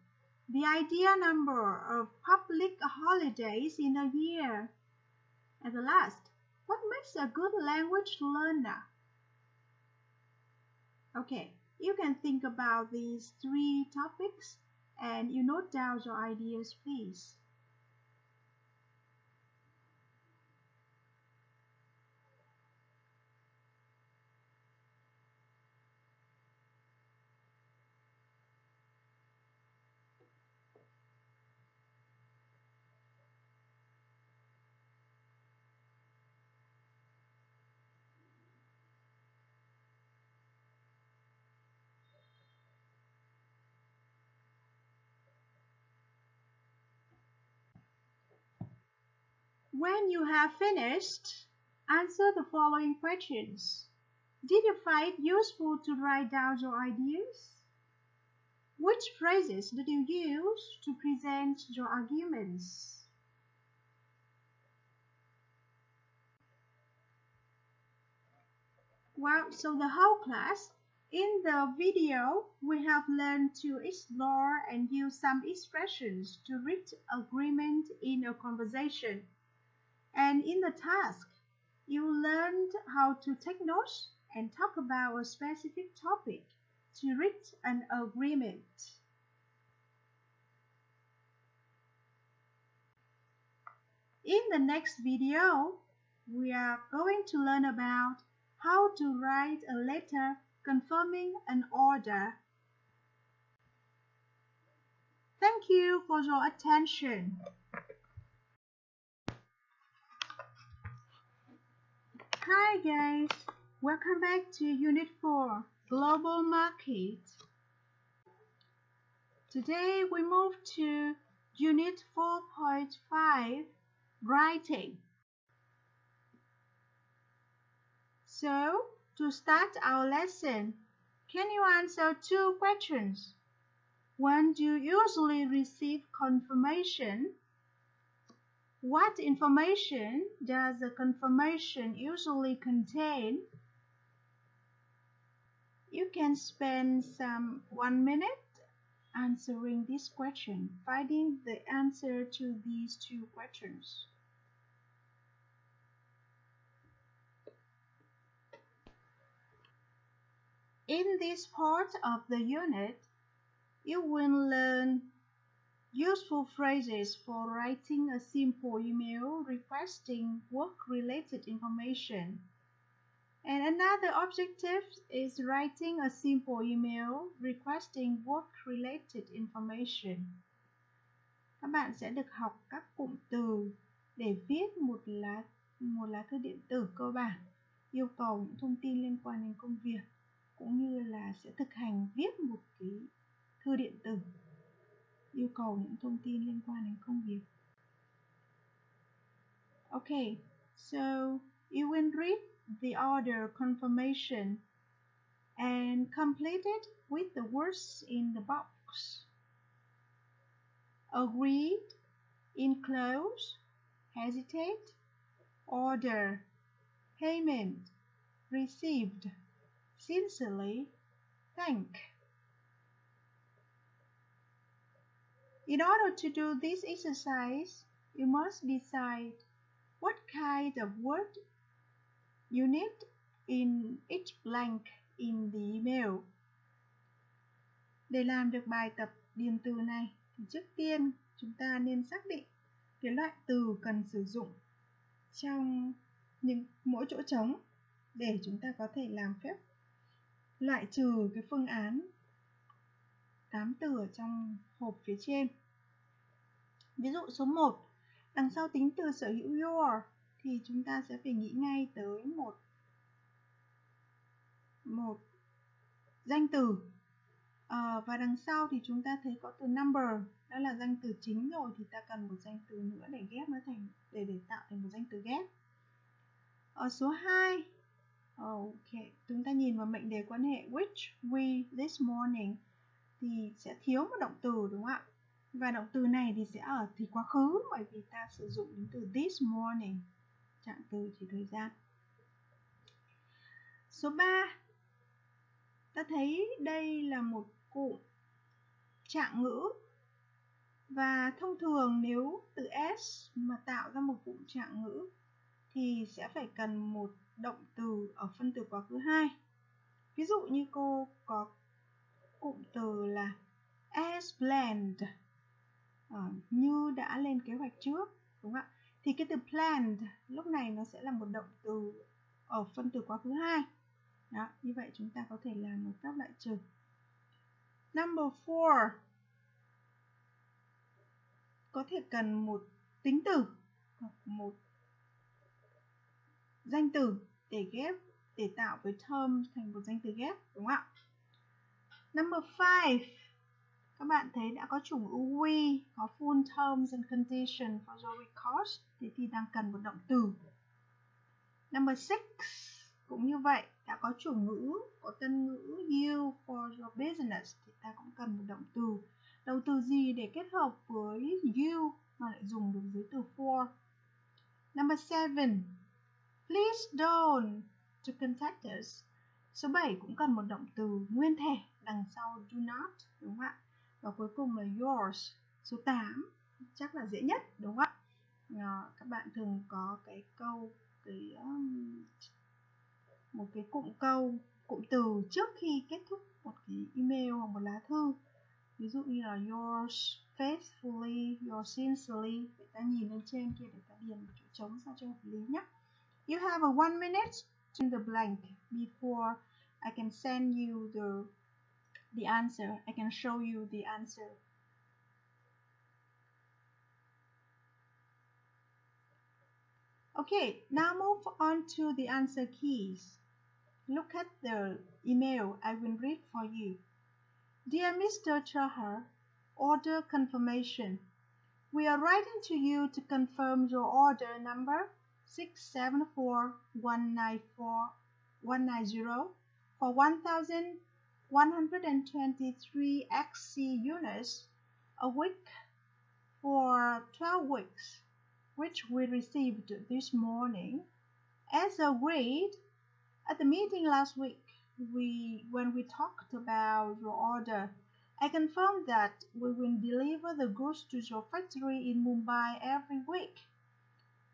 the ideal number of public holidays in a year. And the last, what makes a good language learner? Okay, you can think about these 3 topics and you note down your ideas, please. When you have finished, answer the following questions. Did you find it useful to write down your ideas? Which phrases did you use to present your arguments? Well, so the whole class, in the video, we have learned to explore and use some expressions to reach agreement in a conversation. And in the task, you learned how to take notes and talk about a specific topic to reach an agreement. In the next video, we are going to learn about how to write a letter confirming an order. Thank you for your attention. Hi guys, welcome back to Unit 4, Global Market. Today we move to Unit 4.5, Writing. So, to start our lesson, can you answer two questions? When do you usually receive confirmation? What information does the confirmation usually contain? You can spend some 1 minute answering this question, finding the answer to these two questions. In this part of the unit, you will learn useful phrases for writing a simple email requesting work-related information. And another objective is writing a simple email requesting work-related information. Các bạn sẽ được học các cụm từ để viết một lá thư điện tử cơ bản yêu cầu những thông tin liên quan đến công việc, cũng như là sẽ thực hành viết một cái thư điện tử yêu cầu những thông tin liên quan đến công việc. Okay, so you will read the order confirmation and complete it with the words in the box. Agreed, enclose, hesitate, order, payment, received, sincerely, thank. In order to do this exercise, you must decide what kind of word you need in each blank in the email. Để làm được bài tập điền từ này, thì trước tiên chúng ta nên xác định cái loại từ cần sử dụng trong mỗi chỗ trống để chúng ta có thể làm phép loại trừ cái phương án 8 từ ở trong hộp phía trên. Ví dụ số 1, đằng sau tính từ sở hữu your thì chúng ta sẽ phải nghĩ ngay tới một danh từ. Và đằng sau thì chúng ta thấy có từ number, đó là danh từ chính rồi, thì ta cần một danh từ nữa để ghép nó thành để tạo thành một danh từ ghép. Ở số 2, chúng ta nhìn vào mệnh đề quan hệ which we this morning thì sẽ thiếu một động từ, đúng không ạ? Và động từ này thì sẽ ở thì quá khứ, bởi vì ta sử dụng đến từ this morning, trạng từ chỉ thời gian. Số 3, ta thấy đây là một cụm trạng ngữ, và thông thường nếu từ s mà tạo ra một cụm trạng ngữ thì sẽ phải cần một động từ ở phân từ quá khứ 2. Ví dụ như cô có cụm từ là as planned, như đã lên kế hoạch trước, đúng không ạ? Thì cái từ planned lúc này nó sẽ là một động từ ở phân từ quá khứ 2. Đó, như vậy chúng ta có thể làm một phép loại trừ. Number 4, có thể cần một tính từ hoặc một danh từ để ghép, để tạo với term thành một danh từ ghép, đúng không ạ? Number 5, Các bạn thấy đã có chủng ưu we, có full terms and conditions for your records thì đang cần một động từ. Number 6 cũng như vậy, đã có chủ ngữ, có tân ngữ you for your business thì ta cũng cần một động từ. Động từ gì để kết hợp với you mà lại dùng được dưới từ for? Number 7, please don't to contact us. Số 7 cũng cần một động từ nguyên thể đằng sau do not, đúng không ạ? Và cuối cùng là yours. Số 8 chắc là dễ nhất, đúng không ạ? Các bạn thường có cái câu, một cái cụm từ trước khi kết thúc một cái email hoặc một lá thư. Ví dụ như là yours faithfully, yours sincerely. Để ta nhìn lên trên kia để ta điền một chỗ trống sao cho hợp lý nhé. You have a 1 minute to the blank before I can send you the answer. I can show you the answer. Okay, now move on to the answer keys. Look at the email I will read for you. Dear Mr. Chahar, order confirmation. We are writing to you to confirm your order number 674194190 for 1,123 XC units a week for 12 weeks, which we received this morning. As agreed at the meeting last week, when we talked about your order, I confirmed that we will deliver the goods to your factory in Mumbai every week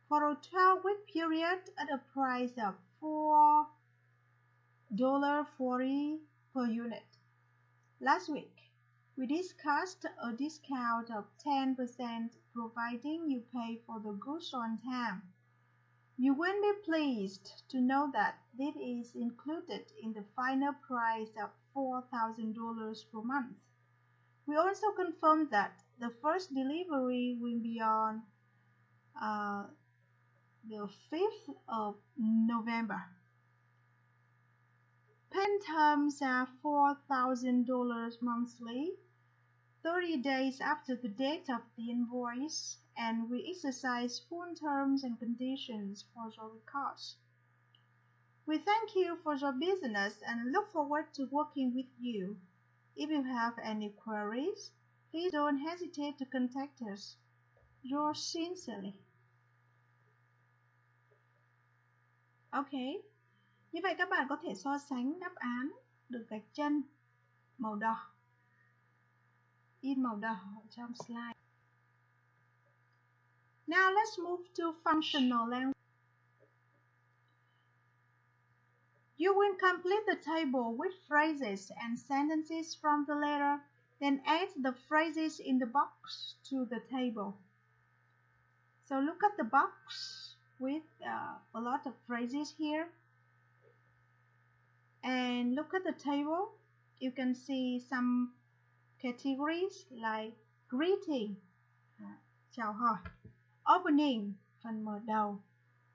for a 12-week period at a price of $4.40 per unit. Last week, we discussed a discount of 10% providing you pay for the goods on time. You will be pleased to know that this is included in the final price of $4,000 per month. We also confirmed that the first delivery will be on the 5th of November. Payment terms are $4,000 monthly, 30 days after the date of the invoice, and we exercise full terms and conditions for your records. We thank you for your business and look forward to working with you. If you have any queries, please don't hesitate to contact us. Yours sincerely. Okay. Như vậy các bạn có thể so sánh đáp án được gạch chân màu đỏ, in màu đỏ trong slide. Now let's move to functional language. You will complete the table with phrases and sentences from the letter, then add the phrases in the box to the table. So look at the box with a lot of phrases here. And look at the table. You can see some categories like greeting, chào hỏi, opening, phần mở đầu,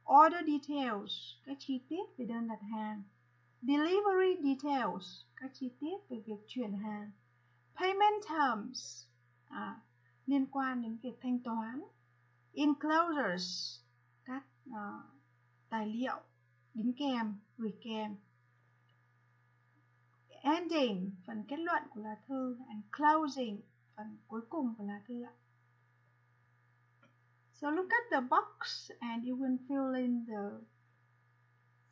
order details, các chi tiết về đơn đặt hàng, delivery details, các chi tiết về việc chuyển hàng, payment terms, liên quan đến việc thanh toán, enclosures, các tài liệu đính kèm, gửi kèm, ending, phần kết luận của lá thư, and closing, phần cuối cùng của lá thư ạ. So look at the box and you will fill in the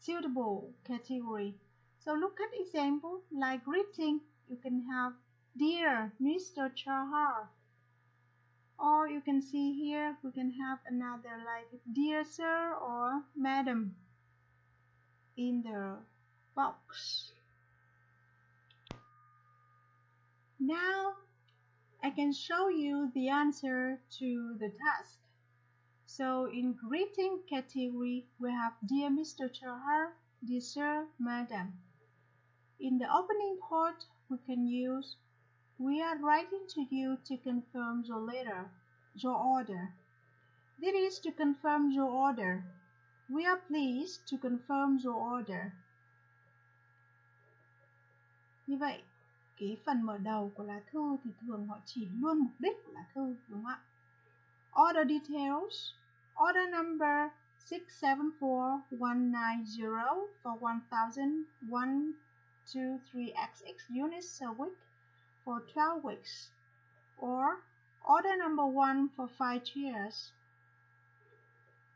suitable category. So look at example like greeting. You can have Dear Mr. Chahar. Or you can see here we can have another like Dear Sir or Madam in the box. Now I can show you the answer to the task. So in greeting category, we have Dear Mr. Chahar, Dear Sir, Madam. In the opening part, we can use We are writing to you to confirm your letter, your order. This is to confirm your order. We are pleased to confirm your order. Như vậy, cái phần mở đầu của lá thư thì thường họ chỉ luôn mục đích của lá thư, đúng không ạ? Order details. Order number 674190 for 1,123XX units a week for 12 weeks. Or order number 1 for 5 years.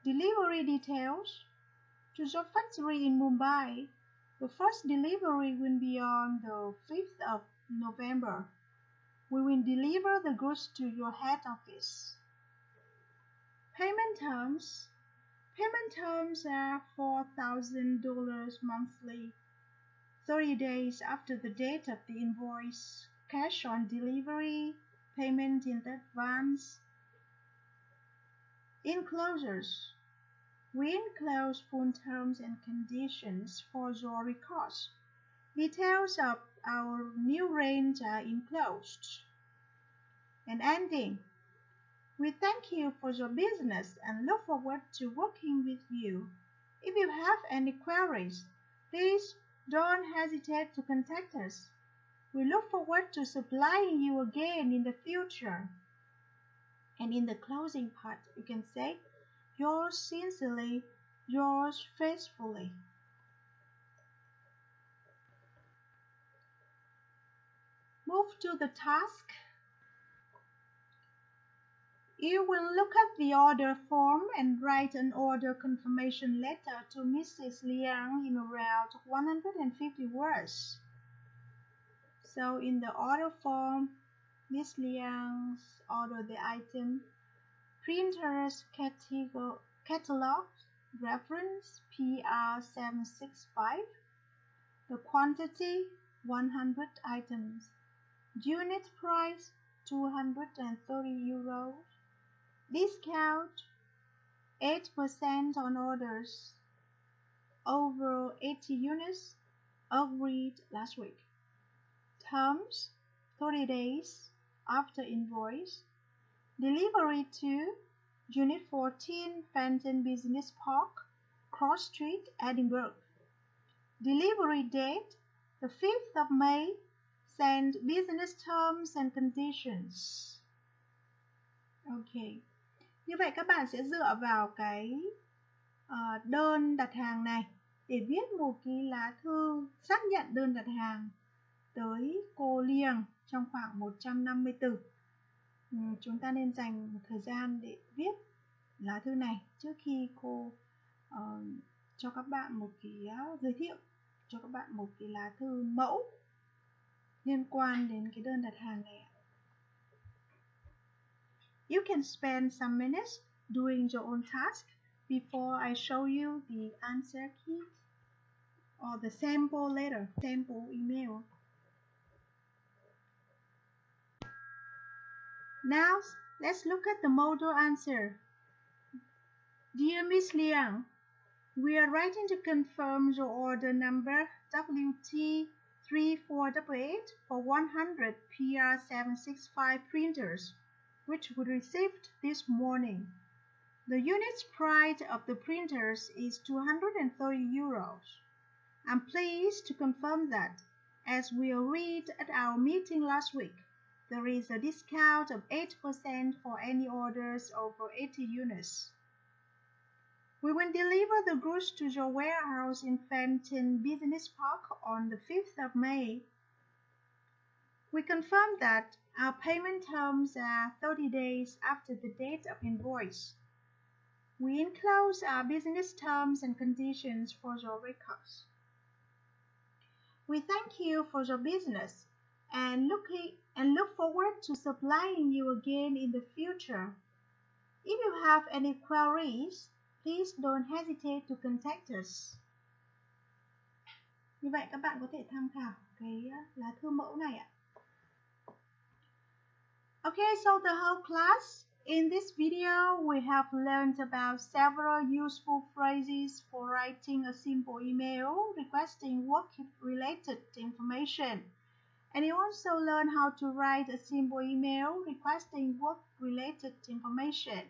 Delivery details. To your factory in Mumbai, the first delivery will be on the 5th of November. We will deliver the goods to your head office. Payment terms. Payment terms are $4,000 monthly, 30 days after the date of the invoice, cash on delivery, payment in advance. Enclosures. We enclose full terms and conditions for your records. Details of our new range are enclosed. And ending. We thank you for your business and look forward to working with you. If you have any queries, please don't hesitate to contact us. We look forward to supplying you again in the future. And in the closing part, you can say, yours sincerely, yours faithfully. Move to the task. You will look at the order form and write an order confirmation letter to Mrs. Liang in around 150 words. So in the order form, Miss Liang's order the item, printer's catalog, reference PR765, the quantity 100 items, unit price 230 euros, discount 8% on orders over 80 units agreed last week. Terms 30 days after invoice. Delivery to Unit 14 Fenton Business Park, Cross Street, Edinburgh. Delivery date the 5th of May. Send business terms and conditions. Ok. Như vậy các bạn sẽ dựa vào cái đơn đặt hàng này để viết một cái lá thư xác nhận đơn đặt hàng tới cô Liang trong khoảng 150 từ. Chúng ta nên dành một thời gian để viết lá thư này trước khi cô cho các bạn một cái giới thiệu, cho các bạn một cái lá thư mẫu liên quan đến cái đơn đặt hàng này. You can spend some minutes doing your own task before I show you the answer key or the sample letter, sample email. Now, let's look at the model answer. Dear Miss Liang, we are writing to confirm your order number WT3488 for 100 PR765 printers, which we received this morning. The unit price of the printers is 230 euros. I'm pleased to confirm that, as we agreed at our meeting last week, there is a discount of 8% for any orders over 80 units. We will deliver the goods to your warehouse in Fenton Business Park on the 5th of May. We confirm that our payment terms are 30 days after the date of invoice. We enclose our business terms and conditions for your records. We thank you for your business and look forward to supplying you again in the future. If you have any queries, please don't hesitate to contact us. Như vậy các bạn có thể tham khảo cái lá thư mẫu này ạ. Okay, so the whole class, in this video, we have learned about several useful phrases for writing a simple email requesting work-related information. And you also learn how to write a simple email requesting work-related information.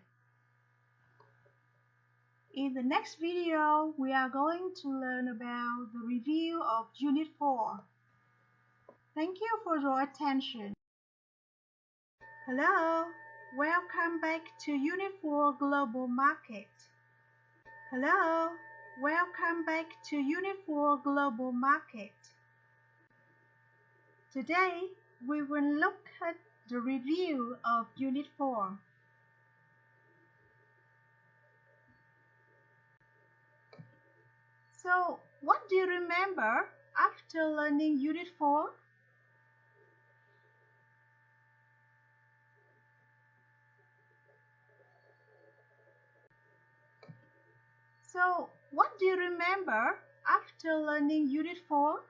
In the next video, we are going to learn about the review of Unit 4. Thank you for your attention. Hello, welcome back to Unit 4 Global Market. Hello, welcome back to Unit 4 Global Market. Today, we will look at the review of Unit 4. So, what do you remember after learning Unit 4? So, what do you remember after learning Unit 4?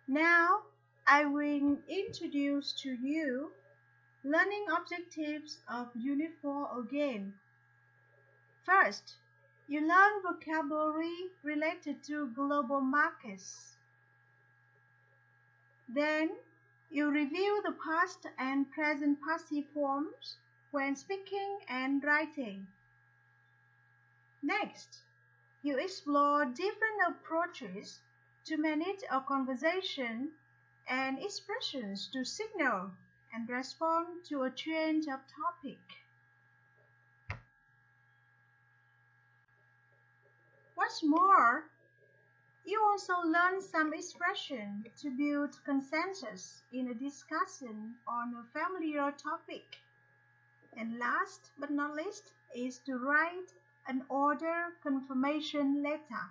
Now, I will introduce to you learning objectives of Unit 4 again. First, you learn vocabulary related to global markets. Then, you review the past and present passive forms when speaking and writing. Next, you explore different approaches to manage a conversation and expressions to signal and respond to a change of topic. What's more, you also learn some expression to build consensus in a discussion on a familiar topic. And last but not least is to write an order confirmation letter.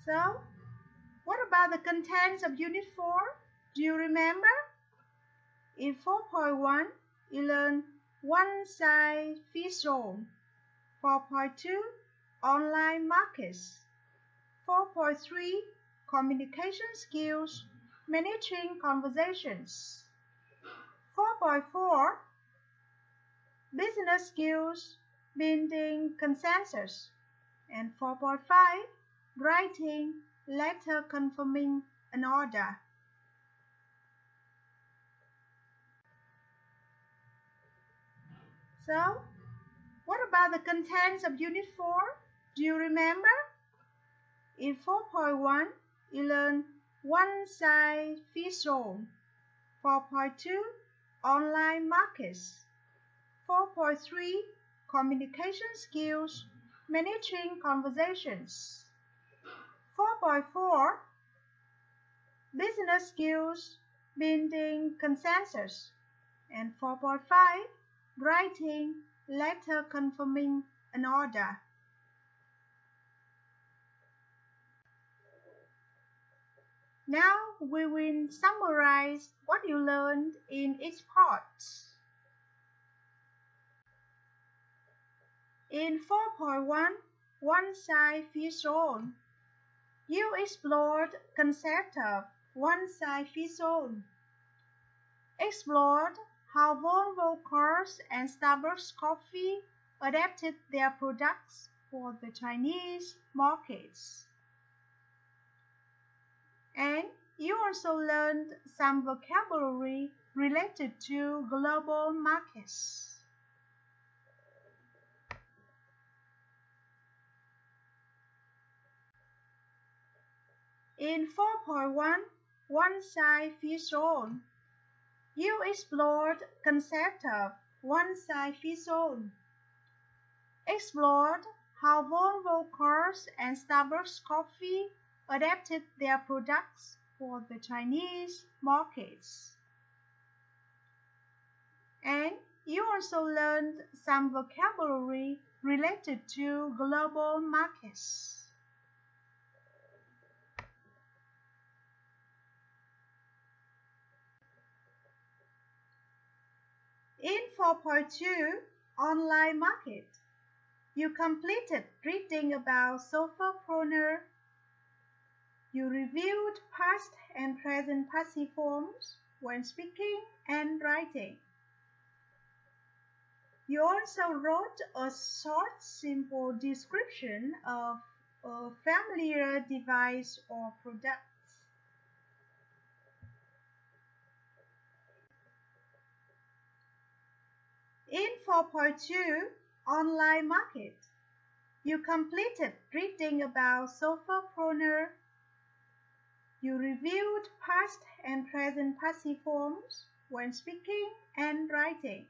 So, what about the contents of Unit 4? Do you remember? In 4.1, you learn one-size fits all. 4.2, online markets. 4.3, communication skills, managing conversations. 4.4, business skills, building consensus. And 4.5, writing letter confirming an order. So, what about the contents of Unit 4? Do you remember? In 4.1, you learn one-size fits all. 4.2, online markets. 4.3, communication skills, managing conversations. 4.4, business skills, building consensus. And 4.5, writing letter confirming an order. Now we will summarize what you learned in each part. In 4.1, one-size fits all, you explored concept of one-size fits all. Explored how Volvo cars and Starbucks coffee adapted their products for the Chinese markets. And you also learned some vocabulary related to global markets. In 4.1, one-size fits all, you explored concept of one-size fits all. Explored how Volvo cars and Starbucks coffee adapted their products for the Chinese markets. And you also learned some vocabulary related to global markets. In 4.2, online market, you completed reading about solopreneur. You reviewed past and present passive forms when speaking and writing. You also wrote a short, simple description of a familiar device or product. In 4.2, Online Market, you completed reading about solopreneur. You reviewed past and present passive forms when speaking and writing.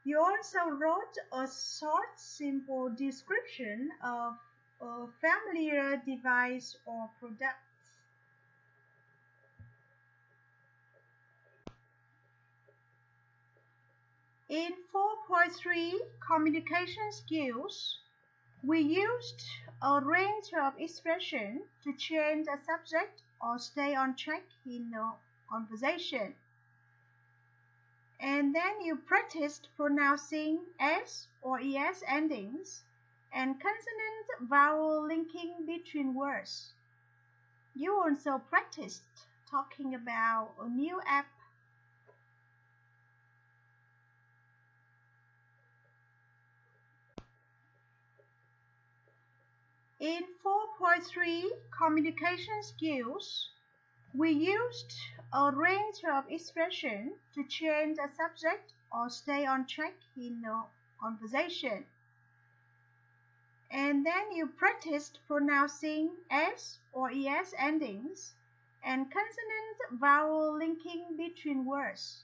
You also wrote a short, simple description of a familiar device or product. In 4.3, Communication Skills, we used a range of expressions to change a subject or stay on track in a conversation. And then you practiced pronouncing S or ES endings and consonant vowel linking between words. You also practiced talking about a new app. In 4.3, Communication Skills, we used a range of expressions to change a subject or stay on track in a conversation. And then you practiced pronouncing S or ES endings and consonant vowel linking between words.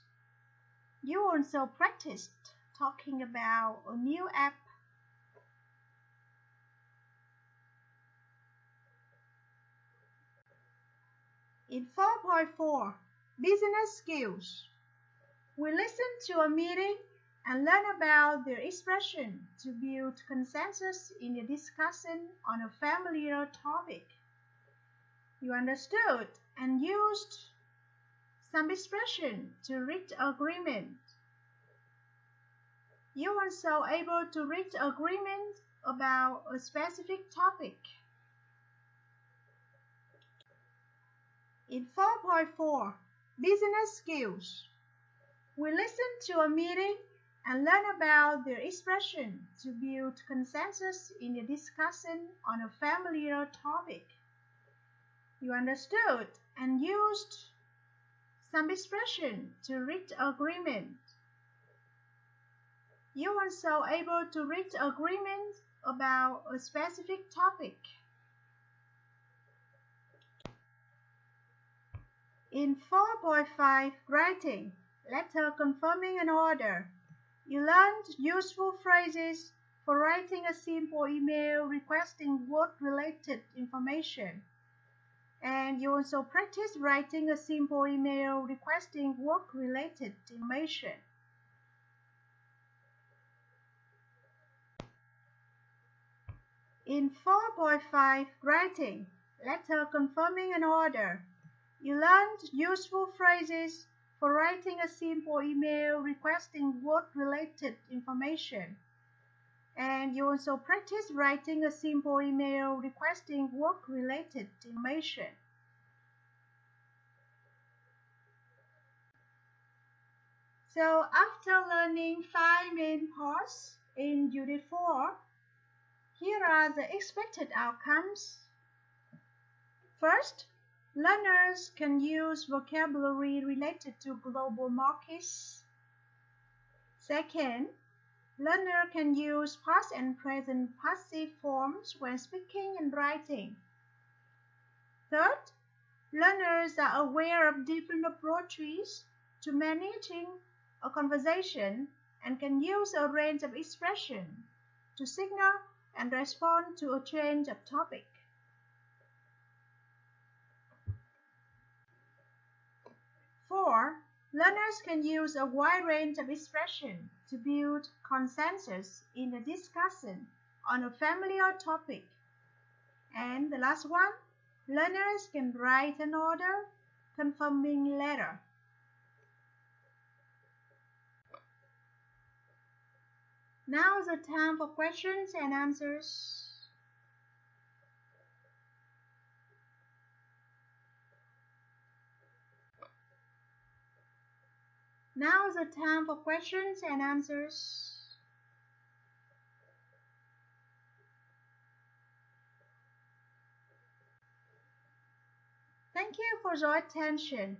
You also practiced talking about a new app. In 4.4, Business Skills, we listened to a meeting and learn about their expression to build consensus in a discussion on a familiar topic. You understood and used some expression to reach agreement. You were also able to reach agreement about a specific topic. In 4.4, Business Skills, we listened to a meeting and learn about their expression to build consensus in a discussion on a familiar topic. You understood and used some expression to reach agreement. You were also able to reach agreement about a specific topic. In 4.5, Writing, letter confirming an order, you learned useful phrases for writing a simple email requesting work-related information. And you also practiced writing a simple email requesting work-related information. In 4.5, Writing, letter confirming an order, you learned useful phrases for writing a simple email requesting work-related information. And you also practiced writing a simple email requesting work-related information. So after learning 5 main parts in Unit 4, here are the expected outcomes. First, learners can use vocabulary related to global markets. Second, learner can use past and present passive forms when speaking and writing. Third, learners are aware of different approaches to managing a conversation and can use a range of expressions to signal and respond to a change of topic. Four, learners can use a wide range of expressions to build consensus in a discussion on a familiar topic. And the last one, learners can write an order confirming letter. Now is the time for questions and answers. Now is the time for questions and answers. Thank you for your attention.